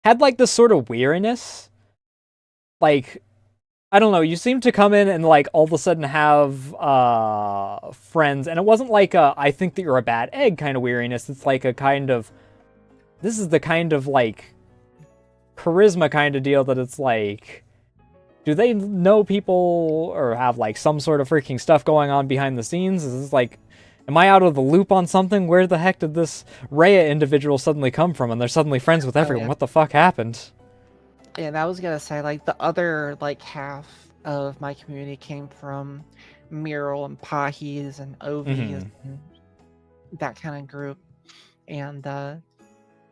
had like this sort of weariness. Like, I don't know, you seemed to come in and like all of a sudden have friends, and it wasn't like a I think that you're a bad egg kind of weariness. It's like a kind of, this is the kind of like charisma kind of deal that it's like, do they know people or have like some sort of freaking stuff going on behind the scenes? Is this like, am I out of the loop on something? Where the heck did this Rhea individual suddenly come from? And they're suddenly friends with everyone. Yeah. What the fuck happened? And I was gonna say, like, the other like half of my community came from Mural and Pahis and Ovies and that kind of group. And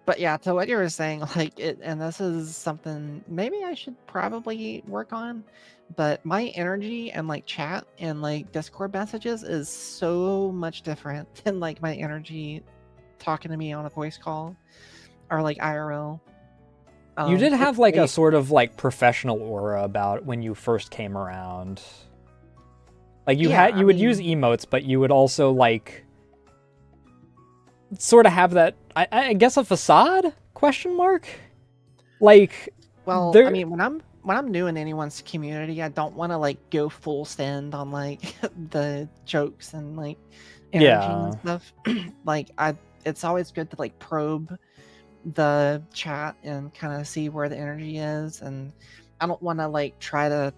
but yeah, to what you were saying, like and this is something maybe I should probably work on, but my energy and like chat and like Discord messages is so much different than like my energy talking to me on a voice call or like IRL. You did have like a sort of like professional aura about when you first came around. Like you would use emotes, but you would also like sort of have that, I guess, a facade ? Like, well, I mean, when I'm new in anyone's community, I don't want to like go full send on like the jokes and like energy and stuff. Like it's always good to like probe the chat and kind of see where the energy is, and I don't want to like try to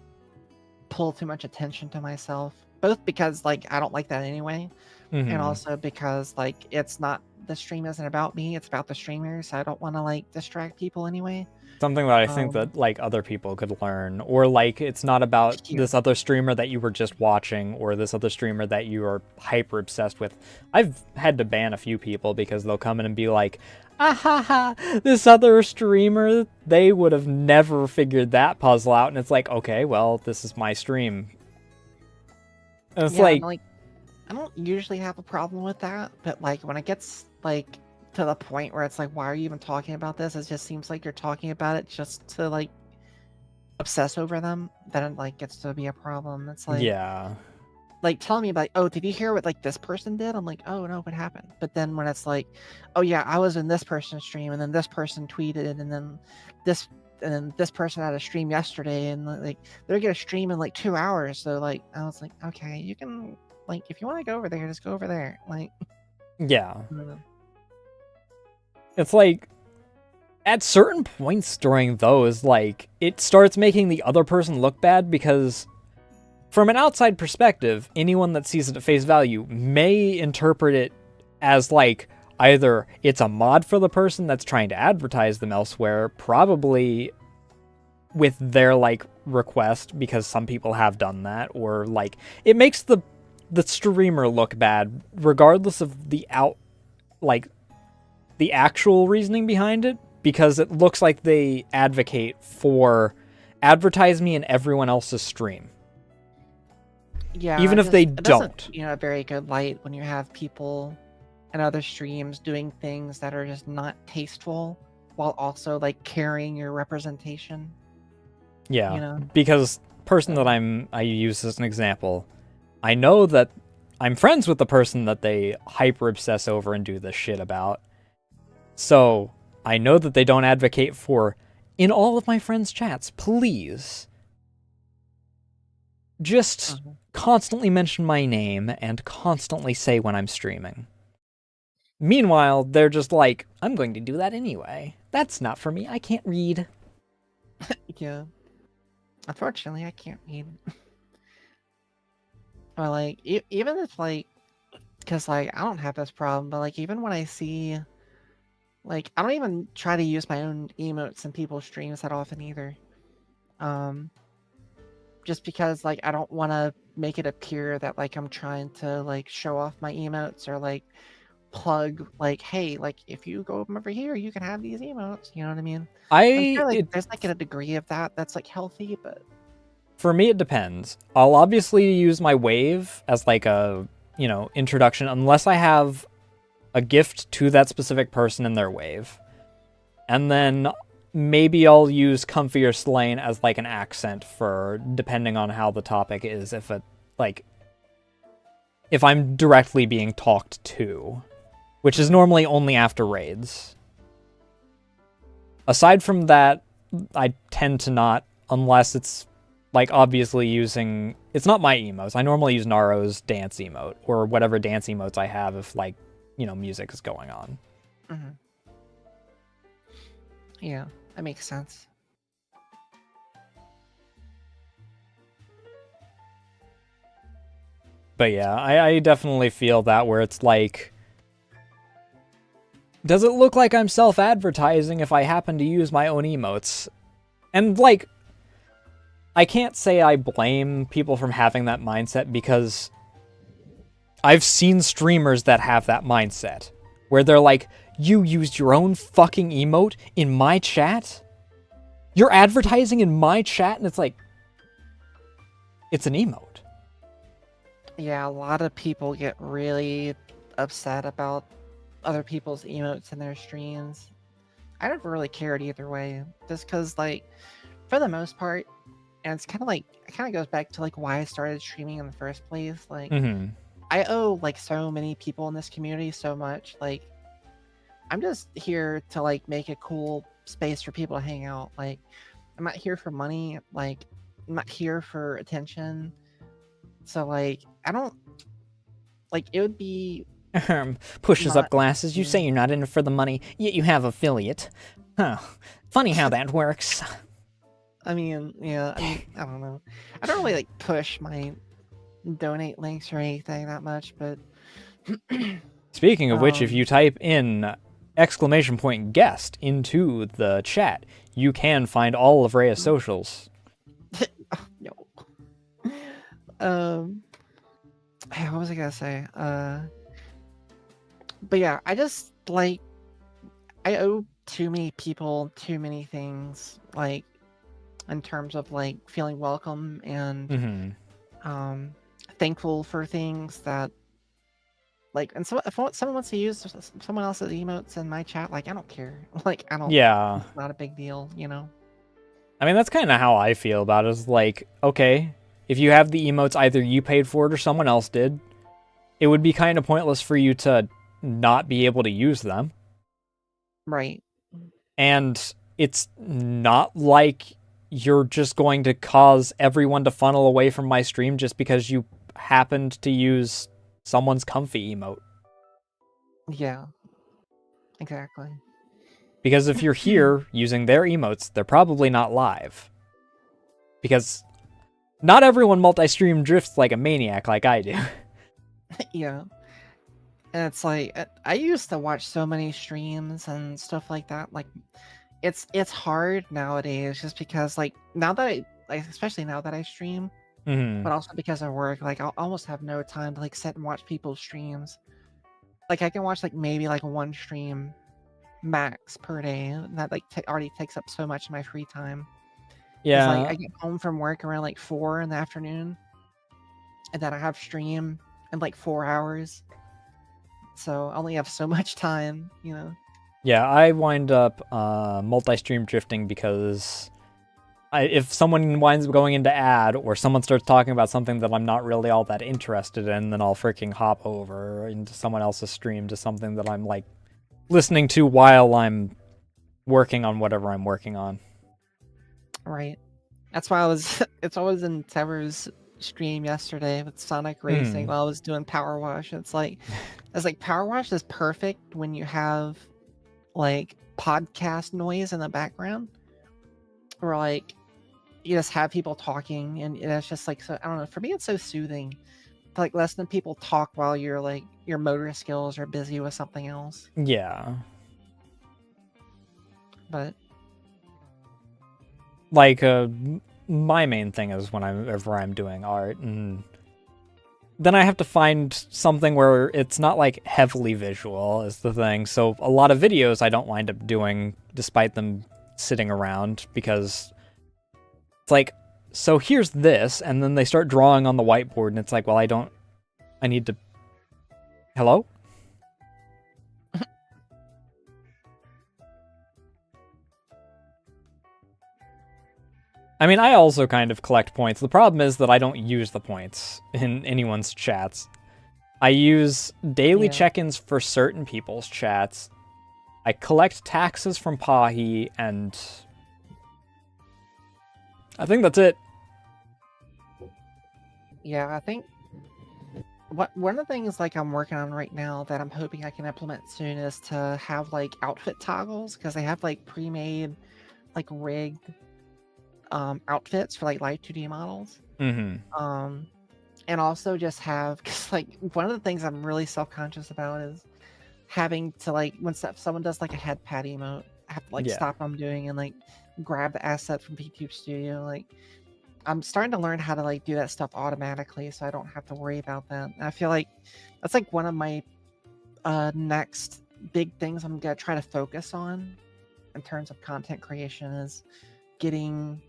pull too much attention to myself, both because like I don't like that anyway, and also because like it's not the stream isn't about me, it's about the streamers, so I don't want to like distract people anyway. Something that I think that like other people could learn, or like it's not about Here. this other streamer that you were just watching or this other streamer that you are hyper obsessed with. I've had to ban a few people because they'll come in and be like, ah ha ha, this other streamer, they would have never figured that puzzle out. And it's like, okay, well, this is my stream. And it's Yeah, like, I don't usually have a problem with that, but like when it gets like to the point where it's like, why are you even talking about this? It just seems like you're talking about it just to like obsess over them. Then it like gets to be a problem. It's like, yeah. like telling me about, oh, did you hear what like this person did? I'm like, oh no, what happened? But then when it's like, oh yeah, I was in this person's stream, and then this person tweeted, and then this person had a stream yesterday, and like they're gonna stream in like 2 hours. So like I was like, okay, you can like if you want to go over there, just go over there. Like, Yeah. I don't know. It's like, at certain points during those, like, it starts making the other person look bad because, from an outside perspective, anyone that sees it at face value may interpret it as, like, either it's a mod for the person that's trying to advertise them elsewhere, probably with their, like, request, because some people have done that, or, like, it makes the streamer look bad, regardless of the the actual reasoning behind it, because it looks like they advocate for advertise me in everyone else's stream. Yeah, Even if they don't. You know, a very good light when you have people and other streams doing things that are just not tasteful while also like carrying your representation. Yeah, You know? because person that I use as an example, I know that I'm friends with the person that they hyper obsess over and do this shit about. So I know that they don't advocate for, in all of my friends' chats, please just constantly mention my name and constantly say when I'm streaming. Meanwhile, they're just like, I'm going to do that anyway. That's not for me. I can't read. Yeah. Unfortunately, I can't read. But like, even if like, because like I don't have this problem, but like even when I see, like I don't even try to use my own emotes in people's streams that often either. Just because like I don't want to make it appear that like I'm trying to like show off my emotes or like plug like, hey, like if you go over here, you can have these emotes. You know what I mean? I'm sure like there's like a degree of that that's like healthy, but for me it depends. I'll obviously use my wave as like a, you know, introduction unless I have a gift to that specific person in their wave. And then maybe I'll use Comfy or Slain as like an accent for depending on how the topic is, if it like if I'm directly being talked to, which is normally only after raids. Aside from that, I tend to not, unless it's like obviously using, it's not my emotes. I normally use Naro's dance emote or whatever dance emotes I have if like, you know, music is going on. Mm-hmm. Yeah, that makes sense. But yeah, I definitely feel that where it's like, does it look like I'm self-advertising if I happen to use my own emotes? And like, I can't say I blame people from having that mindset because I've seen streamers that have that mindset where they're like, you used your own fucking emote in my chat? You're advertising in my chat? And it's like, it's an emote. Yeah, a lot of people get really upset about other people's emotes in their streams. I never really cared either way, just because, like, for the most part, and it's kind of like, it kind of goes back to, like, why I started streaming in the first place. Like, I owe, like, so many people in this community so much. Like, I'm just here to, like, make a cool space for people to hang out. Like, I'm not here for money. Like, I'm not here for attention. So, like, I don't, like, it would be... Pushes up glasses. You say you're not in it for the money, yet you have affiliate. Huh. Funny how that works. I mean, yeah, I don't know. I don't really, like, push my donate links or anything that much, but... Speaking of which, if you type in !guest into the chat, you can find all of Rhea's socials. No. What was I gonna say? But yeah, I just like I owe too many people too many things, like in terms of like feeling welcome and thankful for things that like. And so if someone wants to use someone else's emotes in my chat, like I don't care. Like I don't. Yeah. It's not a big deal, you know. I mean, that's kind of how I feel about it. Is like, okay, if you have the emotes, either you paid for it or someone else did. It would be kind of pointless for you to not be able to use them. Right. And it's not like you're just going to cause everyone to funnel away from my stream just because you happened to use someone's comfy emote. Yeah. Exactly. Because if you're here using their emotes, they're probably not live. Because not everyone multi-stream drifts like a maniac like I do. Yeah. And it's like I used to watch so many streams and stuff like that. Like it's hard nowadays just because like now that I like especially now that I stream, but also because of work, like I'll almost have no time to like sit and watch people's streams. Like I can watch like maybe like one stream max per day. And that like already takes up so much of my free time. Yeah. Like I get home from work around like 4 in the afternoon, and then I have stream in like 4 hours. So I only have so much time, you know. Yeah, I wind up multi-stream drifting because if someone winds up going into ad or someone starts talking about something that I'm not really all that interested in, then I'll freaking hop over into someone else's stream to something that I'm like listening to while I'm working on whatever I'm working on. Right. That's why it's always in Trevor's stream yesterday with Sonic Racing while I was doing Power Wash. It's like Power Wash is perfect when you have like podcast noise in the background, or like you just have people talking, and it's just like, so I don't know, for me it's so soothing to like listen to people talk while you're like your motor skills are busy with something else. Yeah. But like my main thing is whenever I'm doing art, and then I have to find something where it's not like heavily visual is the thing. So a lot of videos I don't wind up doing despite them sitting around, because it's like, so here's this, and then they start drawing on the whiteboard, and it's like, well, I need to, hello? I mean, I also kind of collect points. The problem is that I don't use the points in anyone's chats. I use daily check-ins for certain people's chats. I collect taxes from Pahi, and I think that's it. Yeah, I think one of the things like I'm working on right now that I'm hoping I can implement soon is to have like outfit toggles, because they have like pre-made like rigged outfits for like live 2D models. And also just have, because like one of the things I'm really self-conscious about is having to like when someone does like a head pad emote, I have to like stop what I'm doing and like grab the asset from Vtuber Studio. Like I'm starting to learn how to like do that stuff automatically, so I don't have to worry about that. And I feel like that's like one of my next big things I'm gonna try to focus on in terms of content creation, is getting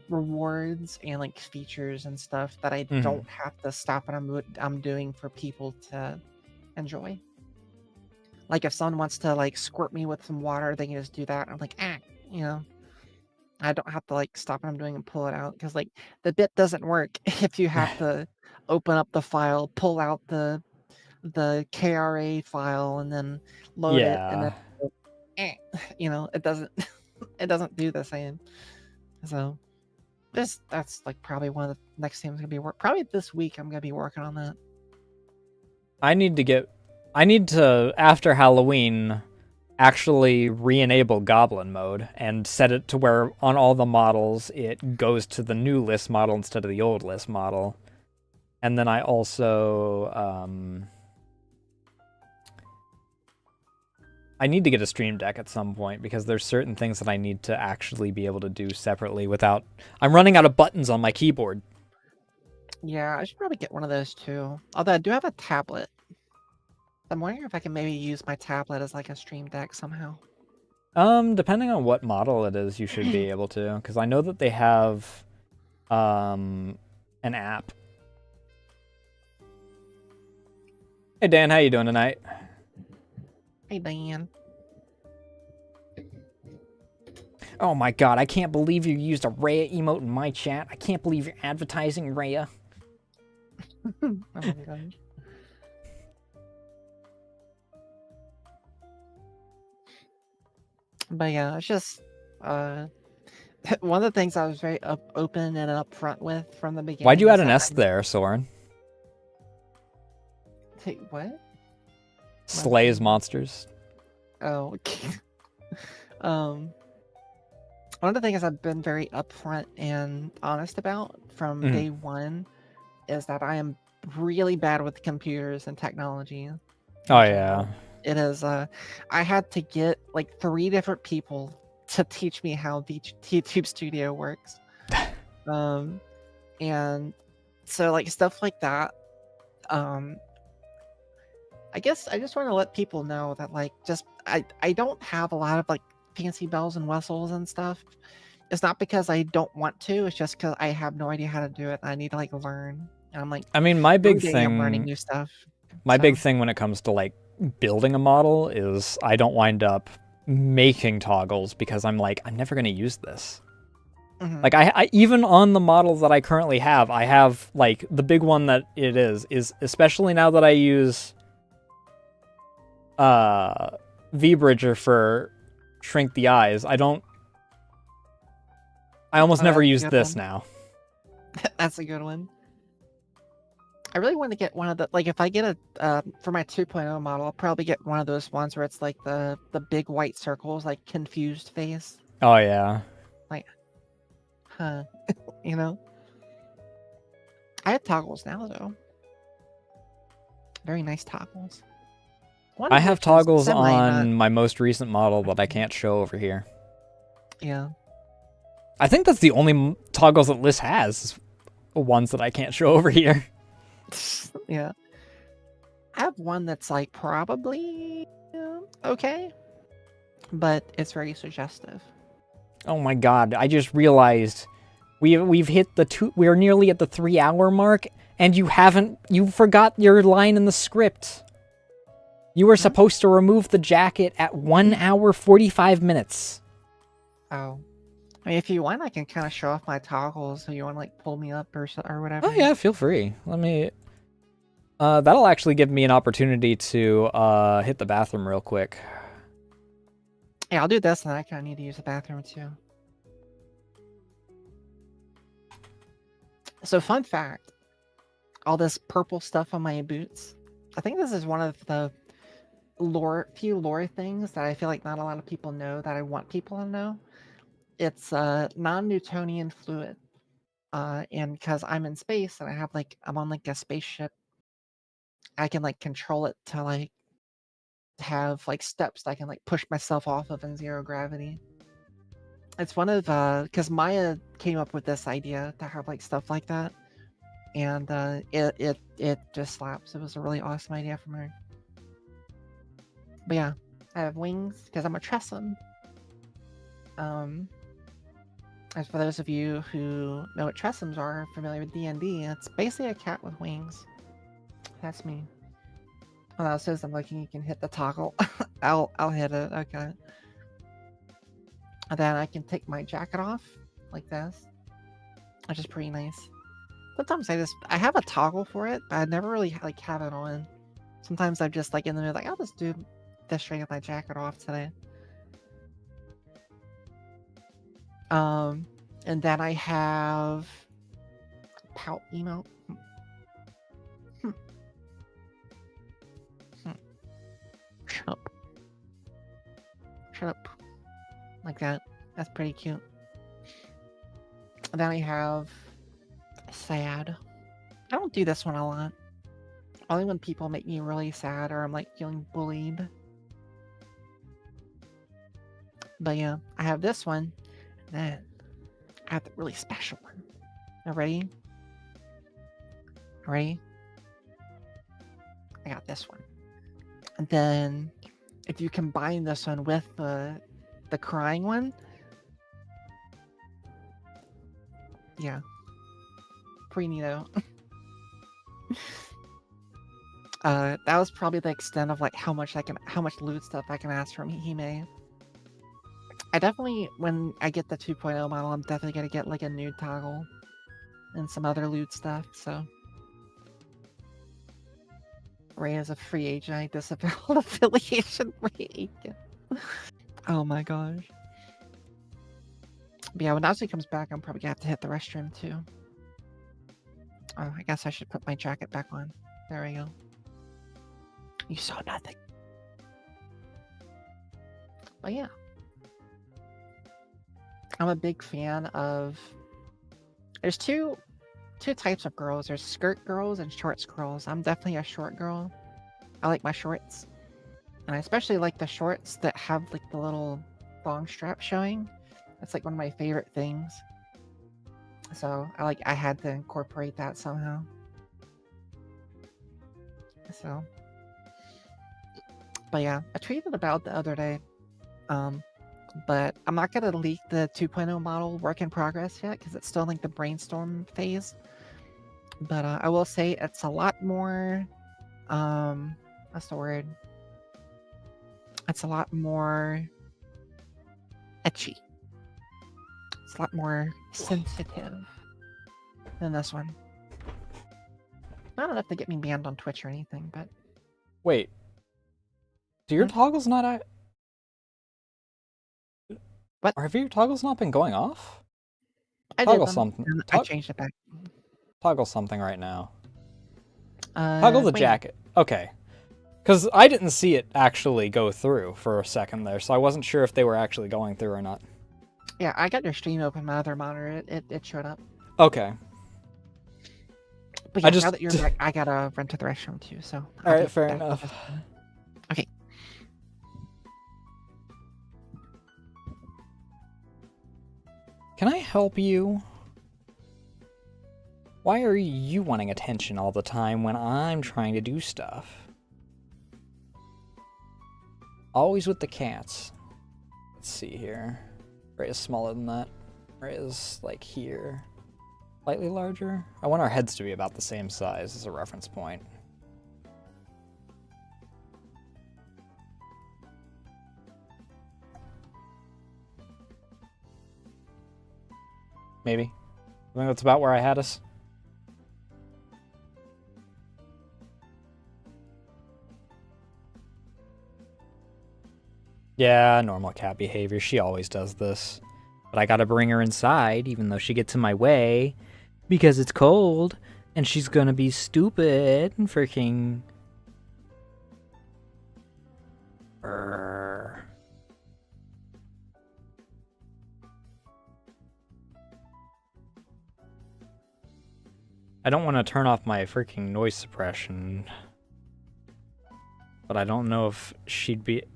rewards and like features and stuff that I don't have to stop what I'm doing for people to enjoy. Like if someone wants to like squirt me with some water, they can just do that. I'm like, you know, I don't have to like stop what I'm doing and pull it out, because like the bit doesn't work if you have to open up the file, pull out the KRA file, and then load it, and then you know, it doesn't it doesn't do the same. So that's like probably one of the next things I'm gonna be probably this week. I'm gonna be working on that. I need to after Halloween actually re-enable goblin mode and set it to where on all the models it goes to the new list model instead of the old list model. And then I also I need to get a stream deck at some point because there's certain things that I need to actually be able to do separately without. I'm running out of buttons on my keyboard. Yeah, I should probably get one of those too. Although I do have a tablet. I'm wondering if I can maybe use my tablet as like a stream deck somehow. Depending on what model it is, you should be able to, because I know that they have an app. Hey Dan, how you doing tonight? Hey Dan. Oh my god, I can't believe you used a Rhea emote in my chat. I can't believe you're advertising Rhea. Oh my gosh. But yeah, it's just one of the things I was very open and upfront with from the beginning. Why'd you add is an that S there, Soren? What? Slays monsters. Oh, okay. One of the things I've been very upfront and honest about from day one is that I am really bad with computers and technology. Oh yeah. It is. I had to get like 3 different people to teach me how the YouTube Studio works. And so like stuff like that. I guess I just want to let people know that like just I don't have a lot of like fancy bells and whistles and stuff. It's not because I don't want to. It's just because I have no idea how to do it. I need to like learn. And I'm like, I mean, my big every day thing. I'm learning new stuff. My big thing when it comes to like building a model is I don't wind up making toggles because I'm like, I'm never gonna use this. Like I even on the models that I currently have, I have like the big one that it is especially now that I use V-Bridger for shrink the eyes. I almost never use this now. That's a good one. I really want to get one of the, like if I get a for my 2.0 model, I'll probably get one of those ones where it's like the big white circles, like confused face. Oh yeah. Like, huh, you know. I have toggles now though. Very nice toggles. I have toggles on my most recent model that I can't show over here. Yeah. I think that's the only toggles that Liz has, ones that I can't show over here. Yeah. I have one that's like probably okay, but it's very suggestive. Oh my god, I just realized we've hit we're nearly at the 3-hour mark and you forgot your line in the script. You were supposed to remove the jacket at 1 hour 45 minutes. Oh. I mean, if you want, I can kind of show off my toggles. So you want to like pull me up or whatever. Oh yeah, feel free. Let me. That'll actually give me an opportunity to hit the bathroom real quick. Yeah, I'll do this, and I kind of need to use the bathroom too. So, fun fact: all this purple stuff on my boots. I think this is one of the few lore things that I feel like not a lot of people know that I want people to know. It's non-Newtonian fluid, and because I'm in space and I'm on like a spaceship, I can like control it to like have like steps that I can like push myself off of in 0 gravity. It's one of because Maya came up with this idea to have like stuff like that, and it just slaps. It was a really awesome idea from her. But yeah, I have wings because I'm a Tressum. As for those of you who know what Tressums are, familiar with D&D, it's basically a cat with wings. That's me. Oh, that says I'm looking. You can hit the toggle. I'll hit it. Okay. And then I can take my jacket off like this, which is pretty nice. Sometimes I have a toggle for it, but I never really like have it on. Sometimes I'm just like in the middle, like I'll just do this straight with my jacket off today. And then I have pout emote. Shut up. Shut up. Like that. That's pretty cute. And then I have sad. I don't do this one a lot. Only when people make me really sad or I'm like feeling bullied. But yeah, I have this one. And then I have the really special one. You ready? Ready? I got this one. And then if you combine this one with the crying one, yeah, pretty neato. That was probably the extent of like how much loot stuff I can ask from Hime. I definitely, when I get the 2.0 model, I'm definitely gonna get like a nude toggle and some other loot stuff. So Ray is a free agent. I disavowed affiliation. Ray Aitken. Oh my gosh. But yeah, when Nasu comes back, I'm probably gonna have to hit the restroom too. Oh, I guess I should put my jacket back on. There we go. You saw nothing. But yeah. I'm a big fan of... There's two types of girls. There's skirt girls and shorts girls. I'm definitely a short girl. I like my shorts. And I especially like the shorts that have like the little thong strap showing. That's like one of my favorite things. So I had to incorporate that somehow. So, but yeah, I tweeted about it the other day. But I'm not gonna leak the 2.0 model work in progress yet because it's still like the brainstorm phase. But I will say it's a lot more, what's the word? It's a lot more etchy. It's a lot more sensitive than this one. Not enough to get me banned on Twitch or anything, but... Wait. Do your toggles not... What? Have your toggles not been going off? I Toggle did them, something. and I changed it back. Toggle something right now. Toggle the wait. jacket. Okay. Because I didn't see it actually go through for a second there, so I wasn't sure if they were actually going through or not. Yeah, I got your stream open, my other monitor. It showed up. Okay. But yeah, now that you're back, I gotta run to the restroom too, so... Alright, fair enough. Okay. Can I help you? Why are you wanting attention all the time when I'm trying to do stuff? Always with the cats. Let's see here. Ray is smaller than that. Ray is like here. Slightly larger. I want our heads to be about the same size as a reference point. Maybe. I think that's about where I had us. Yeah, normal cat behavior. She always does this. But I gotta bring her inside, even though she gets in my way. Because it's cold. And she's gonna be stupid and freaking... I don't want to turn off my freaking noise suppression. But I don't know if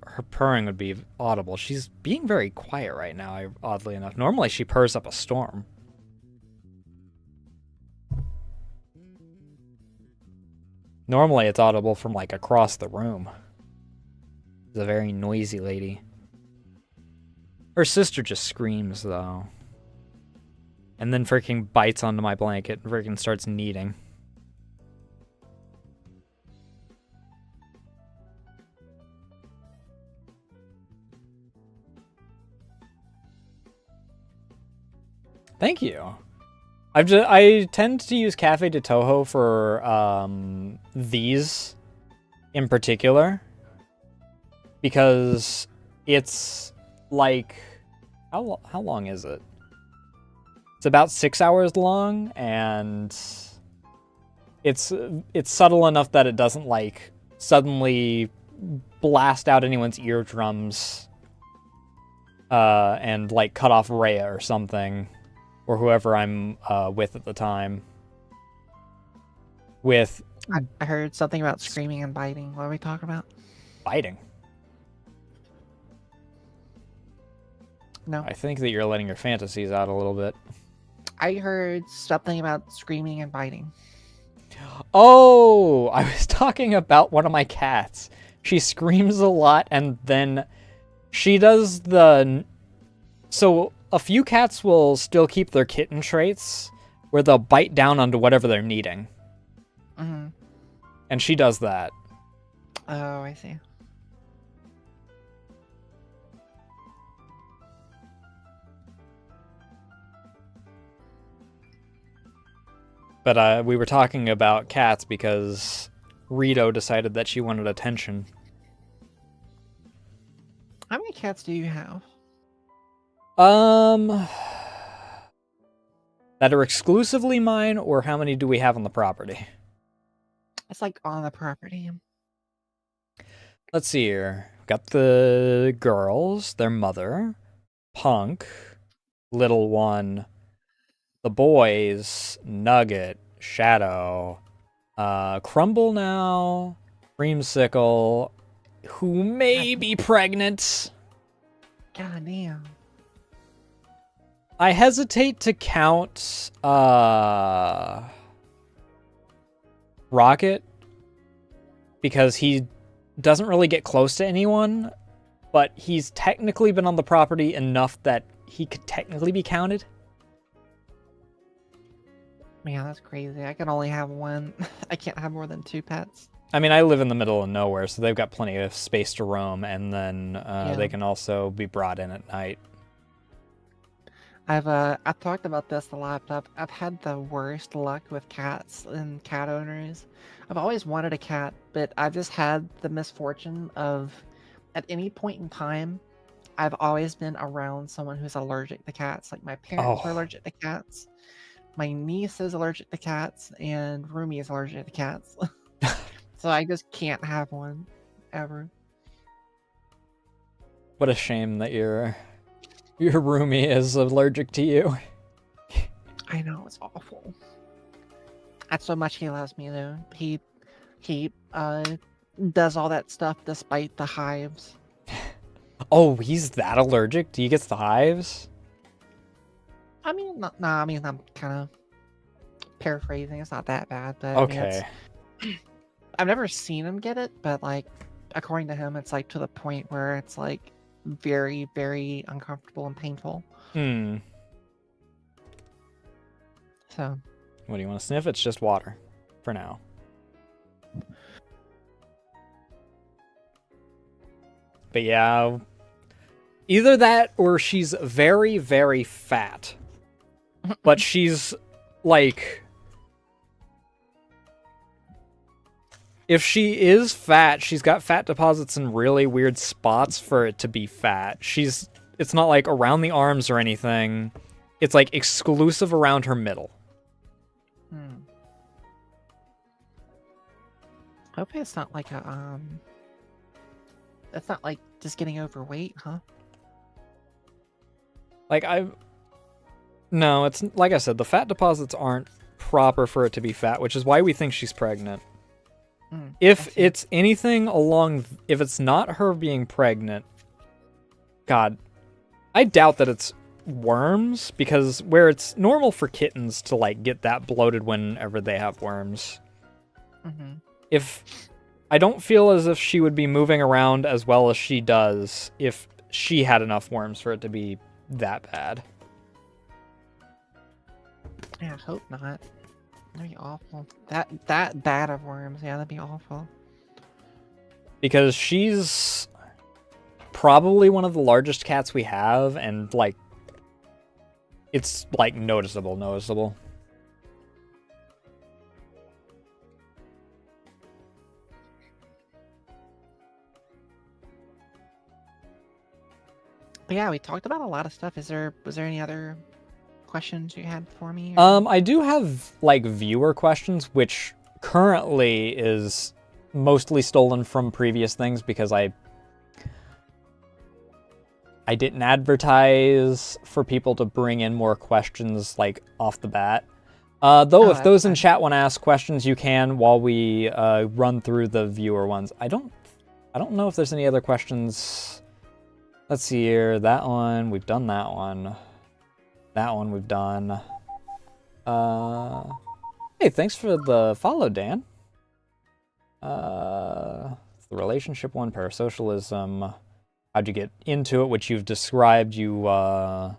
her purring would be audible. She's being very quiet right now, oddly enough. Normally she purrs up a storm. Normally it's audible from like across the room. She's a very noisy lady. Her sister just screams though. And then freaking bites onto my blanket and freaking starts kneading. Thank you. I tend to use Cafe de Toho for these in particular because it's like how long is it? It's about 6 hours long, and it's subtle enough that it doesn't like suddenly blast out anyone's eardrums and like cut off Rhea or something. Or whoever I'm with at the time. With... I heard something about screaming and biting. What are we talking about? Biting? No. I think that you're letting your fantasies out a little bit. I heard something about screaming and biting. Oh, I was talking about one of my cats. She screams a lot, and then she does the... So, a few cats will still keep their kitten traits, where they'll bite down onto whatever they're needing. Mm-hmm. And she does that. Oh, I see. But we were talking about cats because Rito decided that she wanted attention. How many cats do you have? That are exclusively mine, or how many do we have on the property? It's like on the property. Let's see here. Got the girls, their mother, Punk, Little One, the boys, Nugget, Shadow, Crumble now, Creamsicle, who may be pregnant. God damn. I hesitate to count Rocket because he doesn't really get close to anyone, but he's technically been on the property enough that he could technically be counted. Man, that's crazy. I can only have one. I can't have more than 2 pets. I mean, I live in the middle of nowhere, so they've got plenty of space to roam, and then Yeah. they can also be brought in at night. I've talked about this a lot, but I've had the worst luck with cats and cat owners. I've always wanted a cat, but I've just had the misfortune of, at any point in time, I've always been around someone who's allergic to cats. Like my parents are allergic to cats, my niece is allergic to cats, and Rumi is allergic to cats. So I just can't have one, ever. What a shame that your roomie is allergic to you. I know, it's awful. That's so much he loves me, though. He does all that stuff despite the hives. Oh, he's that allergic? He gets the hives? I mean, I mean, I'm kind of paraphrasing. It's not that bad, but Okay. I mean, I've never seen him get it, but like, according to him, it's like to the point where it's like very, very uncomfortable and painful. Hmm. So. What do you want to sniff? It's just water. For now. But yeah. Either that or she's very, very fat. But she's like... If she is fat, she's got fat deposits in really weird spots for it to be fat. It's not like around the arms or anything. It's like exclusive around her middle. Hopefully it's not like a, it's not like just getting overweight, huh? No, it's like I said, the fat deposits aren't proper for it to be fat, which is why we think she's pregnant. If it's anything if it's not her being pregnant, God, I doubt that it's worms, because where it's normal for kittens to like get that bloated whenever they have worms. I don't feel as if she would be moving around as well as she does if she had enough worms for it to be that bad. Yeah, I hope not. That'd be awful. That bad of worms, yeah, that'd be awful. Because she's probably one of the largest cats we have, and like, it's like noticeable. But yeah, we talked about a lot of stuff. Was there any other questions you had for me? I do have like viewer questions, which currently is mostly stolen from previous things because I didn't advertise for people to bring in more questions like off the bat. Though if those in chat want to ask questions, you can while we run through the viewer ones. I don't know if there's any other questions Let's see here. That one, we've done that one. That one we've done. Hey, thanks for the follow, Dan. The relationship one, parasocialism. How'd you get into it, which you've described you via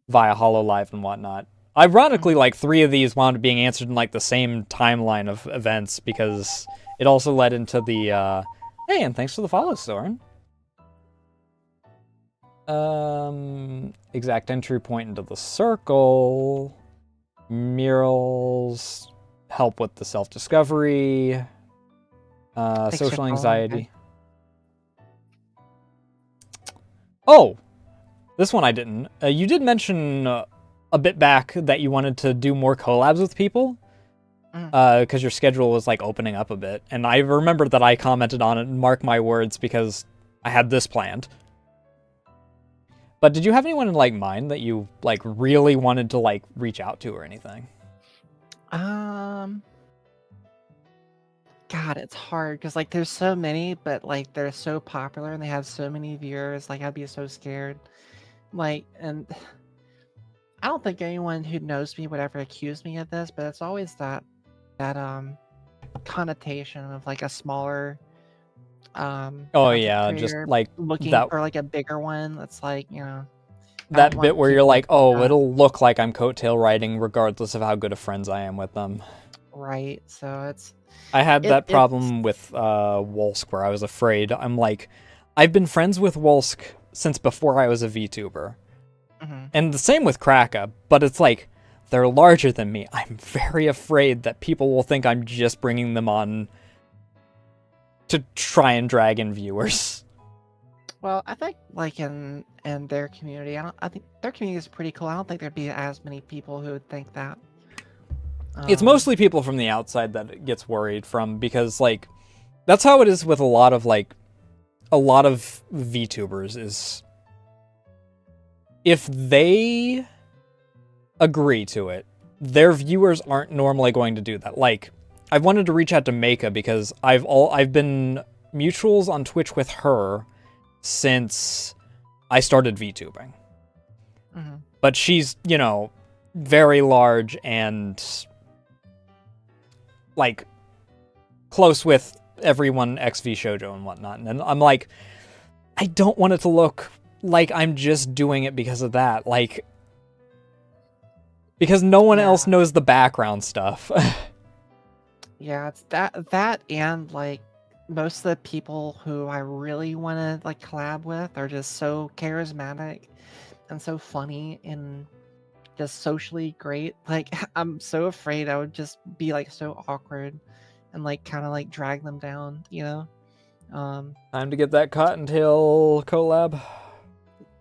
HoloLive and whatnot. Ironically, like 3 of these wound up being answered in like the same timeline of events because it also led into the hey, and thanks for the follow, Soren. Exact entry point into the circle. Murals help with the self-discovery. Social anxiety. Oh, this one I didn't. You did mention a bit back that you wanted to do more collabs with people because your schedule was like opening up a bit. And I remember that I commented on it and mark my words because I had this planned. But did you have anyone in like mind that you like really wanted to like reach out to or anything? God, it's hard because like there's so many, but like they're so popular and they have so many viewers. Like I'd be so scared. Like, and I don't think anyone who knows me would ever accuse me of this, but it's always that connotation of like a smaller oh yeah, just like looking that, for like a bigger one that's like, you know, that bit where you're like, oh, it'll look like I'm coattail riding regardless of how good of friends I am with them. Right. So it's I had that problem with Wolsk where I was afraid. I'm like, I've been friends with Wolsk since before I was a VTuber. And the same with Kraka, but it's like, they're larger than me. I'm very afraid that people will think I'm just bringing them on to try and drag in viewers. Well, I think like in their community, I think their community is pretty cool. I don't think there'd be as many people who would think that. It's mostly people from the outside that it gets worried from because like that's how it is with a lot of VTubers is if they agree to it, their viewers aren't normally going to do that. Like I've wanted to reach out to Meika because I've been mutuals on Twitch with her since I started VTubing. But she's, you know, very large and like close with everyone XV Shoujo and whatnot. And I'm like, I don't want it to look like I'm just doing it because of that. Like, because no one else knows the background stuff. Yeah, it's that and like most of the people who I really want to like collab with are just so charismatic and so funny and just socially great. Like I'm so afraid I would just be like so awkward and like kind of like drag them down, you know? Time to get that Cottontail collab.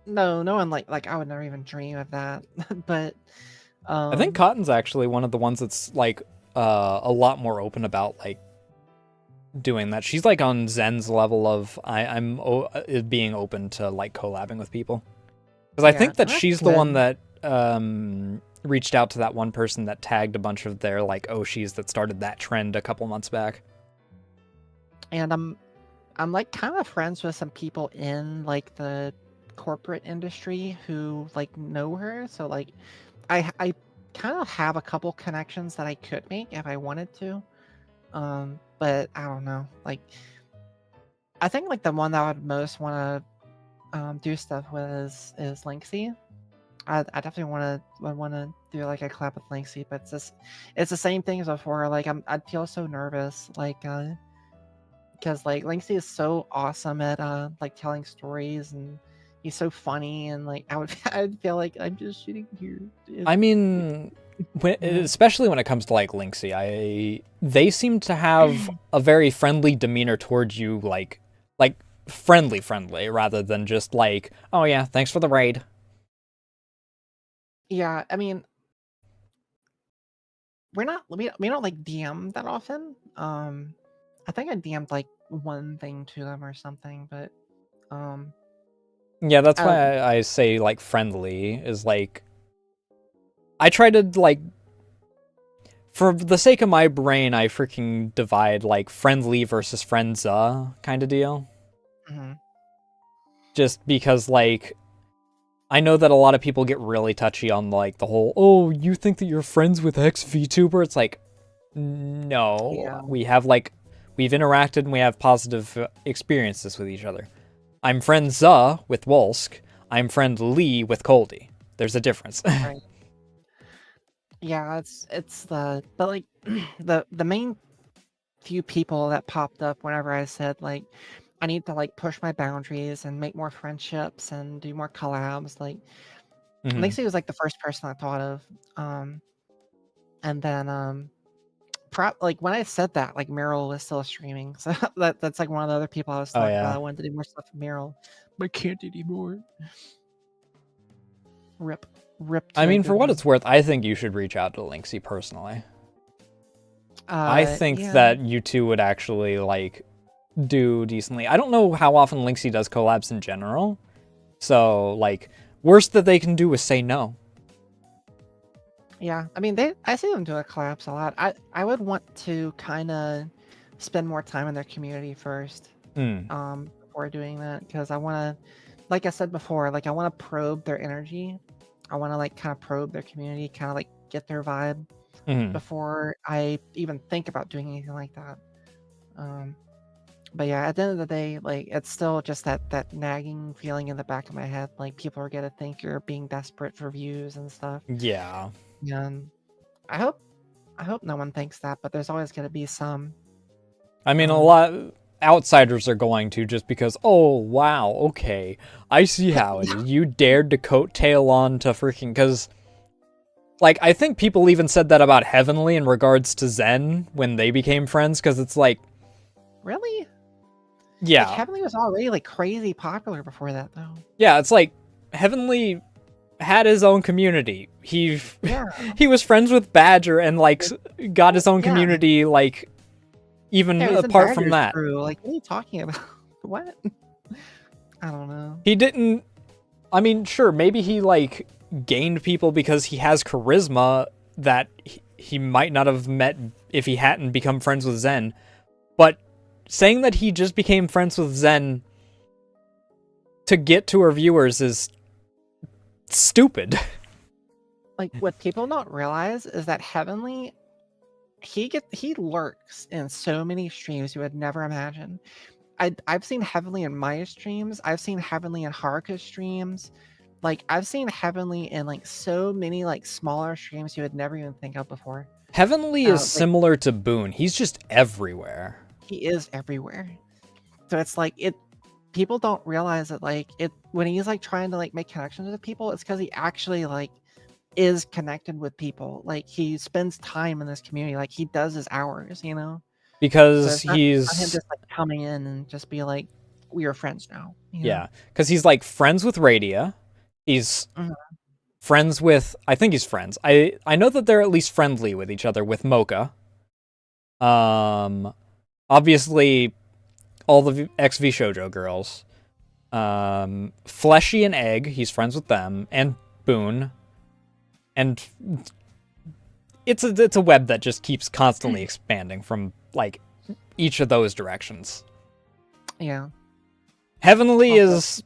No one like I would never even dream of that. But I think Cotton's actually one of the ones that's like a lot more open about like doing that. She's like on Zen's level of I'm being open to like collabing with people. Because I think that she's the one that reached out to that one person that tagged a bunch of their like Oshis that started that trend a couple months back. And I'm like kind of friends with some people in like the corporate industry who like know her. So like I kind of have a couple connections that I could make if I wanted to. But I don't know. Like I think like the one that I would most want to do stuff with is Linksy. I definitely want to do like a collab with Linksy, but it's the same thing as before. Like I'd feel so nervous, like because like Linksy is so awesome at like telling stories and he's so funny and like I'd feel like I'm just shooting here. I mean, especially when it comes to like Linksy, they seem to have a very friendly demeanor towards you, like friendly rather than just like, oh yeah, thanks for the raid. Yeah, I mean, we don't like DM that often. I think I DM'd like one thing to them or something, but yeah, that's why I say like friendly is like I try to like for the sake of my brain I freaking divide like friendly versus friendza kind of deal. just because, like, I know that a lot of people get really touchy on, like, the whole, oh, you think that you're friends with X VTuber? It's like, no. Yeah. We have, like, we've interacted and we have positive experiences with each other. I'm friend with Wolsk. I'm friend Lee with Coldy. There's a difference. Right. Yeah, it's the but like the main few people that popped up whenever I said like I need to like push my boundaries and make more friendships and do more collabs. Like Lacey was like the first person I thought of. And then like when I said that, like Meryl was still streaming, so that's like one of the other people I was Oh, talking yeah. about. I wanted to do more stuff with Meryl, but I can't anymore. Rip. I mean, for what it's worth, I think you should reach out to Linksy personally. I think that you two would actually, like, do decently. I don't know how often Linksy does collabs in general. So, like, worst that they can do is say no. Yeah, I mean, I see them doing collabs a lot. I would want to kind of spend more time in their community first, before doing that, because I want to, like I said before, like I want to probe their energy. I want to like kind of probe their community, kind of like get their vibe before I even think about doing anything like that. But yeah, at the end of the day, like it's still just that nagging feeling in the back of my head, like people are gonna think you're being desperate for views and stuff. Yeah. And I hope no one thinks that, but there's always gonna be some. I mean, a lot outsiders are going to, just because, oh, wow, okay, I see how it is. You dared to coattail on to freaking, because, like, I think people even said that about Heavenly in regards to Zen when they became friends, because it's like... Really? Yeah. Like, Heavenly was already, like, crazy popular before that, though. Yeah, it's like, Heavenly had his own community. He was friends with Badger and, like, got his own community, like... Even apart from that. Crew. Like, what are you talking about? What? I don't know. He didn't... I mean, sure, maybe he, like, gained people because he has charisma that he might not have met if he hadn't become friends with Zen. But saying that he just became friends with Zen to get to her viewers is stupid. Like, what people don't realize is that Heavenly... he lurks in so many streams you would never imagine. I've seen Heavenly in my streams. I've seen Heavenly in Haruka's streams. Like, I've seen Heavenly in like so many like smaller streams you would never even think of before. Heavenly is similar to Boone. He's just everywhere. He is everywhere. So it's like people don't realize that like when he's like trying to like make connections with people, it's because he actually like is connected with people. Like, he spends time in this community. Like, he does his hours, you know? Because so he's... not him just like coming in and just be like, we are friends now. You know? Yeah, because he's like friends with Rhea. He's friends with... I think he's friends. I know that they're at least friendly with each other with Mocha. Obviously, all the XV Shoujo girls. Fleshy and Egg, he's friends with them. And Boone. And it's a web that just keeps constantly expanding from, like, each of those directions. Yeah. Heavenly is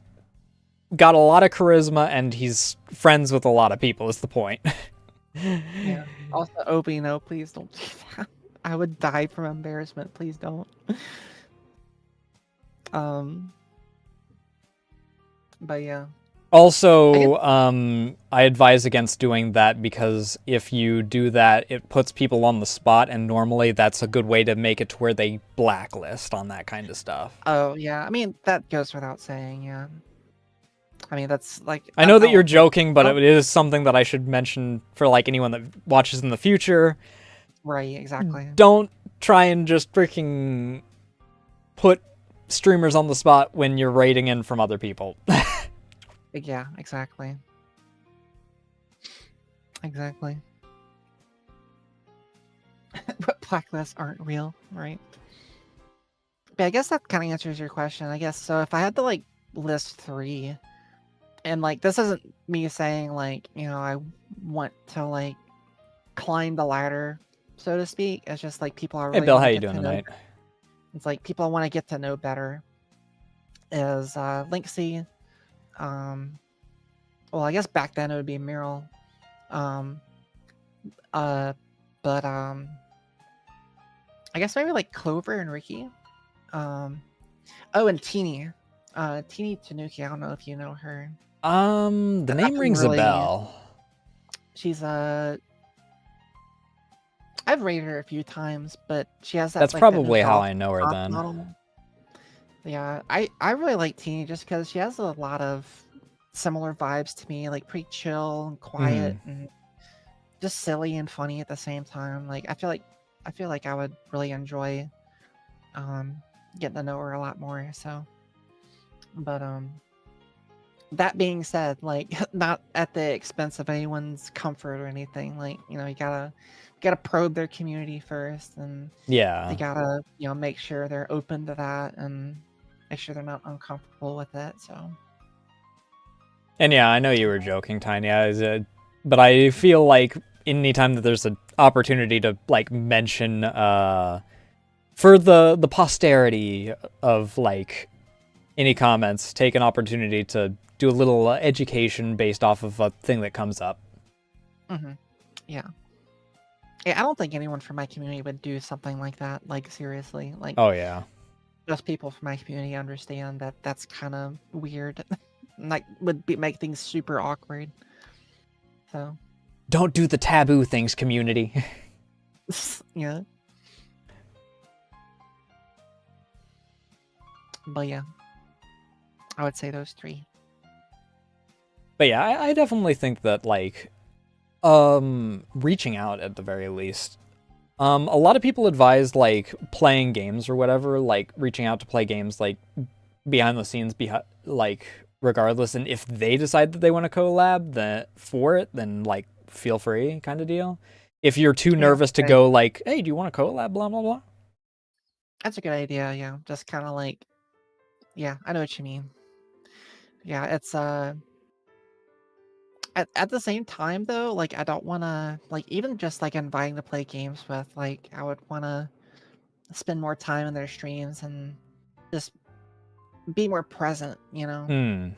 got a lot of charisma, and he's friends with a lot of people, is the point. Yeah. Also, Obi, no, please don't do that. I would die from embarrassment. Please don't. But yeah. Also, I advise against doing that, because if you do that, it puts people on the spot, and normally that's a good way to make it to where they blacklist on that kind of stuff. Oh, yeah. I mean, that goes without saying, yeah. I mean, that's like... I know that you're joking, but it is something that I should mention for, like, anyone that watches in the future. Right, exactly. Don't try and just freaking put streamers on the spot when you're rating in from other people. Yeah, exactly. Exactly. But blacklists aren't real, right? But I guess that kind of answers your question, I guess. So if I had to, like, list 3, and, like, this isn't me saying, like, you know, I want to, like, climb the ladder, so to speak. It's just, like, people are really... Hey, Bill, how you doing tonight? It's like, people want to get to know better. Is Linksy, Well, I guess back then it would be Meryl. Um, but I guess maybe like Clover and Ricky. Oh, and Teeny. Teeny Tanuki. I don't know if you know her. The name rings a bell. She's I've rated her a few times, but she has that. That's like, probably that how I know her top then. model. Yeah, I really like Teeny just because she has a lot of similar vibes to me, like pretty chill and quiet and just silly and funny at the same time. Like I feel like I would really enjoy getting to know her a lot more. So, but that being said, like not at the expense of anyone's comfort or anything. Like you gotta probe their community first, and Yeah. they gotta make sure they're open to that and make sure they're not uncomfortable with it. So. And yeah, I know you were joking, Tiny, but I feel like anytime that there's an opportunity to like mention for the posterity of like any comments, take an opportunity to do a little education based off of a thing that comes up. Mm-hmm. Yeah. Yeah, I don't think anyone from my community would do something like that. Like seriously, like Oh yeah. most people from my community understand that that's kind of weird. Like make things super awkward. So don't do the taboo things, community. yeah. But yeah, I would say those three. But yeah, I definitely think that like reaching out at the very least. A lot of people advise like playing games or whatever, like reaching out to play games like behind the scenes, like regardless. And if they decide that they want to collab then like feel free, kind of deal. If you're too nervous to go, like, hey, do you want to collab? Blah blah blah. That's a good idea. Yeah, just kind of like, yeah, I know what you mean. Yeah, it's at the same time though, like I don't want to like even just like inviting to play games with, like I would want to spend more time in their streams and just be more present, I'm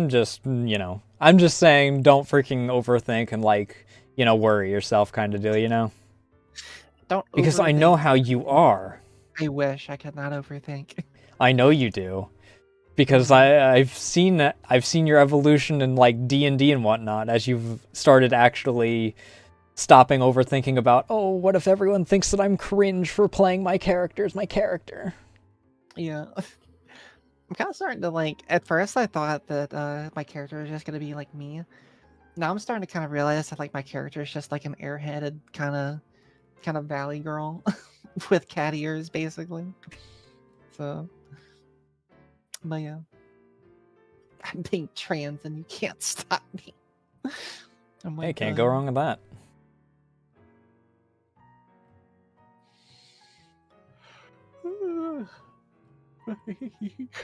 just, I'm just saying, don't freaking overthink and like, worry yourself, kind of deal, Don't because I know how you are. I wish I could not overthink. I know you do, because I've seen your evolution in like D&D and whatnot as you've started actually stopping overthinking about, oh, what if everyone thinks that I'm cringe for playing my character. Yeah. I'm kind of starting to like, at first I thought that my character was just going to be like me. Now I'm starting to kind of realize that like my character is just like an airheaded kind of valley girl with cat ears basically. So, but yeah. I'm being trans and you can't stop me. Hey, can't go wrong with that.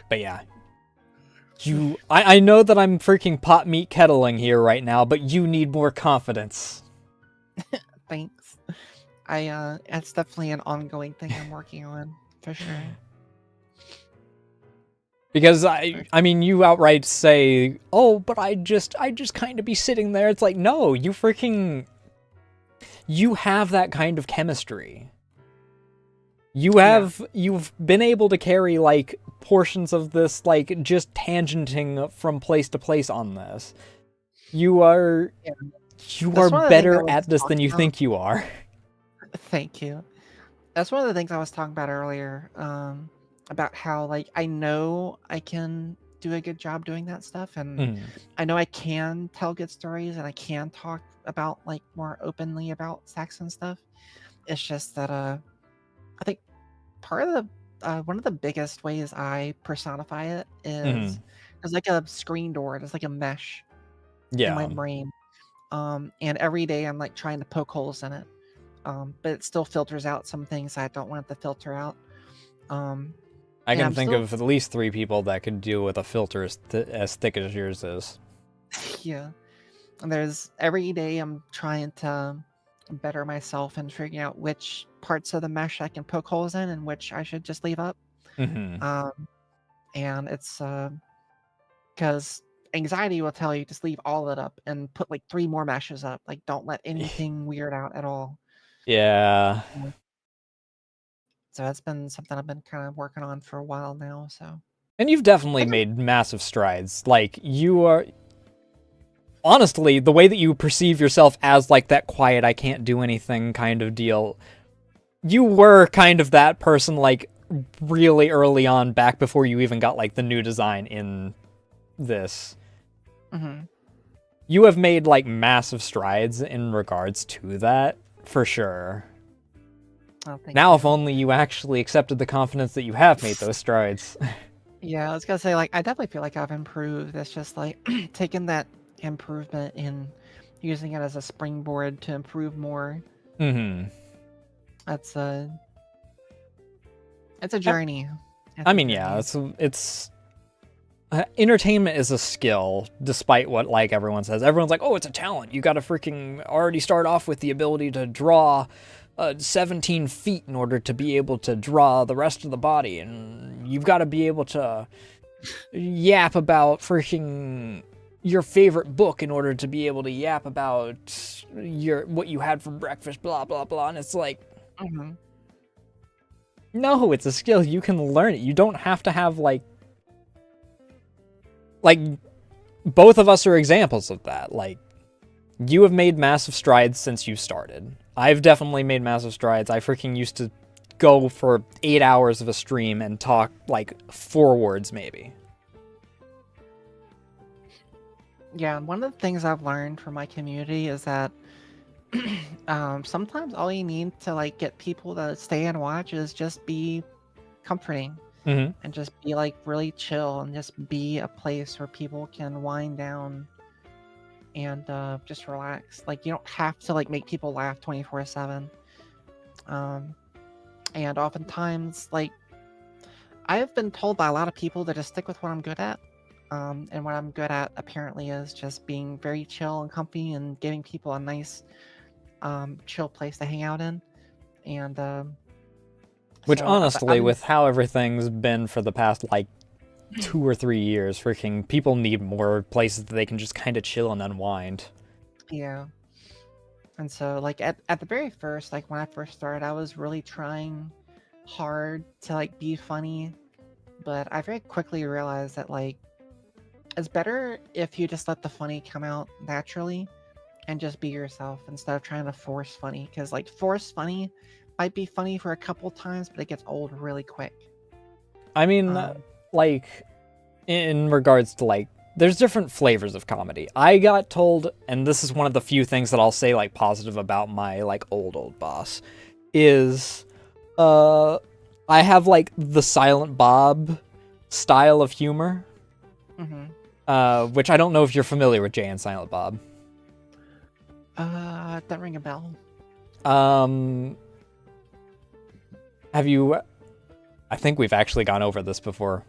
But yeah, I know that I'm freaking pot meat kettling here right now, but you need more confidence. Thanks. It's definitely an ongoing thing I'm working on for sure. Because I mean, you outright say, "Oh, but I just kind of be sitting there." It's like, no, you have that kind of chemistry. You've been able to carry like portions of this, like just tangenting from place to place on this. You are better at this than you think you are. Thank you. That's one of the things I was talking about earlier. About how like I know I can do a good job doing that stuff, and I know I can tell good stories, and I can talk about like more openly about sex and stuff. It's just that I think part of the one of the biggest ways I personify it is there's like a screen door, there's like a mesh in my brain, and every day I'm like trying to poke holes in it, but it still filters out some things I don't want it to filter out. I can think of at least 3 people that could deal with a filter as thick as yours is. Yeah. And there's every day I'm trying to better myself and figuring out which parts of the mesh I can poke holes in and which I should just leave up. And it's because anxiety will tell you just leave all of it up and put like 3 more meshes up. Like, don't let anything weird out at all. Yeah. So that's been something I've been kind of working on for a while now. So, And you've definitely made massive strides. Like, you are... Honestly, the way that you perceive yourself as, like, that quiet, I can't do anything kind of deal, you were kind of that person, like, really early on, back before you even got, like, the new design in this. You have made, like, massive strides in regards to that, for sure. oh, Now, you. if only you actually accepted the confidence that you have made those strides. Yeah, I was gonna say, like, I definitely feel like I've improved. It's just like taking that improvement and using it as a springboard to improve more. Mm-hmm. That's it's a journey. I mean, yeah, it's entertainment is a skill, despite what, like, everyone says. Everyone's like, oh, it's a talent. You gotta freaking already start off with the ability to draw 17 feet in order to be able to draw the rest of the body, and you've got to be able to yap about freaking your favorite book in order to be able to yap about what you had for breakfast, blah blah blah. And it's like, no, it's a skill. You can learn it. You don't have to have like both of us are examples of that. Like, you have made massive strides since you started. I've definitely made massive strides. I freaking used to go for 8 hours of a stream and talk like 4 words maybe. Yeah, one of the things I've learned from my community is that sometimes all you need to like get people to stay and watch is just be comforting and just be like really chill and just be a place where people can wind down and just relax. Like, you don't have to like make people laugh 24/7. And oftentimes, like, I have been told by a lot of people to just stick with what I'm good at. And what I'm good at apparently is just being very chill and comfy and giving people a nice, chill place to hang out in. And which so honestly, with how everything's been for the past like 2 or 3 years, freaking people need more places that they can just kind of chill and unwind. Yeah. And so, like, at the very first, like, when I first started, I was really trying hard to, like, be funny. But I very quickly realized that, like, it's better if you just let the funny come out naturally and just be yourself instead of trying to force funny. Because, like, forced funny might be funny for a couple times, but it gets old really quick. I mean, like, in regards to, like, there's different flavors of comedy. I got told, and this is one of the few things that I'll say, like, positive about my, like, old boss, is, I have, like, the Silent Bob style of humor. Which I don't know if you're familiar with Jay and Silent Bob. Don't ring a bell. Have you... I think we've actually gone over this before.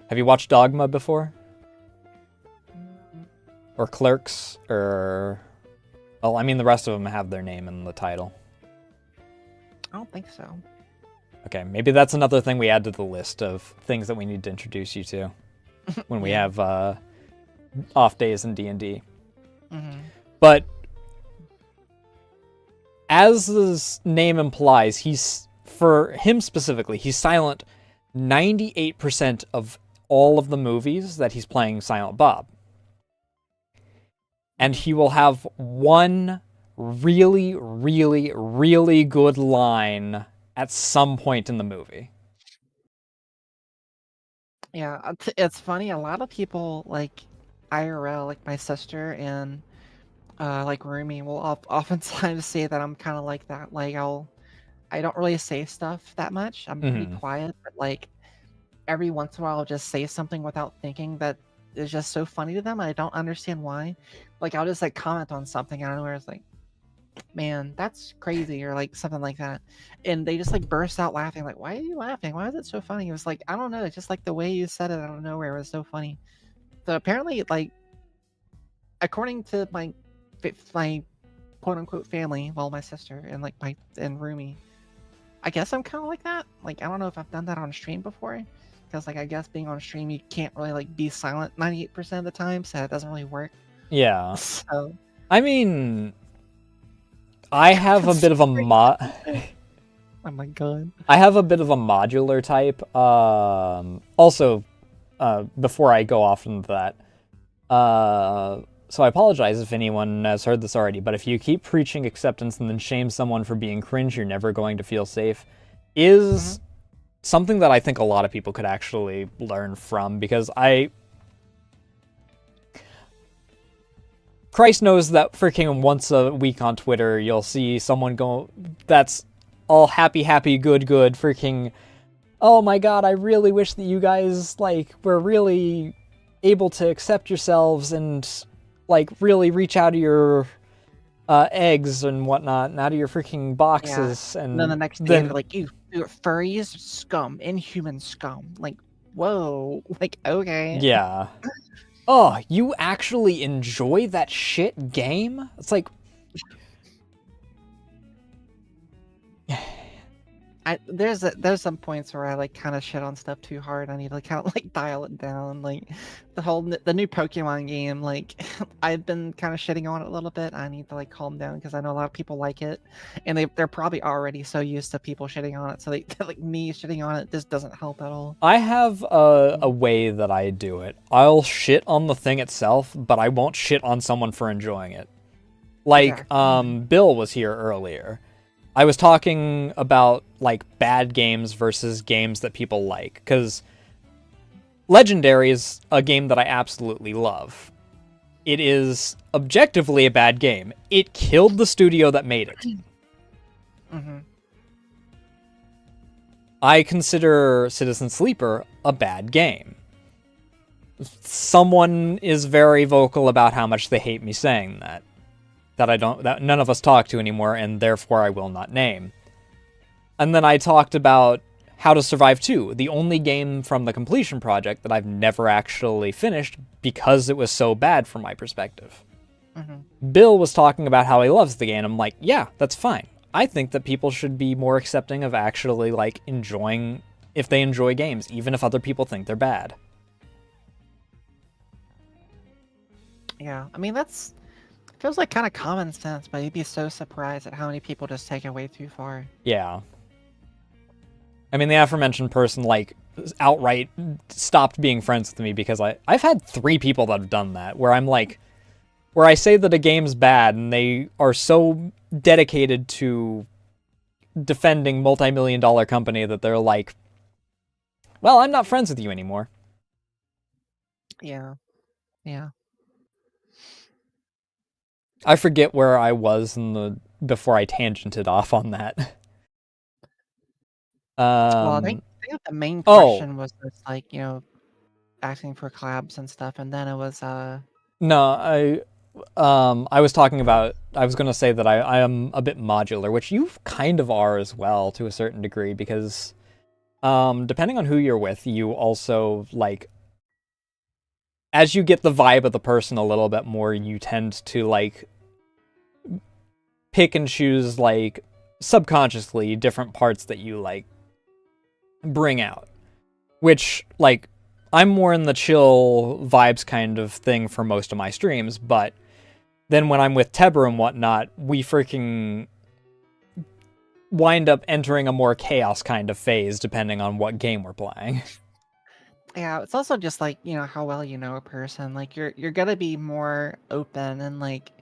Have you watched Dogma before? Or Clerks? Or... Well, I mean, the rest of them have their name in the title. I don't think so. Okay, maybe that's another thing we add to the list of things that we need to introduce you to when we have off days in D&D. But as his name implies, he's, for him specifically, he's silent 98% of all of the movies that he's playing Silent Bob. And he will have one really, really, really good line at some point in the movie. Yeah, it's funny. A lot of people, like, IRL, like my sister and like Rumi, will oftentimes say that I'm kind of like that. Like, I don't really say stuff that much. I'm pretty quiet, but like every once in a while I'll just say something without thinking that is just so funny to them. I don't understand why. Like, I'll just like comment on something out of nowhere. It's like, man, that's crazy, or like something like that. And they just like burst out laughing. Like, why are you laughing? Why is it so funny? It was like, I don't know. It's just like the way you said it out of nowhere was so funny. So apparently, like, according to my quote unquote family, well, my sister and like and Rumi, I guess I'm kind of like that. Like, I don't know if I've done that on stream before, because like I guess being on stream you can't really like be silent 98% of the time, so it doesn't really work. Yeah. So I mean, I have a bit of a oh my god. I have a bit of a modular type. Also, before I go off into that, so I apologize if anyone has heard this already, but if you keep preaching acceptance and then shame someone for being cringe, you're never going to feel safe, is something that I think a lot of people could actually learn from, because Christ knows that freaking once a week on Twitter, you'll see someone go, that's all happy, good, freaking, oh my god, I really wish that you guys, like, were really able to accept yourselves and, like, really reach out of your eggs and whatnot, and out of your freaking boxes, And then the next day they're like, you furries, scum, inhuman scum. Like, whoa, like, okay. Yeah. Oh, you actually enjoy that shit game? It's like... There's some points where I like kind of shit on stuff too hard. I need to kind of like dial it down. Like the new Pokemon game, like I've been kind of shitting on it a little bit. I need to like calm down because I know a lot of people like it, and they're probably already so used to people shitting on it. So they like me shitting on it. This doesn't help at all. I have a way that I do it. I'll shit on the thing itself, but I won't shit on someone for enjoying it. Like, Bill was here earlier. I was talking about, like, bad games versus games that people like, because Legendary is a game that I absolutely love. It is objectively a bad game. It killed the studio that made it. I consider Citizen Sleeper a bad game. Someone is very vocal about how much they hate me saying that. That none of us talk to anymore, and therefore I will not name. And then I talked about How to Survive 2, the only game from the completion project that I've never actually finished because it was so bad from my perspective. Bill was talking about how he loves the game. I'm like, yeah, that's fine. I think that people should be more accepting of actually, like, enjoying, if they enjoy games, even if other people think they're bad. Yeah, I mean, that's... feels like kind of common sense, but you'd be so surprised at how many people just take it way too far. Yeah. I mean, the aforementioned person, like, outright stopped being friends with me because I've had 3 people that have done that, where I'm like, where I say that a game's bad, and they are so dedicated to defending multi-million-dollar company that they're like, well, I'm not friends with you anymore. Yeah. Yeah. I forget where I was before I tangented off on that. Well, I think the main question was just like, you know, asking for collabs and stuff, and then it was No, I was talking about, I was gonna say that I am a bit modular, which you kind of are as well to a certain degree, because depending on who you're with, you also, like, as you get the vibe of the person a little bit more, you tend to, like, pick and choose, like, subconsciously different parts that you, like, bring out. Which, like, I'm more in the chill vibes kind of thing for most of my streams, but then when I'm with Tebber and whatnot, we freaking wind up entering a more chaos kind of phase depending on what game we're playing. Yeah, it's also just like, you know, how well you know a person. Like you're gonna be more open and like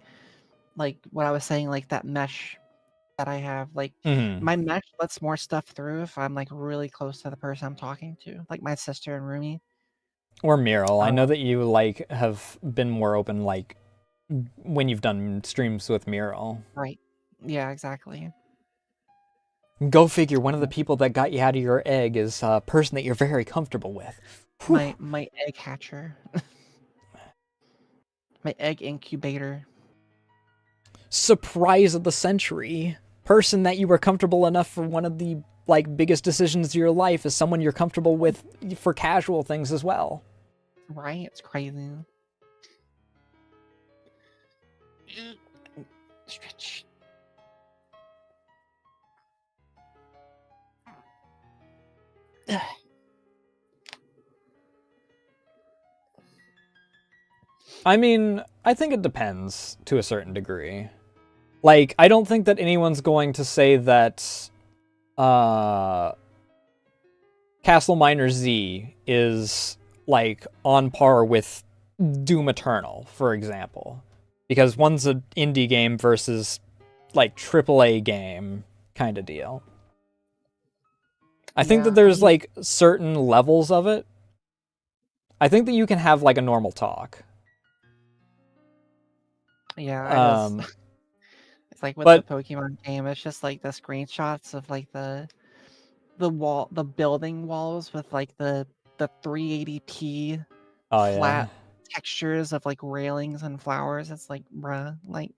what I was saying, like that mesh that I have, like my mesh lets more stuff through if I'm like really close to the person I'm talking to, like my sister and Rumi. Or Mural. I know that you, like, have been more open, like, when you've done streams with Mural. Right. Yeah, exactly. Go figure, one of the people that got you out of your egg is a person that you're very comfortable with. My egg hatcher. My egg incubator. Surprise of the century. Person that you were comfortable enough for one of the, like, biggest decisions of your life is someone you're comfortable with for casual things as well. Right? It's crazy. Stretch. I mean, I think it depends to a certain degree. Like, I don't think that anyone's going to say that Castle Miner Z is like on par with Doom Eternal, for example, because one's an indie game versus like AAA game kind of deal. I think that there's like certain levels of it. I think that you can have like a normal talk. Yeah, it's like with the Pokemon game, it's just like the screenshots of like the building walls with like the 380p flat textures of like railings and flowers. It's like, bruh, like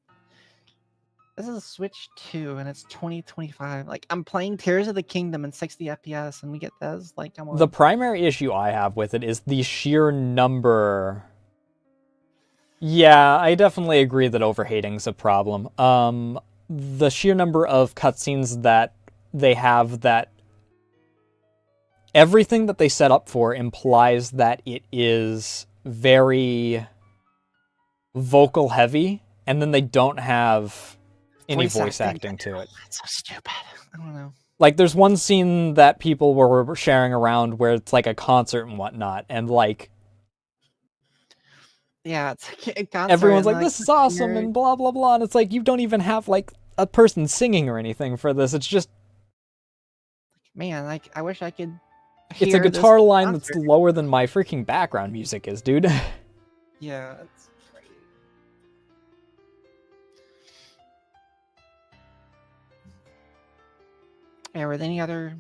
this is a Switch 2 and it's 2025. Like I'm playing Tears of the Kingdom in 60 FPS and we get this. Like, come on. The primary issue I have with it is the sheer number. Yeah, I definitely agree that overhating's a problem. The sheer number of cutscenes that they have, that everything that they set up for implies that it is very vocal heavy, and then they don't have any voice acting to it. That's so stupid. I don't know. Like, there's one scene that people were sharing around where it's like a concert and whatnot, and like, yeah, it's like a concert. Everyone's like, this is awesome, and blah, blah, blah. And it's like, you don't even have, like, a person singing or anything for this. It's just... Man, like, I wish I could It's a guitar line that's lower than my freaking background music is, dude. Yeah, it's great. Yeah, were there any other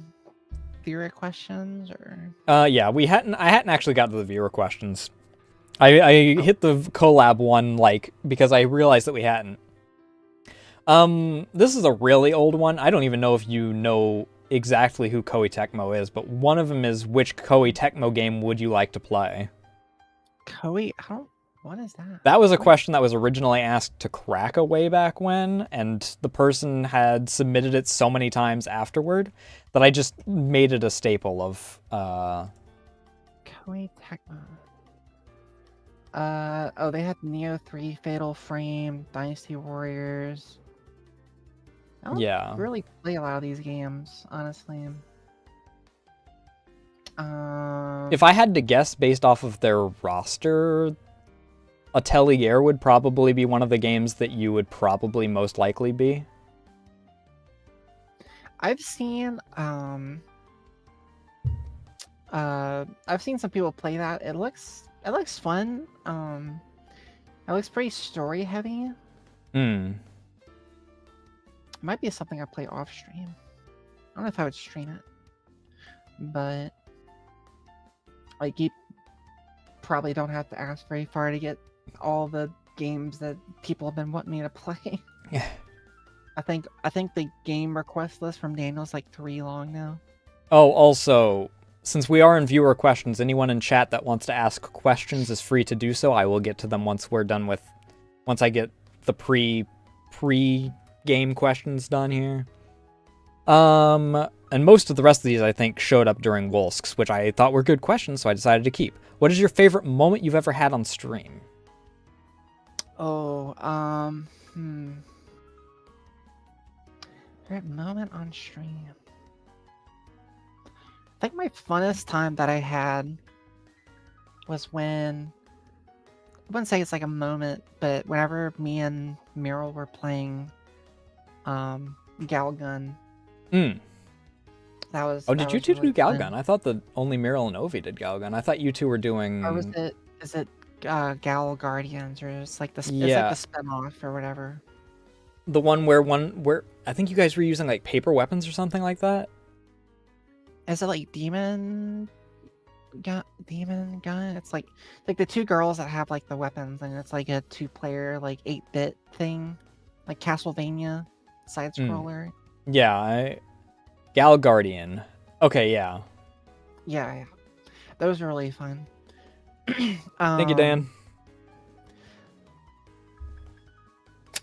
viewer questions, or...? Yeah, I hadn't actually got to the viewer questions. I hit the collab one, like, because I realized that we hadn't. This is a really old one. I don't even know if you know exactly who Koei Tecmo is, but one of them is, which Koei Tecmo game would you like to play? Koei? What is that? That was a question that was originally asked to Kraka way back when, and the person had submitted it so many times afterward that I just made it a staple of, Koei Tecmo. Oh, they had Neo 3, Fatal Frame, Dynasty Warriors. I don't really play a lot of these games, honestly. If I had to guess based off of their roster, Atelier would probably be one of the games that you would probably most likely be. I've seen some people play that. It looks fun. It looks pretty story heavy. It might be something I play off stream. I don't know if I would stream it, but like, you probably don't have to ask very far to get all the games that people have been wanting me to play. Yeah. I think the game request list from Daniel's like 3 long now. Oh, also, since we are in viewer questions, anyone in chat that wants to ask questions is free to do so. I will get to them once I get the pre-game questions done here. And most of the rest of these, I think, showed up during Wolsks, which I thought were good questions, so I decided to keep. What is your favorite moment you've ever had on stream? Oh, favorite moment on stream. I think my funnest time that I had was when, I wouldn't say it's like a moment, but whenever me and Meryl were playing Galgun. That was. Oh, did you two really do Galgun? I thought that only Meryl and Ovi did Galgun. I thought you two were doing. Or is it Gal Guardians, or it's like the spinoff or whatever. The one where I think you guys were using like paper weapons or something like that. Is it like Demon Gun? It's like the 2 girls that have like the weapons, and it's like a 2-player like 8-bit thing, like Castlevania side scroller. Yeah, Gal Guardian. Okay, yeah. Yeah. Those are really fun. Thank you, Dan.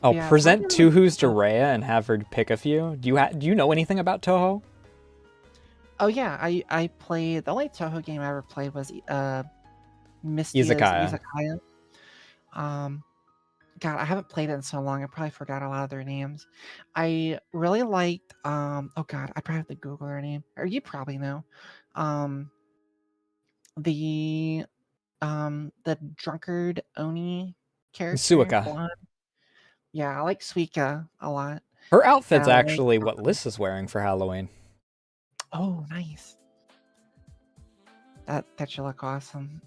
Oh, yeah, present Tuhu's to Rhea and have her pick a few. Do you know anything about Touhou? Oh yeah, I played, the only Touhou game I ever played was Misty's Izakaya. God, I haven't played it in so long. I probably forgot a lot of their names. I really liked. Oh God, I probably have to Google their name, or you probably know. Um, the the drunkard Oni character, Suika. blonde. Yeah, I like Suika a lot. Her outfit's And I like. actually what Liz is wearing for Halloween. Oh, nice. That should look awesome.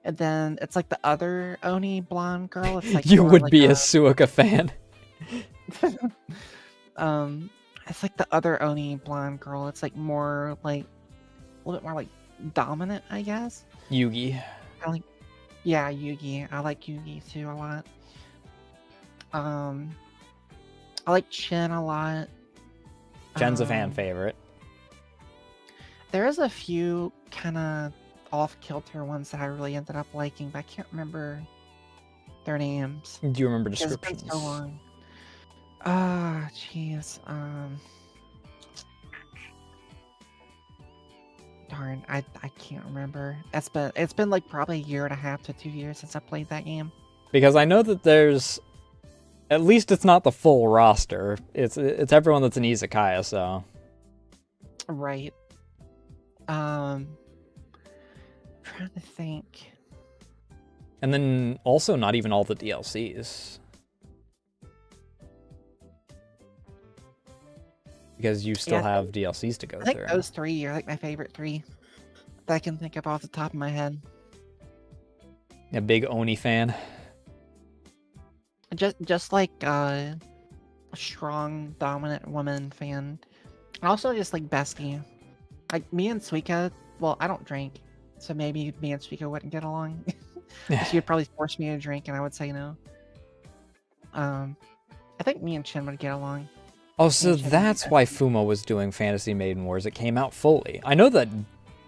And then it's like the other Oni blonde girl. It's like You more would like be a Suika fan. um, it's like the other Oni blonde girl. It's like more like a little bit more like dominant, I guess. Yugi. I like, yeah, Yugi. I like Yugi too a lot. I like Chin a lot. Jen's a fan favorite. There is a few kind of off-kilter ones that I really ended up liking, but I can't remember their names. Do you remember It's descriptions? been so long. Ah, jeez. Darn, I can't remember. It's been like probably a year and a half to 2 years since I played that game. Because I know that there's, at least it's not the full roster. It's everyone that's an izakaya, so. Right. Trying to think. And then also not even all the DLCs. Because you still have DLCs to go I think through. those three are like my favorite three that I can think of off the top of my head. A big Oni fan. Just like a strong, dominant woman fan. Also just like bestie. Like me and Suika, well, I don't drink, so maybe me and Suika wouldn't get along. She would probably force me to drink and I would say no. I think me and Chin would get along. Oh, so that's why Fuma was doing Fantasy Maiden Wars. It came out fully. I know that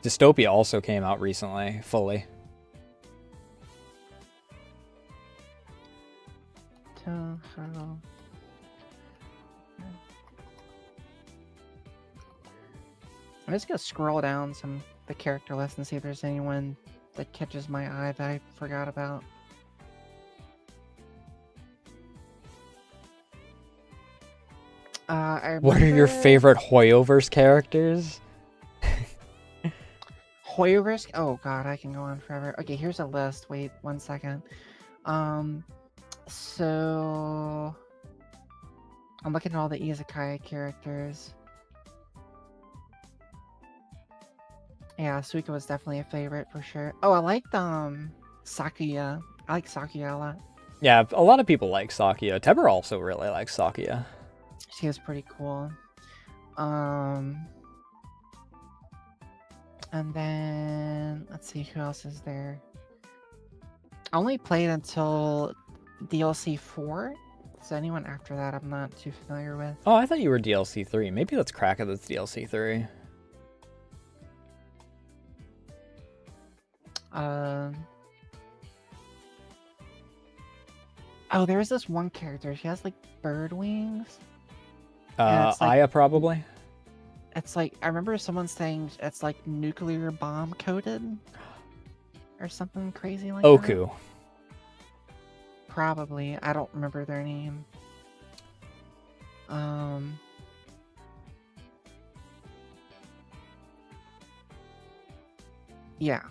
Dystopia also came out recently, fully. I'm just gonna scroll down the character list and see if there's anyone that catches my eye that I forgot about. What are your favorite Hoyoverse characters? Hoyoverse? Oh god, I can go on forever. Okay, here's a list. Wait 1 second. So I'm looking at all the izakaya characters. Yeah, Suika was definitely a favorite for sure. Oh, I liked Sakuya. I like Sakuya a lot. Yeah, a lot of people like Sakuya. Teber also really likes Sakuya. She was pretty cool. And then let's see who else is there. I only played until DLC 4. So anyone after that I'm not too familiar with. Oh, I thought you were DLC 3. Maybe let's crack it that's DLC 3. Oh, there's this one character. She has like bird wings. Aya probably. It's like I remember someone saying it's like nuclear bomb coated, or something crazy like that. Oku. Probably. I don't remember their name. Yeah,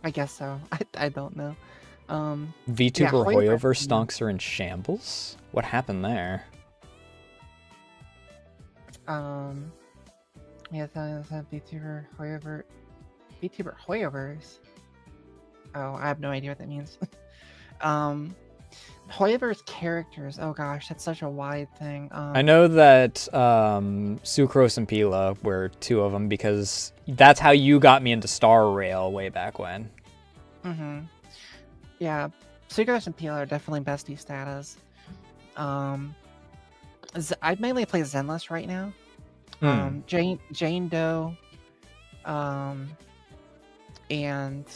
I guess so. I don't know. VTuber Hoyoverse stonks are in shambles? What happened there? Yeah, VTuber Hoyoverse. Oh, I have no idea what that means. Hoyoverse characters. Oh gosh, that's such a wide thing. I know that Sucrose and Pila were two of them because that's how you got me into Star Rail way back when. Yeah, Sucrose and Pila are definitely bestie status. I mainly play Zenless right now. Jane Doe, and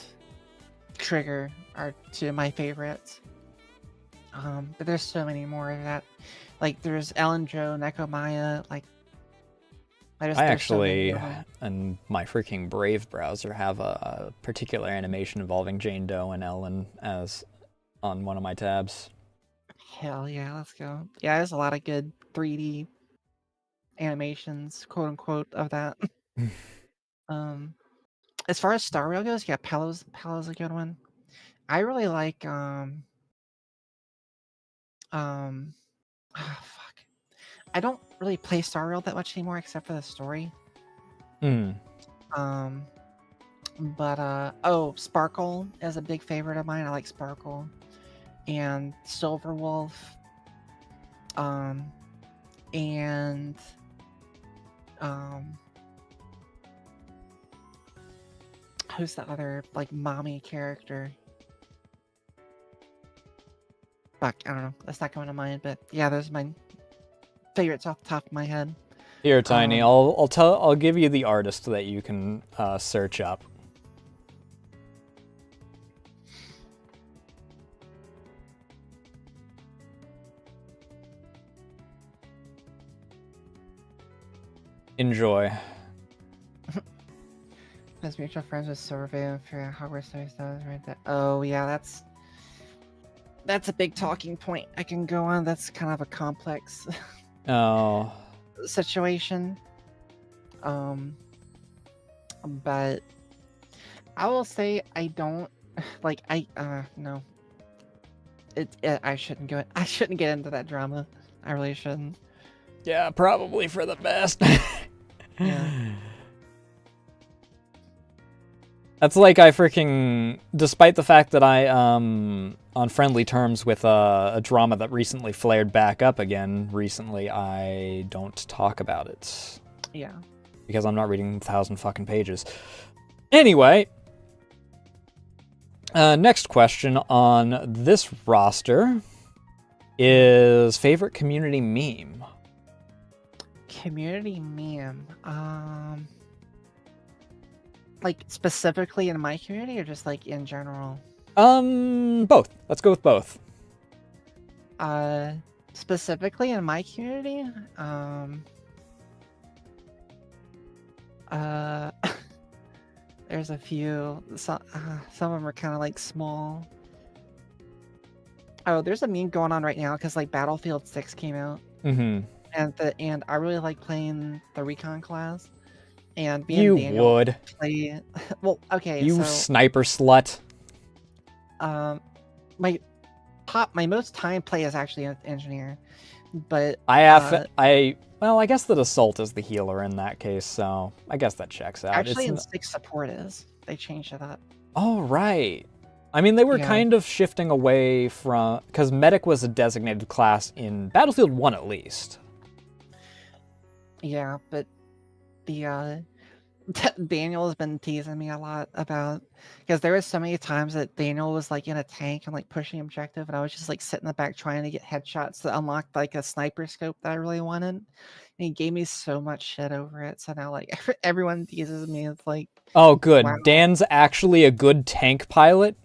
Trigger are two of my favorites. But there's so many more of that. Like there's Ellen Joe, Neko Maya, like I actually, in my freaking Brave browser, have a particular animation involving Jane Doe and Ellen as on one of my tabs. Hell yeah, let's go. Yeah, there's a lot of good 3D animations, quote unquote, of that. As far as Star Rail goes, yeah, Palo's a good one. I really like fuck. I don't really play Star Rail that much anymore except for the story. Um but oh, Sparkle is a big favorite of mine. I like Sparkle. And Silver Wolf. And who's the other like mommy character? Fuck, I don't know. That's not coming to mind, but yeah, those are my favorites off the top of my head. Here, Tiny, I'll give you the artist that you can search up. Enjoy. As mutual friends with Survey for Hogwarts stories, that was right there. Oh yeah, that's a big talking point I can go on. That's kind of a complex situation. But I will say I don't like no. I shouldn't go. I shouldn't get into that drama. I really shouldn't. Yeah, probably for the best. Yeah. That's like I freaking, despite the fact that I on friendly terms with a drama that recently flared back up again recently, I don't talk about it. Yeah. Because I'm not reading 1,000 fucking pages. Anyway, next question on this roster is favorite community meme. Community meme. Like specifically in my community or just like in general? Both. Let's go with both. Specifically in my community, there's a few. Some of them are kind of like small. Oh, there's a meme going on right now because like Battlefield 6 came out. Mm-hmm. And I really like playing the recon class. And me you and Daniel would play. Well, okay. You so, sniper slut. My most time play is actually an engineer, but I guess that assault is the healer in that case, so I guess that checks out. Actually, in 6 support is. They changed it up. Oh right. I mean, they were kind of shifting away from because medic was a designated class in Battlefield 1 at least. Yeah, but the Daniel has been teasing me a lot about because there was so many times that Daniel was like in a tank and like pushing objective, and I was just like sitting in the back trying to get headshots to unlock like a sniper scope that I really wanted. And he gave me so much shit over it. So now like everyone teases me. It's like, oh, good. Wow. Dan's actually a good tank pilot.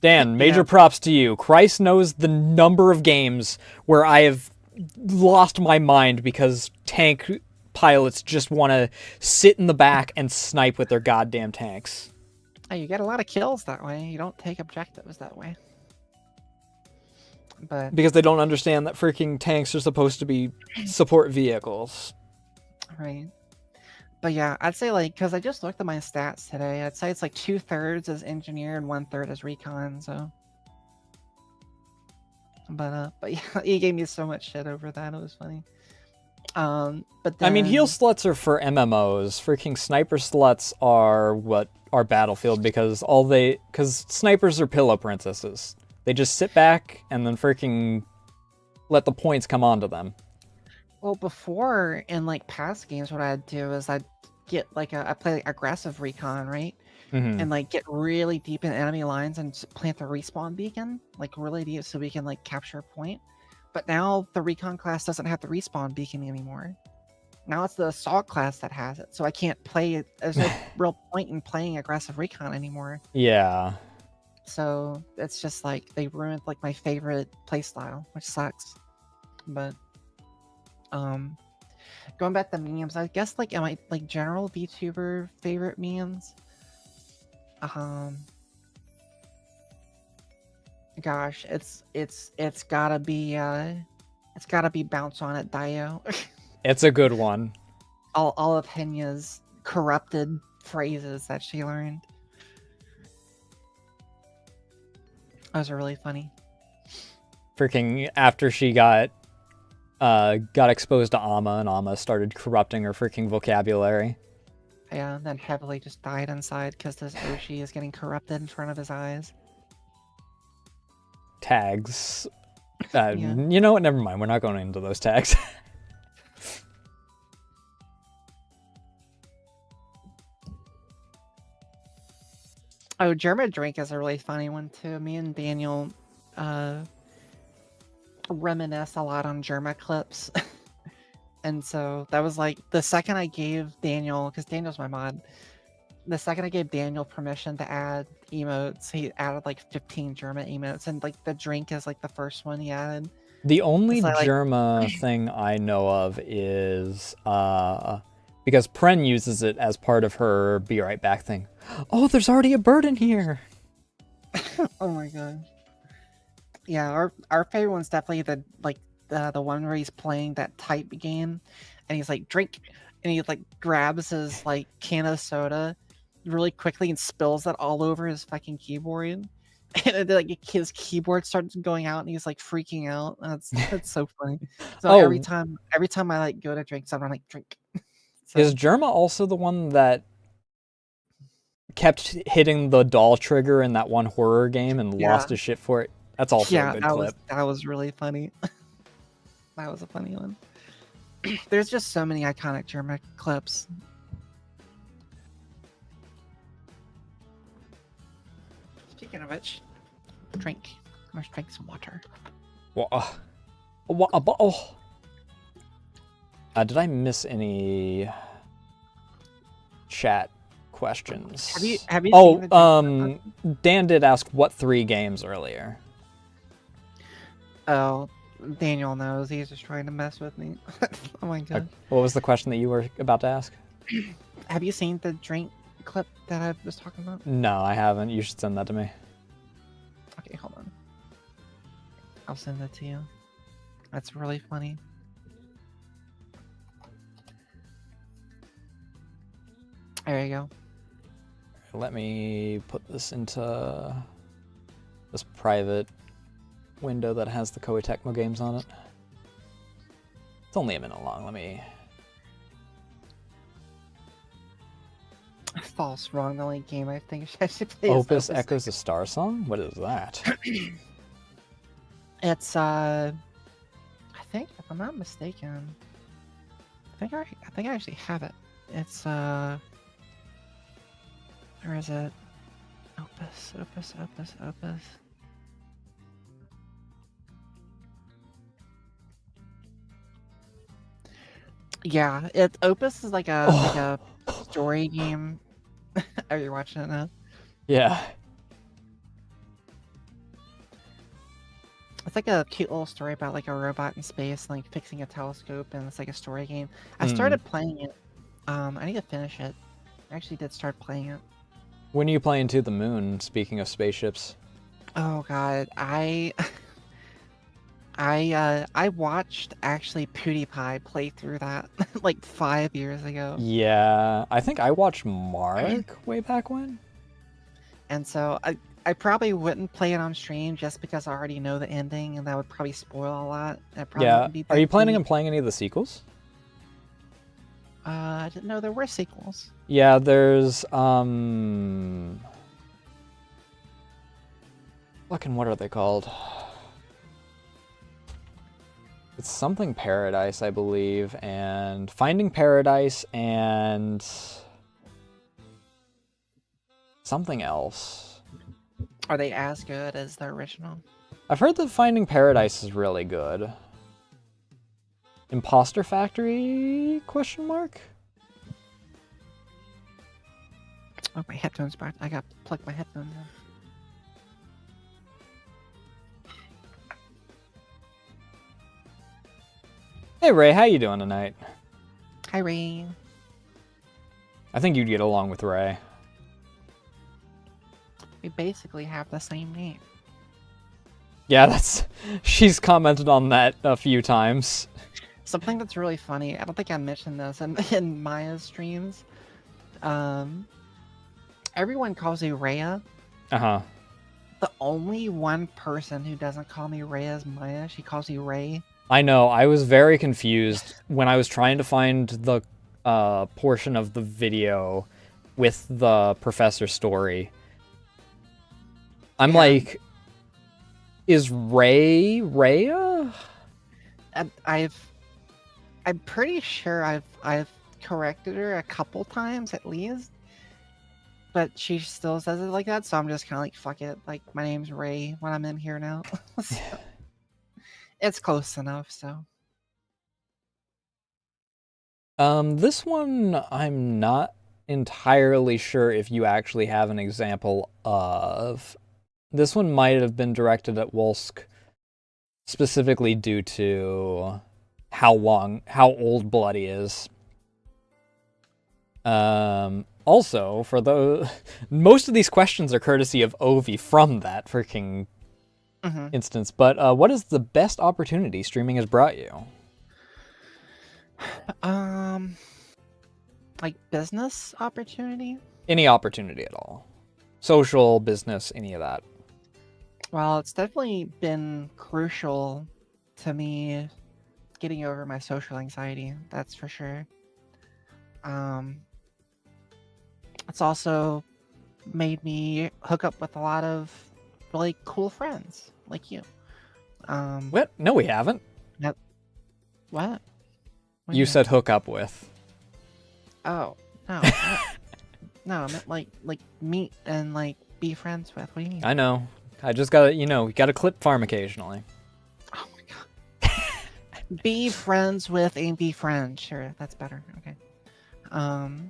Dan, major props to you. Christ knows the number of games where I have lost my mind because tank pilots just want to sit in the back and snipe with their goddamn tanks. Oh, you get a lot of kills that way. You don't take objectives that way. But because they don't understand that freaking tanks are supposed to be support vehicles. Right. But yeah, I'd say like, because I just looked at my stats today, I'd say it's like 2/3 is engineer and 1/3 is recon, so. But yeah, he gave me so much shit over that, it was funny. But then, I mean, heal sluts are for MMOs. Freaking sniper sluts are what are Battlefield because snipers are pillow princesses. They just sit back and then freaking let the points come onto them. Well, before in like past games, what I'd do is I'd get like I play like aggressive recon, right? Mm-hmm. And like get really deep in enemy lines and plant the respawn beacon, like really deep, so we can like capture a point. But now the recon class doesn't have the respawn beacon anymore. Now it's the assault class that has it, so I can't play it. There's no real point in playing aggressive recon anymore. Yeah. So it's just like they ruined like my favorite playstyle, which sucks. But going back to memes, I guess like am I like general VTuber favorite memes? Gosh, it's gotta be bounce on it, Dio. It's a good one. all of Henya's corrupted phrases that she learned. Those are really funny. Freaking after she got exposed to Amma, and Amma started corrupting her freaking vocabulary. Yeah, and then heavily just died inside because this Oshi is getting corrupted in front of his eyes. Tags. Yeah. You know what? Never mind. We're not going into those tags. Oh, German Drink is a really funny one too. Me and Daniel reminisce a lot on Germa clips. And so that was like the second I gave Daniel, because Daniel's my mod, the second I gave Daniel permission to add emotes, he added like 15 German emotes, and like the drink is like the first one he added. The only So, like, Germa thing I know of is because Pren uses it as part of her be right back thing. Oh, there's already a bird in here. Oh my god. Yeah, our favorite one's definitely the one where he's playing that type game and he's like drink, and he like grabs his like can of soda really quickly and spills it all over his fucking keyboard. And like his keyboard starts going out and he's like freaking out. That's so funny. So Oh. every time I like go to drink something, I'm like drink. So, Is Germa also the one that kept hitting the doll trigger in that one horror game and lost his shit for it? That's also a good clip. That was really funny. That was a funny one. There's just so many iconic Germa clips. Speaking of which, drink. Let's drink some water. Did I miss any chat questions? Have you seen the Dan did ask what 3 games earlier. Oh, Daniel knows. He's just trying to mess with me. Oh my god. What was the question that you were about to ask? Have you seen the drink clip that I was talking about? No, I haven't. You should send that to me. Okay, hold on. I'll send that to you. That's really funny. There you go. Let me put this into this private window that has the Koei Tecmo games on it. It's only a minute long. Let me... False, wrong. The only game I think I should play Opus Echoes a Star Song? What is that? It's I think, if I'm not mistaken, I think I actually have it. It's where is it? Opus. Yeah, Opus is like a story game. Are you watching it now? Yeah. It's like a cute little story about like a robot in space and like fixing a telescope, and it's like a story game. I started playing it. I need to finish it. I actually did start playing it. When are you playing To the Moon, speaking of spaceships? Oh god, I watched actually PewDiePie play through that like 5 years ago. Yeah, I think I watched Mark way back when. And so I probably wouldn't play it on stream just because I already know the ending, and that would probably spoil a lot. Yeah, are you planning on playing any of the sequels? I didn't know there were sequels. Yeah, there's fucking what are they called? It's something Paradise, I believe, and Finding Paradise, and something else. Are they as good as the original? I've heard that Finding Paradise is really good. Imposter Factory? Question mark? Oh, my headphones back. I got to plug my headphones in. Hey Ray, how you doing tonight? Hi, Ray. I think you'd get along with Ray. We basically have the same name. Yeah, that's she's commented on that a few times. Something that's really funny. I don't think I mentioned this in Maya's streams. Um, everyone calls you Rhea. Uh-huh. The only one person who doesn't call me Rhea is Maya. She calls you Ray. I know. I was very confused when I was trying to find the portion of the video with the professor story. I'm Yeah, like, is Ray Rhea? I'm pretty sure I've corrected her a couple times at least, but she still says it like that. So I'm just kind of like, fuck it. Like my name's Ray when I'm in here now. So, it's close enough. So This one I'm not entirely sure if you actually have an example of. This one might have been directed at Wolsk specifically due to how old Bloody is. Also, for the most of these questions are courtesy of Ovi from that freaking mhm. instance. But what is the best opportunity streaming has brought you? um, like business opportunity. Any opportunity at all, social, business, any of that. Well, it's definitely been crucial to me getting over my social anxiety. That's for sure. Um, it's also made me hook up with a lot of really cool friends like you. What? No, we haven't. That, what? What do you You mean? said hook up with. Oh, no, no, I meant like meet and like be friends with. What do you mean? I know. I just gotta, you gotta clip farm occasionally. Oh my god. Be friends with and be friends. Sure, that's better. Okay. Um,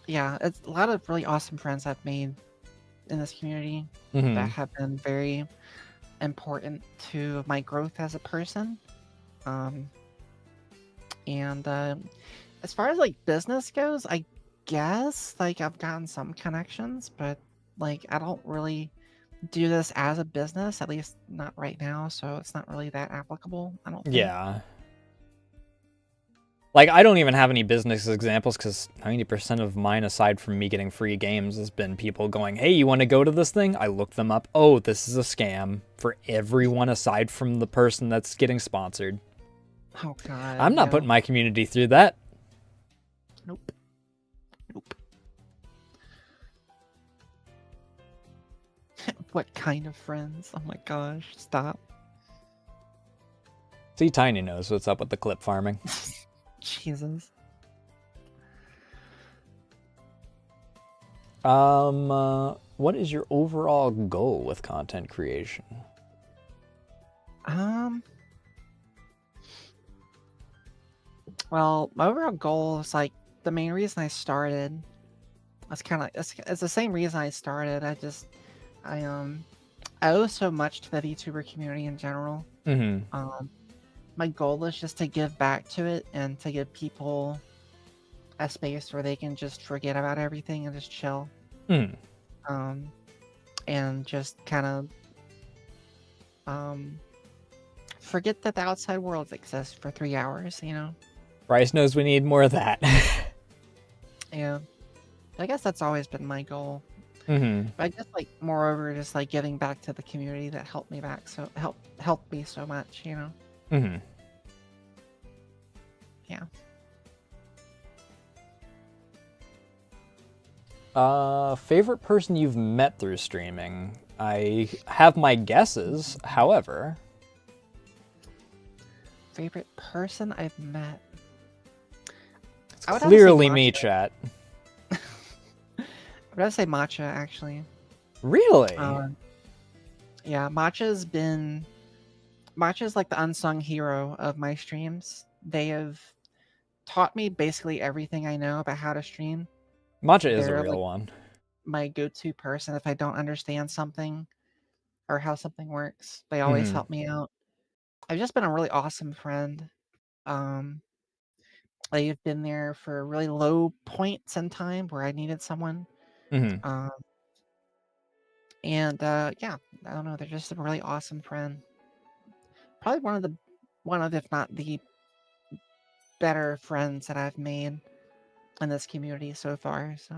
yeah, it's a lot of really awesome friends I've made in this community that Mm-hmm. have been very important to my growth as a person. Um, and as far as like business goes, I guess like I've gotten some connections, but like I don't really do this as a business, at least not right now. So it's not really that applicable, I don't think. Yeah. Like, I don't even have any business examples because 90% of mine, aside from me getting free games, has been people going, hey, you want to go to this thing? I look them up. Oh, this is a scam for everyone aside from the person that's getting sponsored. Oh God, I'm not yeah. putting my community through that. Nope. Nope. What kind of friends? Oh my gosh, stop. See, Tiny knows what's up with the clip farming. Jesus. What is your overall goal with content creation? Um, well, my overall goal is like the main reason I started. That's kind of it's the same reason I started. I owe so much to the VTuber community in general. Mm-hmm. My goal is just to give back to it and to give people a space where they can just forget about everything and just chill. Mm. Um, and just kind of forget that the outside world exists for 3 hours, you know? Bryce knows we need more of that. Yeah. I guess that's always been my goal. Mm-hmm. But I guess like moreover just like giving back to the community that helped me back helped me so much, you know? Mm-hmm. Yeah. Favorite person you've met through streaming? I have my guesses, however. Favorite person I've met. It's I would have to say clearly me, Matcha. chat. I would have to say Matcha actually. Really? Yeah, Matcha's like the unsung hero of my streams. They have taught me basically everything I know about how to stream. Matcha is a They're real like one. my go-to person if I don't understand something or how something works. They always Mm-hmm. help me out. I've just been a really awesome friend. Um, they've been there for really low points in time where I needed someone. Mm-hmm. Um, And yeah, I don't know. They're just a really awesome friend. Probably one of, if not the better friends that I've made in this community so far. So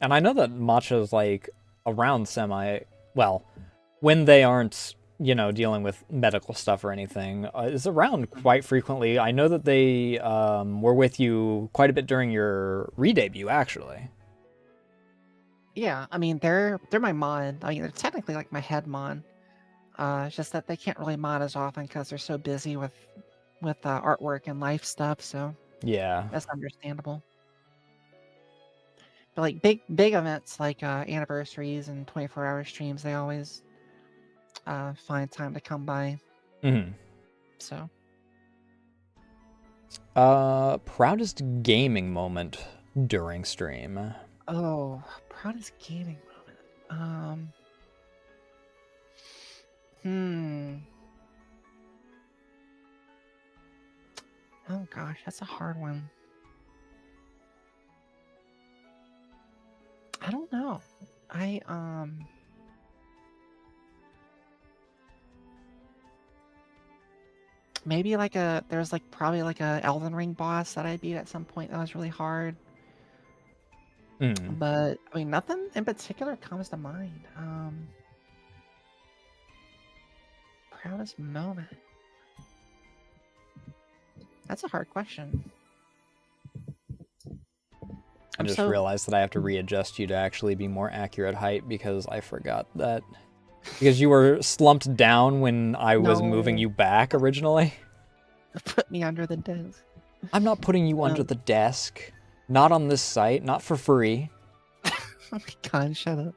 And I know that Matcha's like around well, when they aren't, dealing with medical stuff or anything, is around quite frequently. I know that they were with you quite a bit during your re-debut, actually. yeah, I mean they're my mod. I mean they're technically like my head mod. It's just that they can't really mod as often because they're so busy with artwork and life stuff. So Yeah. that's understandable. But like big events like anniversaries and 24-hour streams, they always find time to come by. Mm-hmm. So Proudest gaming moment during stream. oh, proudest gaming moment. Hmm. Oh gosh, that's a hard one. I don't know. I maybe like there's like probably like a Elden Ring boss that I beat at some point that was really hard. Mm. But I mean nothing in particular comes to mind. Proudest moment. That's a hard question. I just realized that I have to readjust you to actually be more accurate height because I forgot that. Because you were slumped down when I was moving you back originally. Put me under the desk. I'm not putting you under the desk. Not on this site. Not for free. Oh my god, shut up.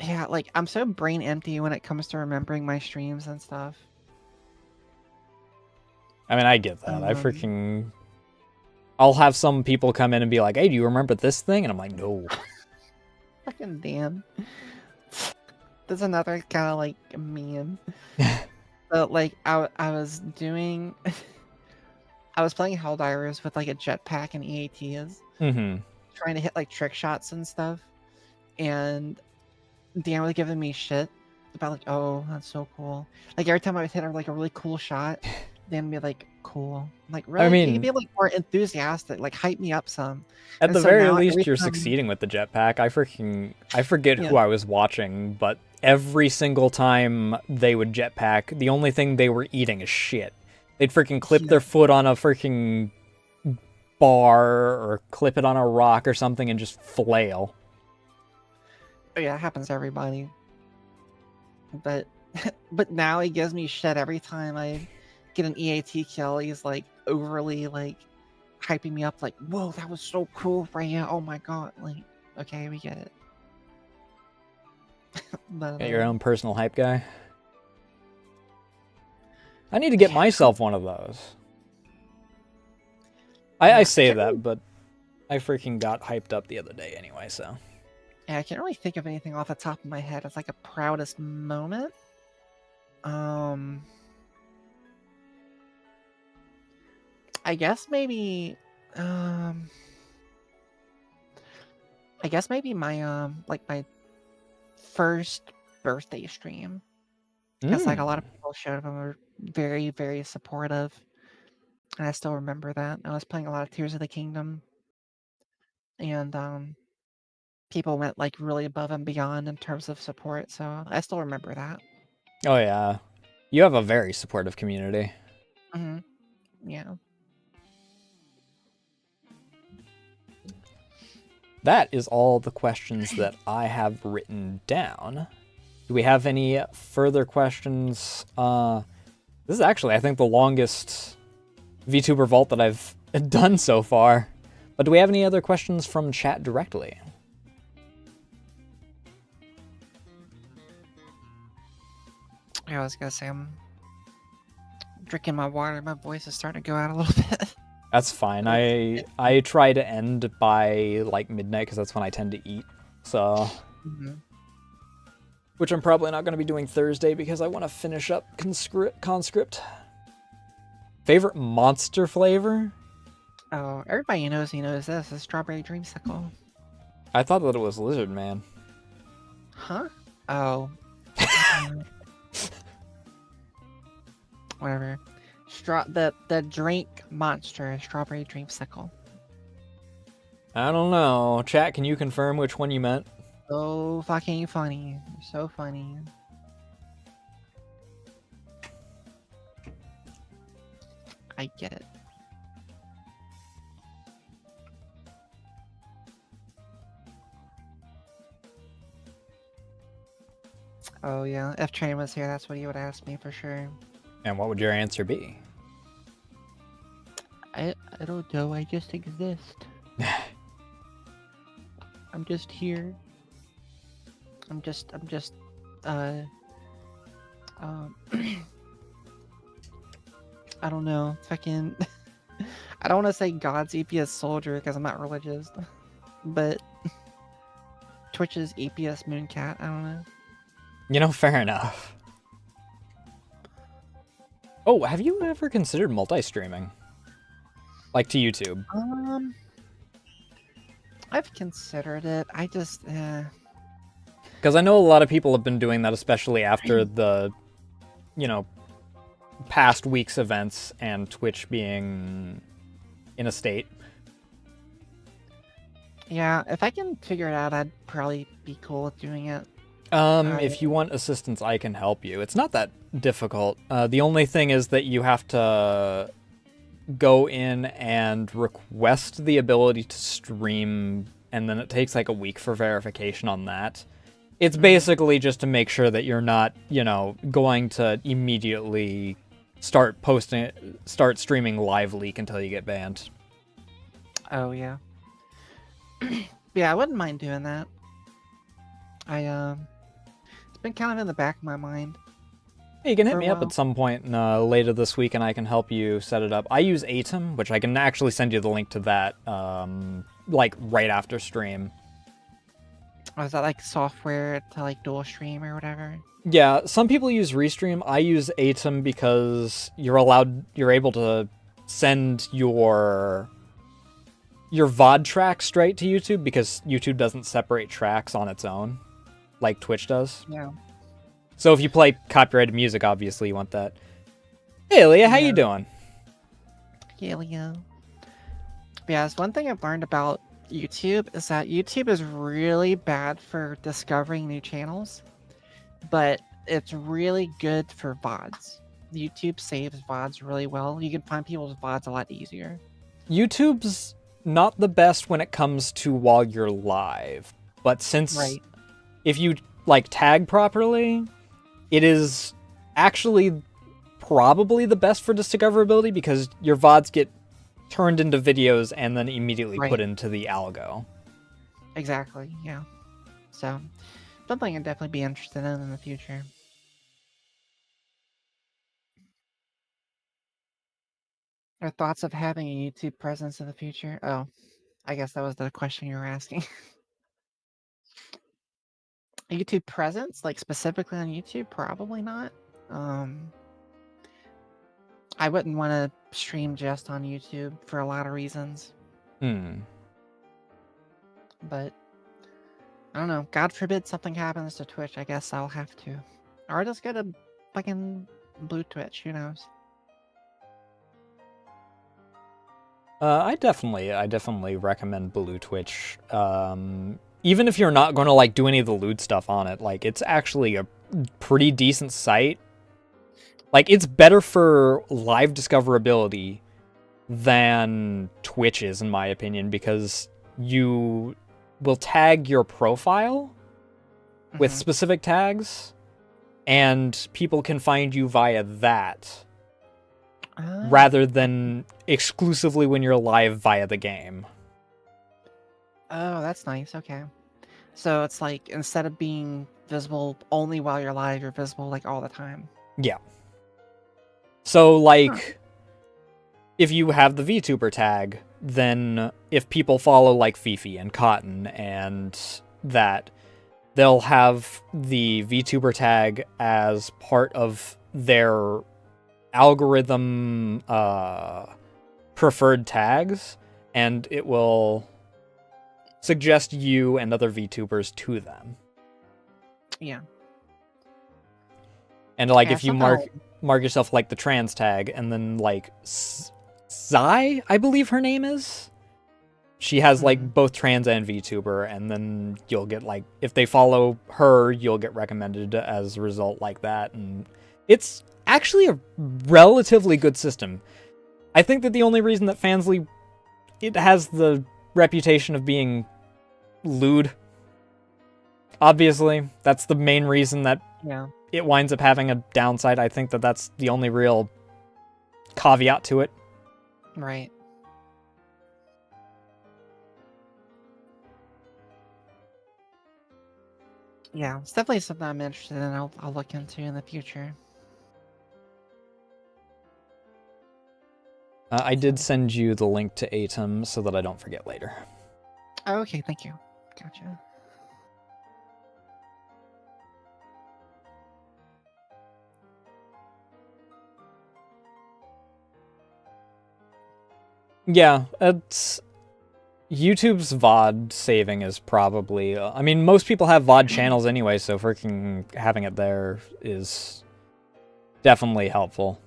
Yeah, like I'm so brain empty when it comes to remembering my streams and stuff. I mean, I get that. I'll have some people come in and be like, "Hey, do you remember this thing?" And I'm like, "No." Fucking damn. That's another kind of like meme. But like I was doing I was playing Helldivers with like a jetpack and EATs. Mm-hmm. Trying to hit like trick shots and stuff. And Dan was giving me shit about like, oh, that's so cool. Like every time I would hit like a really cool shot, Dan would be like, cool. I'm like, really? I mean, you can be like more enthusiastic, like hype me up some. At And the so very now, least, every you're time- succeeding with the jetpack. I forget Yeah. who I was watching, but every single time they would jetpack, the only thing they were eating is shit. They'd freaking clip their foot on a freaking bar or clip it on a rock or something and just flail. Oh yeah, it happens to everybody. But now he gives me shit every time I get an EAT kill. He's like overly like hyping me up, like, whoa, that was so cool, Rhea. Oh my god. Like, okay, we get it. But, Get your own personal hype guy. I need to get myself one of those. I say that, but I freaking got hyped up the other day anyway, so. Yeah, I can't really think of anything off the top of my head as like a proudest moment. I guess maybe my like my first birthday stream. Because like a lot of people showed up and were very, very supportive. And I still remember that. I was playing a lot of Tears of the Kingdom. And people went like really above and beyond in terms of support, so I still remember that. Oh yeah. You have a very supportive community. Mm-hmm. Yeah. That is all the questions that I have written down. Do we have any further questions? This is actually, I think, the longest VTuber Vault that I've done so far. But do we have any other questions from chat directly? Yeah, I was gonna say I'm drinking my water. My voice is starting to go out a little bit. That's fine. I try to end by like midnight because that's when I tend to eat. So, which I'm probably not going to be doing Thursday because I want to finish up conscript. Favorite monster flavor? Oh, everybody knows he knows this. A strawberry dreamsicle. I thought that it was Lizard Man. Huh? Oh. Whatever. The drink monster, strawberry dreamsicle. I don't know. Chat, can you confirm which one you meant? So fucking funny. So funny. I get it. Oh yeah, if Train was here, that's what he would ask me for sure. And what would your answer be? I don't know, I just exist. I'm just here. I'm just I don't know, fucking I don't want to say God's EPS soldier because I'm not religious, but Twitch's EPS mooncat, I don't know. You know, fair enough. Oh, have you ever considered multi-streaming? Like to YouTube? I've considered it. I just, Because I know a lot of people have been doing that, especially after the, you know, past week's events and Twitch being in a state. Yeah, if I can figure it out, I'd probably be cool with doing it. If you want assistance, I can help you. It's not that difficult. The only thing is that you have to go in and request the ability to stream, and then it takes like a week for verification on that. It's basically just to make sure that you're not, you know, going to immediately start streaming live leak until you get banned. Oh, yeah. Yeah, I wouldn't mind doing that. It's been kind of in the back of my mind. Hey, you can hit me up at some point later this week and I can help you set it up. I use Atom, which I can actually send you the link to that, like, right after stream. Oh, is that like software to like dual stream or whatever? Yeah, some people use Restream. I use Atom because you're able to send your VOD track straight to YouTube because YouTube doesn't separate tracks on its own like Twitch does. Yeah. So if you play copyrighted music, obviously you want that. Hey, Leah, how you doing? Yeah, Leah. Yeah, it's one thing I've learned about YouTube is that YouTube is really bad for discovering new channels, but it's really good for VODs. YouTube saves VODs really well. You can find people's VODs a lot easier. YouTube's not the best when it comes to while you're live, but since if you like tag properly, it is actually probably the best for discoverability because your VODs get turned into videos and then immediately put into the algo. Exactly, yeah. So, something I'd definitely be interested in the future. Or thoughts of having a YouTube presence in the future? Oh, I guess that was the question you were asking. A YouTube presence, like specifically on YouTube? Probably not. I wouldn't want to stream just on YouTube for a lot of reasons. But I don't know. God forbid something happens to Twitch. I guess I'll have to. Or I'll just get a fucking blue Twitch. Who knows? I definitely recommend Blue Twitch. Even if you're not going to like do any of the lewd stuff on it, like it's actually a pretty decent site. Like it's better for live discoverability than Twitch is, in my opinion, because you will tag your profile with specific tags, and people can find you via that. Rather than exclusively when you're live via the game. Oh, that's nice. Okay. So it's like instead of being visible only while you're live, you're visible like all the time. Yeah. So like if you have the VTuber tag, then if people follow like Fifi and Cotton and that, they'll have the VTuber tag as part of their algorithm preferred tags, and it will suggest you and other VTubers to them. Yeah. And like Yeah, if you somehow- mark yourself like the trans tag, and then like Zai, I believe her name is. She has like both trans and VTuber, and then you'll get like, if they follow her, you'll get recommended as a result like that. And it's actually a relatively good system. I think that the only reason that Fansly, it has the reputation of being lewd. Obviously, that's the main reason that it winds up having a downside. I think that that's the only real caveat to it. Right. Yeah, it's definitely something I'm interested in. I'll look into in the future. I did send you the link to Atom so that I don't forget later. Oh, okay, thank you. Gotcha. Yeah, it's YouTube's VOD saving is probably. I mean, most people have VOD channels anyway, so freaking having it there is definitely helpful.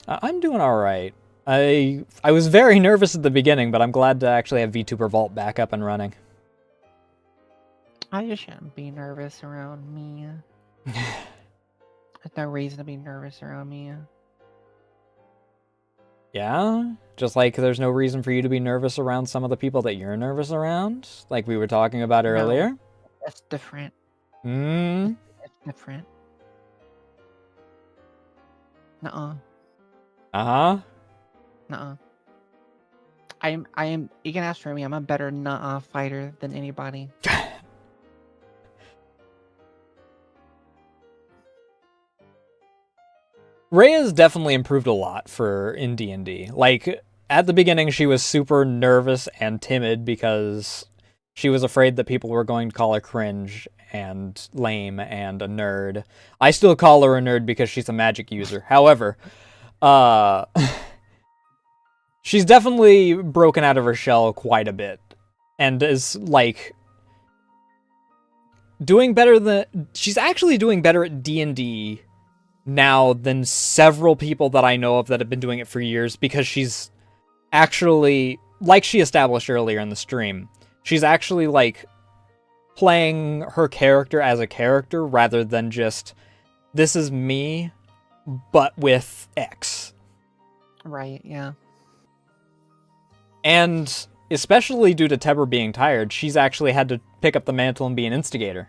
I'm doing all right. I was very nervous at the beginning, but I'm glad to actually have VTuber Vault back up and running. I just shouldn't be nervous around me. There's no reason to be nervous around me. Yeah? Just like there's no reason for you to be nervous around some of the people that you're nervous around? Like we were talking about earlier? No, that's different. Mm. It's different. Nuh-uh. Uh-huh. Nuh-uh. I am, you can ask for me, I'm a better nuh-uh fighter than anybody. Rhea's definitely improved a lot for in D&D. Like, at the beginning, she was super nervous and timid because she was afraid that people were going to call her cringe and lame and a nerd. I still call her a nerd because she's a magic user. However, she's definitely broken out of her shell quite a bit and is, like, doing better than... She's actually doing better at D&D now than several people that I know of that have been doing it for years, because she's actually, like she established earlier in the stream, she's actually like playing her character as a character rather than just, this is me, but with X. Right, yeah. And especially due to Teber being tired, she's actually had to pick up the mantle and be an instigator.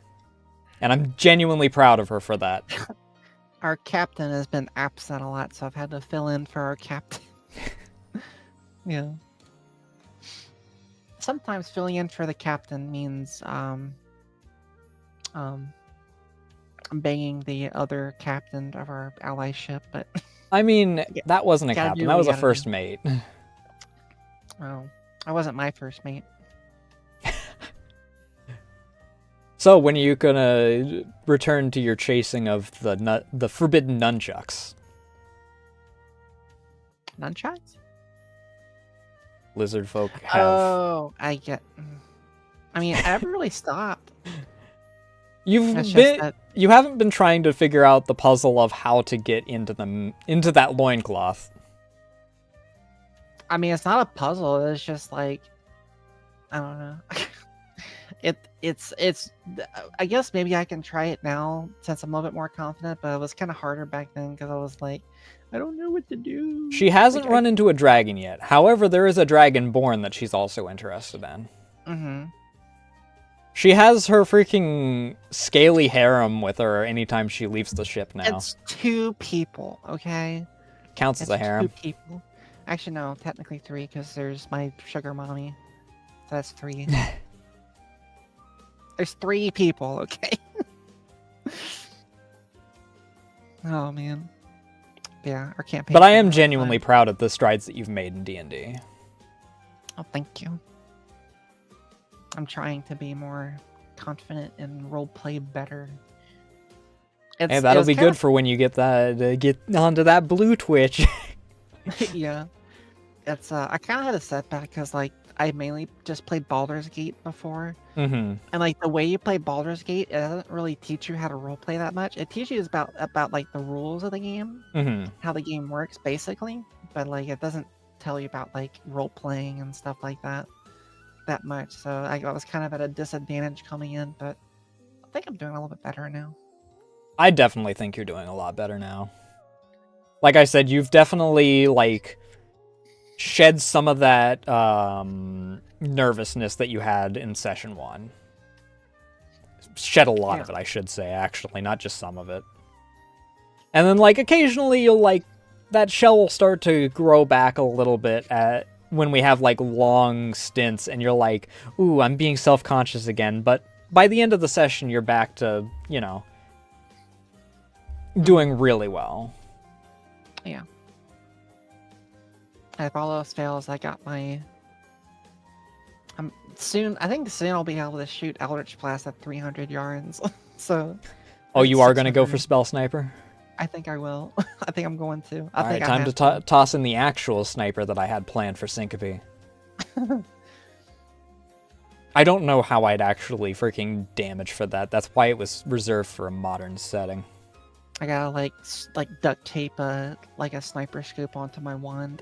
And I'm genuinely proud of her for that. Our captain has been absent a lot, so I've had to fill in for our captain. Yeah. Sometimes filling in for the captain means banging the other captain of our ally ship, but I mean, that wasn't a gotta captain, do that what was you a gotta first do. mate. Oh, I wasn't my first mate. So, when are you gonna return to your chasing of the forbidden nunchucks? Nunchucks? Lizard folk have. Oh, I get. I mean, I haven't really stopped. You haven't been trying to figure out the puzzle of how to get into that loincloth. I mean, it's not a puzzle. It's just like, I don't know. It's. I guess maybe I can try it now since I'm a little bit more confident. But it was kind of harder back then because I was like, I don't know what to do. She hasn't run into a dragon yet. However, there is a dragonborn that she's also interested in. Mm-hmm. She has her freaking scaly harem with her anytime she leaves the ship now. It's 2 people, okay? Counts as a harem. 2 people. Actually, no, technically 3 because there's my sugar mommy. So that's 3. There's 3 people, okay? Oh, man. Yeah, our campaign. But I am genuinely proud of the strides that you've made in D&D. Oh, thank you. I'm trying to be more confident and roleplay better. Hey, that'll be good for when you get onto that blue Twitch. Yeah. it's I kind of had a setback because like I mainly just played Baldur's Gate before, Mm-hmm. and like the way you play Baldur's Gate, it doesn't really teach you how to roleplay that much. It teaches you about like the rules of the game, Mm-hmm. how the game works basically, but like it doesn't tell you about like role playing and stuff like that much. So I was kind of at a disadvantage coming in, but I think I'm doing a little bit better now. I definitely think you're doing a lot better now. Like I said, you've definitely like shed some of that nervousness that you had in session 1. Shed a lot of it, I should say, actually, not just some of it. And then like occasionally you'll like that shell will start to grow back a little bit when we have like long stints and you're like, ooh, I'm being self-conscious again. But by the end of the session, you're back to, you know, doing really well. Yeah. If all else fails, I got my... I think soon I'll be able to shoot Eldritch Blast at 300 yards. So... Oh, you are going to go for Spell Sniper? I think I will. I think I'm going to. All right, time to toss in the actual sniper that I had planned for Syncope. I don't know how I'd actually freaking damage for that. That's why it was reserved for a modern setting. I gotta like duct tape like a sniper scoop onto my wand.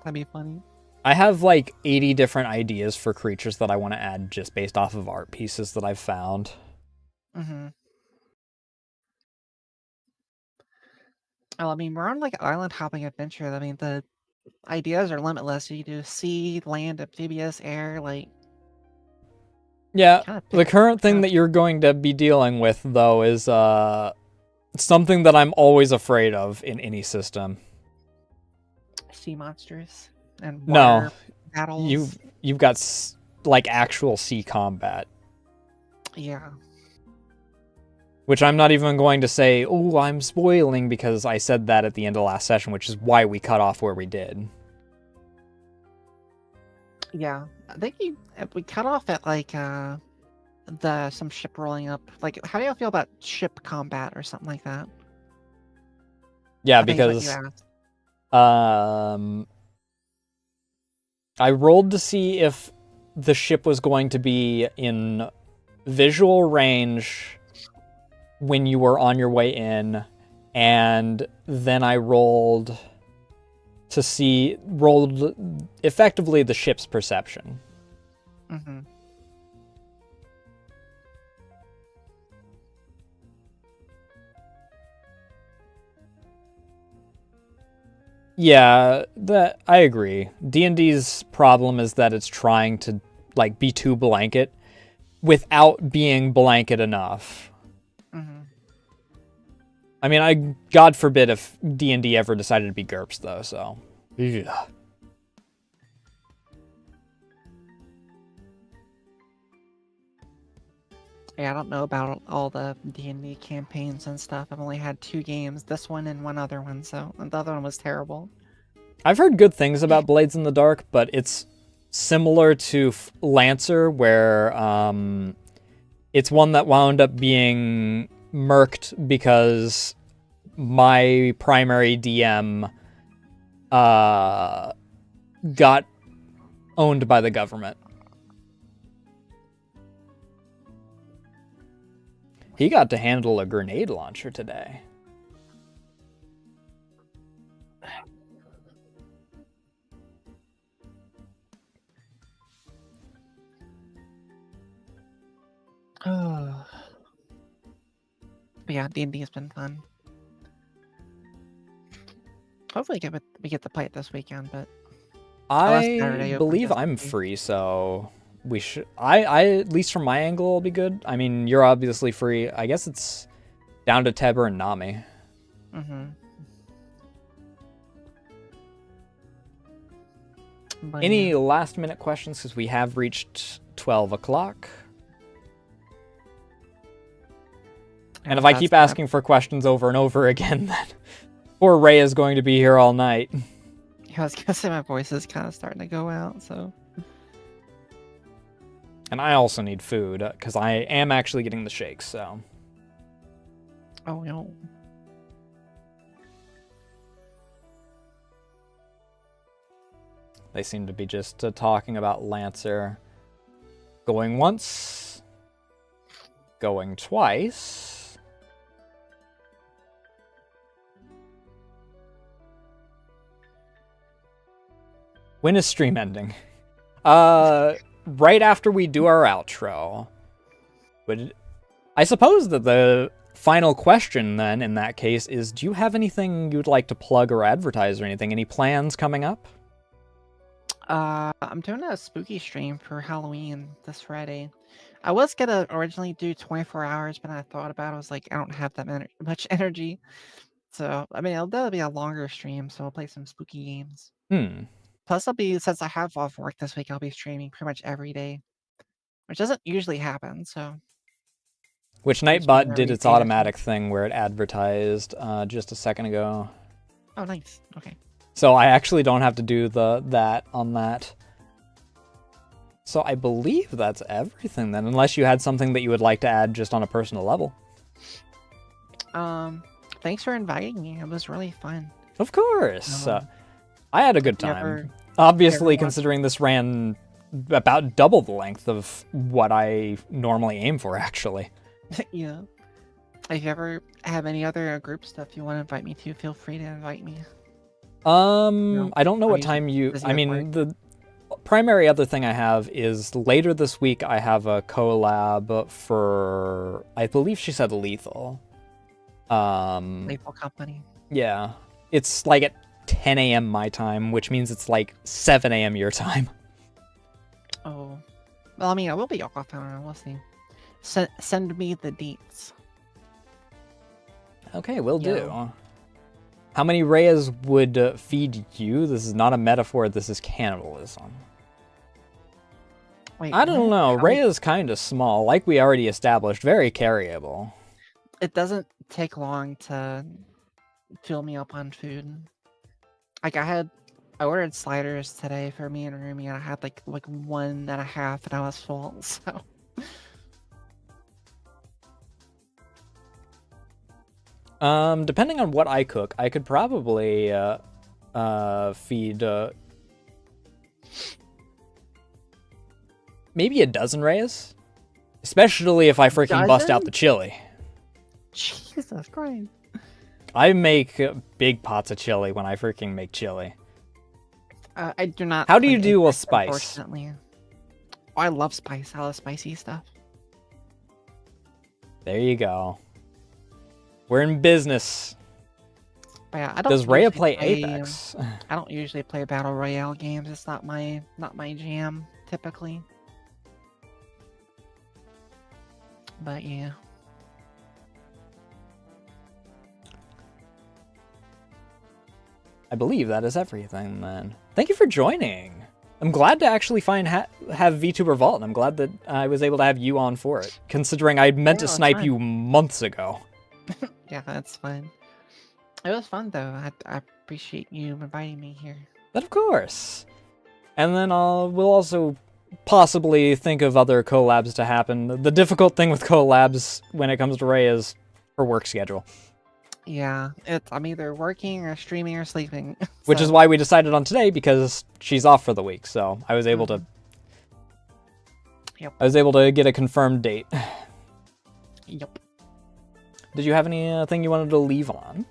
That'd be funny. I have like 80 different ideas for creatures that I want to add just based off of art pieces that I've found. Mm-hmm. Well, I mean, we're on like island hopping adventure. I mean, the ideas are limitless. You do sea, land, amphibious, air, like... Yeah, the current thing that you're going to be dealing with, though, is something that I'm always afraid of in any system. Sea monsters and water battles. You've got like actual sea combat. Yeah. Which I'm not even going to say, oh, I'm spoiling, because I said that at the end of last session, which is why we cut off where we did. Yeah, I think we cut off at like some ship rolling up. Like, how do you feel about ship combat or something like that? Yeah, because I rolled to see if the ship was going to be in visual range when you were on your way in, and then I rolled effectively the ship's perception. Mm-hmm. Yeah, that I agree. D&D's problem is that it's trying to like be too blanket without being blanket enough. Mm-hmm. I mean, God forbid if D&D ever decided to be GURPS, though, so... Yeah. Yeah, I don't know about all the D&D campaigns and stuff. I've only had 2 games, this one and one other one, so the other one was terrible. I've heard good things about Blades in the Dark, but it's similar to Lancer, where it's one that wound up being murked because my primary DM got owned by the government. He got to handle a grenade launcher today. But yeah, D&D has been fun. Hopefully we get to play it this weekend, but I believe I'm free, so we should. I at least from my angle, will be good. I mean, you're obviously free. I guess it's down to Teber and Nami. Mm-hmm. Any last minute questions? Because we have reached 12 o'clock. And if I keep asking for questions over and over again, then poor Rhea is going to be here all night. Yeah, I was gonna say my voice is kind of starting to go out, so. And I also need food, because I am actually getting the shakes, so. Oh, no. They seem to be just talking about Lancer. Going once. Going twice. When is stream ending? Right after we do our outro. I suppose that the final question then, in that case, is do you have anything you'd like to plug or advertise or anything? Any plans coming up? I'm doing a spooky stream for Halloween this Friday. I was gonna originally do 24 hours, but I thought about it. I was like, I don't have that much energy. So, I mean, that'll be a longer stream, so I'll play some spooky games. Plus, since I have off work this week, I'll be streaming pretty much every day, which doesn't usually happen, so. Which Nightbot did its automatic thing where it advertised just a second ago. Oh, nice. Okay. So I actually don't have to do that on that. So I believe that's everything then, unless you had something that you would like to add just on a personal level. Thanks for inviting me. It was really fun. Of course. I had a good time. Obviously, considering this ran about double the length of what I normally aim for, actually. Yeah. If you ever have any other group stuff you want to invite me to, feel free to invite me. I don't know what time you... I mean, the primary other thing I have is later this week I have a collab for... I believe she said Lethal. Lethal Company. Yeah. It's like at 10 a.m. my time, which means it's like 7 a.m. your time. Oh. Well, I mean, I will be off. I don't know. We'll see. Send me the deets. Okay, will do. How many Rheas would feed you? This is not a metaphor, this is cannibalism. Wait, I don't know. Rhea's kind of small, like we already established, very carryable. It doesn't take long to fill me up on food. Like I ordered sliders today for me and Rumi, and I had like 1.5 and I was full, so. Depending on what I cook, I could probably feed maybe a dozen Rheas, especially if I freaking bust out the chili. Jesus Christ! I make big pots of chili when I freaking make chili. I do not. How do you do with spice? Unfortunately, I love spice. I love spicy stuff. There you go. We're in business. But yeah, I don't. Does Rhea play Apex? I don't usually play battle royale games. It's not my jam typically. But yeah. I believe that is everything then. Thank you for joining. I'm glad to actually have Vtuber Vault, and I'm glad that I was able to have you on for it, considering I meant to snipe you months ago. Yeah, that's fine. It was fun though. I appreciate you inviting me here. But of course. And then we'll also possibly think of other collabs to happen. The difficult thing with collabs when it comes to Ray is her work schedule. Yeah, I'm either working or streaming or sleeping. Which is why we decided on today, because she's off for the week, so I was able to... Yep. I was able to get a confirmed date. Yep. Did you have anything you wanted to leave on?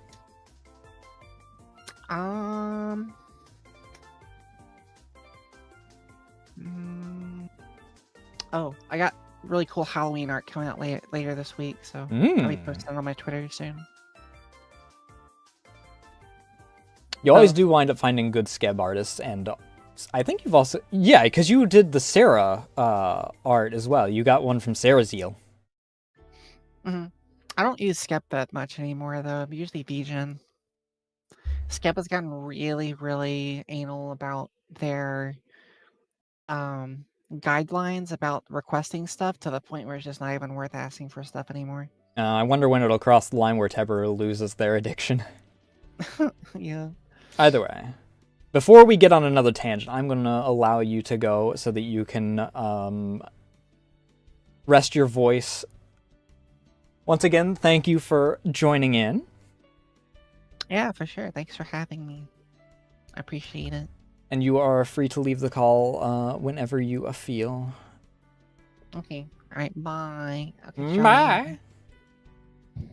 Oh, I got really cool Halloween art coming out later this week, so I'll be posting it on my Twitter soon. You always do wind up finding good skeb artists, and I think you've also... Yeah, because you did the Sarah art as well. You got one from Sarah Zeal. Mm-hmm. I don't use Skep that much anymore, though. I'm usually VGen. Skep has gotten really, really anal about their guidelines about requesting stuff to the point where it's just not even worth asking for stuff anymore. I wonder when it'll cross the line where Teberu loses their addiction. Yeah. Either way. Before we get on another tangent, I'm going to allow you to go so that you can rest your voice. Once again, thank you for joining in. Yeah, for sure. Thanks for having me. I appreciate it. And you are free to leave the call whenever you feel. Okay. All right. Bye. Okay, show Bye. me.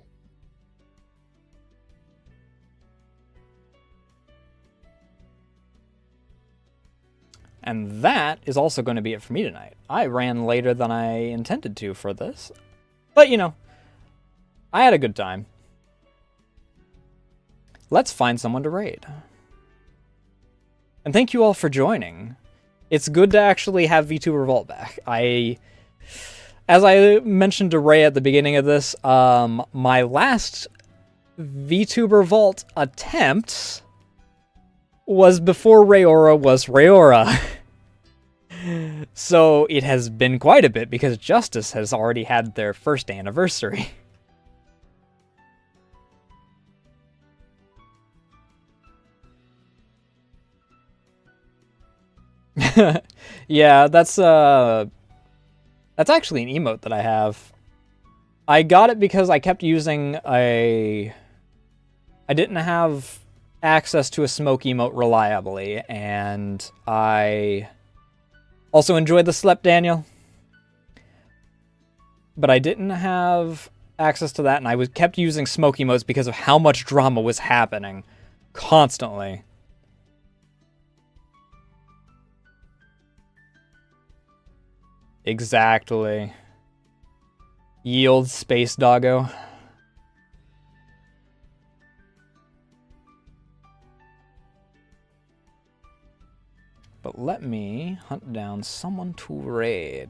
And that is also going to be it for me tonight. I ran later than I intended to for this. But, you know, I had a good time. Let's find someone to raid. And thank you all for joining. It's good to actually have Vtuber Vault back. As I mentioned to Rhea at the beginning of this, my last Vtuber Vault attempt was before Rayora was Rayora. So it has been quite a bit because Justice has already had their first anniversary. Yeah, that's actually an emote that I have. I got it because I kept using I didn't have access to a smoke emote reliably, and I also enjoyed the Slept Daniel. But I didn't have access to that, and I kept using smoke emotes because of how much drama was happening constantly. Exactly. Yield, space doggo. But let me hunt down someone to raid.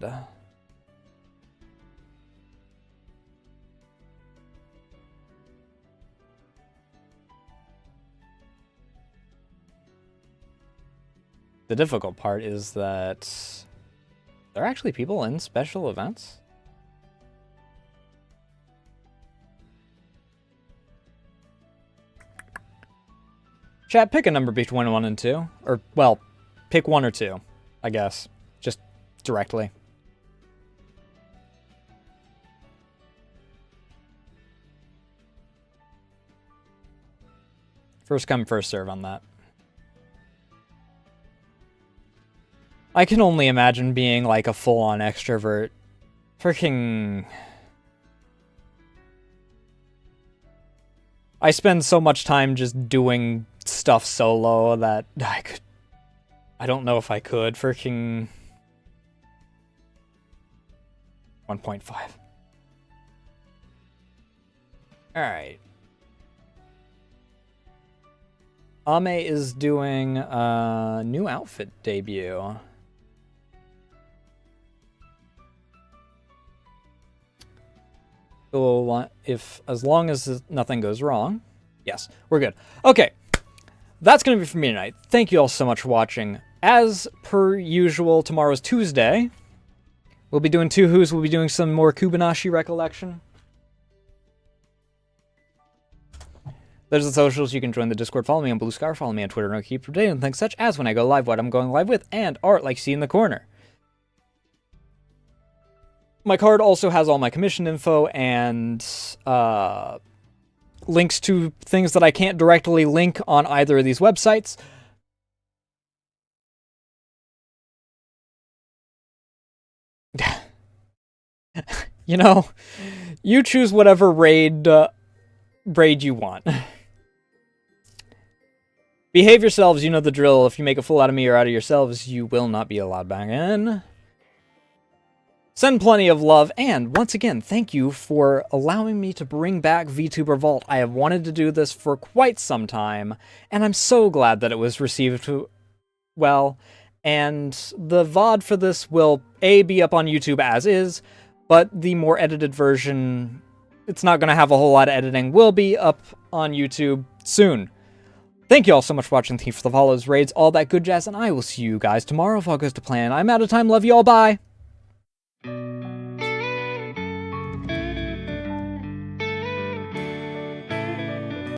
The difficult part is that there are actually people in special events. Chat, pick a number between 1 and 2. Or, well, pick 1 or 2, I guess. Just directly. First come, first serve on that. I can only imagine being like a full-on extrovert. Freaking... I spend so much time just doing stuff solo that I don't know if I could. Freaking... 1.5. Alright. Amaya is doing a new outfit debut. So as long as nothing goes wrong, yes, we're good. Okay, that's going to be for me tonight. Thank you all so much for watching. As per usual, tomorrow's Tuesday. We'll be doing 2 Who's. We'll be doing some more Kubanashi recollection. There's the socials. You can join the Discord. Follow me on Blue Scar. Follow me on Twitter. And keep up to date on things such as when I go live, what I'm going live with, and art like See in the Corner. My card also has all my commission info and links to things that I can't directly link on either of these websites. You know, you choose whatever raid you want. Behave yourselves, you know the drill. If you make a fool out of me or out of yourselves, you will not be allowed back in. Send plenty of love, and once again, thank you for allowing me to bring back Vtuber Vault. I have wanted to do this for quite some time, and I'm so glad that it was received well. And the VOD for this will, A, be up on YouTube as is, but the more edited version, it's not going to have a whole lot of editing, will be up on YouTube soon. Thank you all so much for watching. Thank you for the follows, raids, all that good jazz, and I will see you guys tomorrow if all goes to plan. I'm out of time. Love you all. Bye.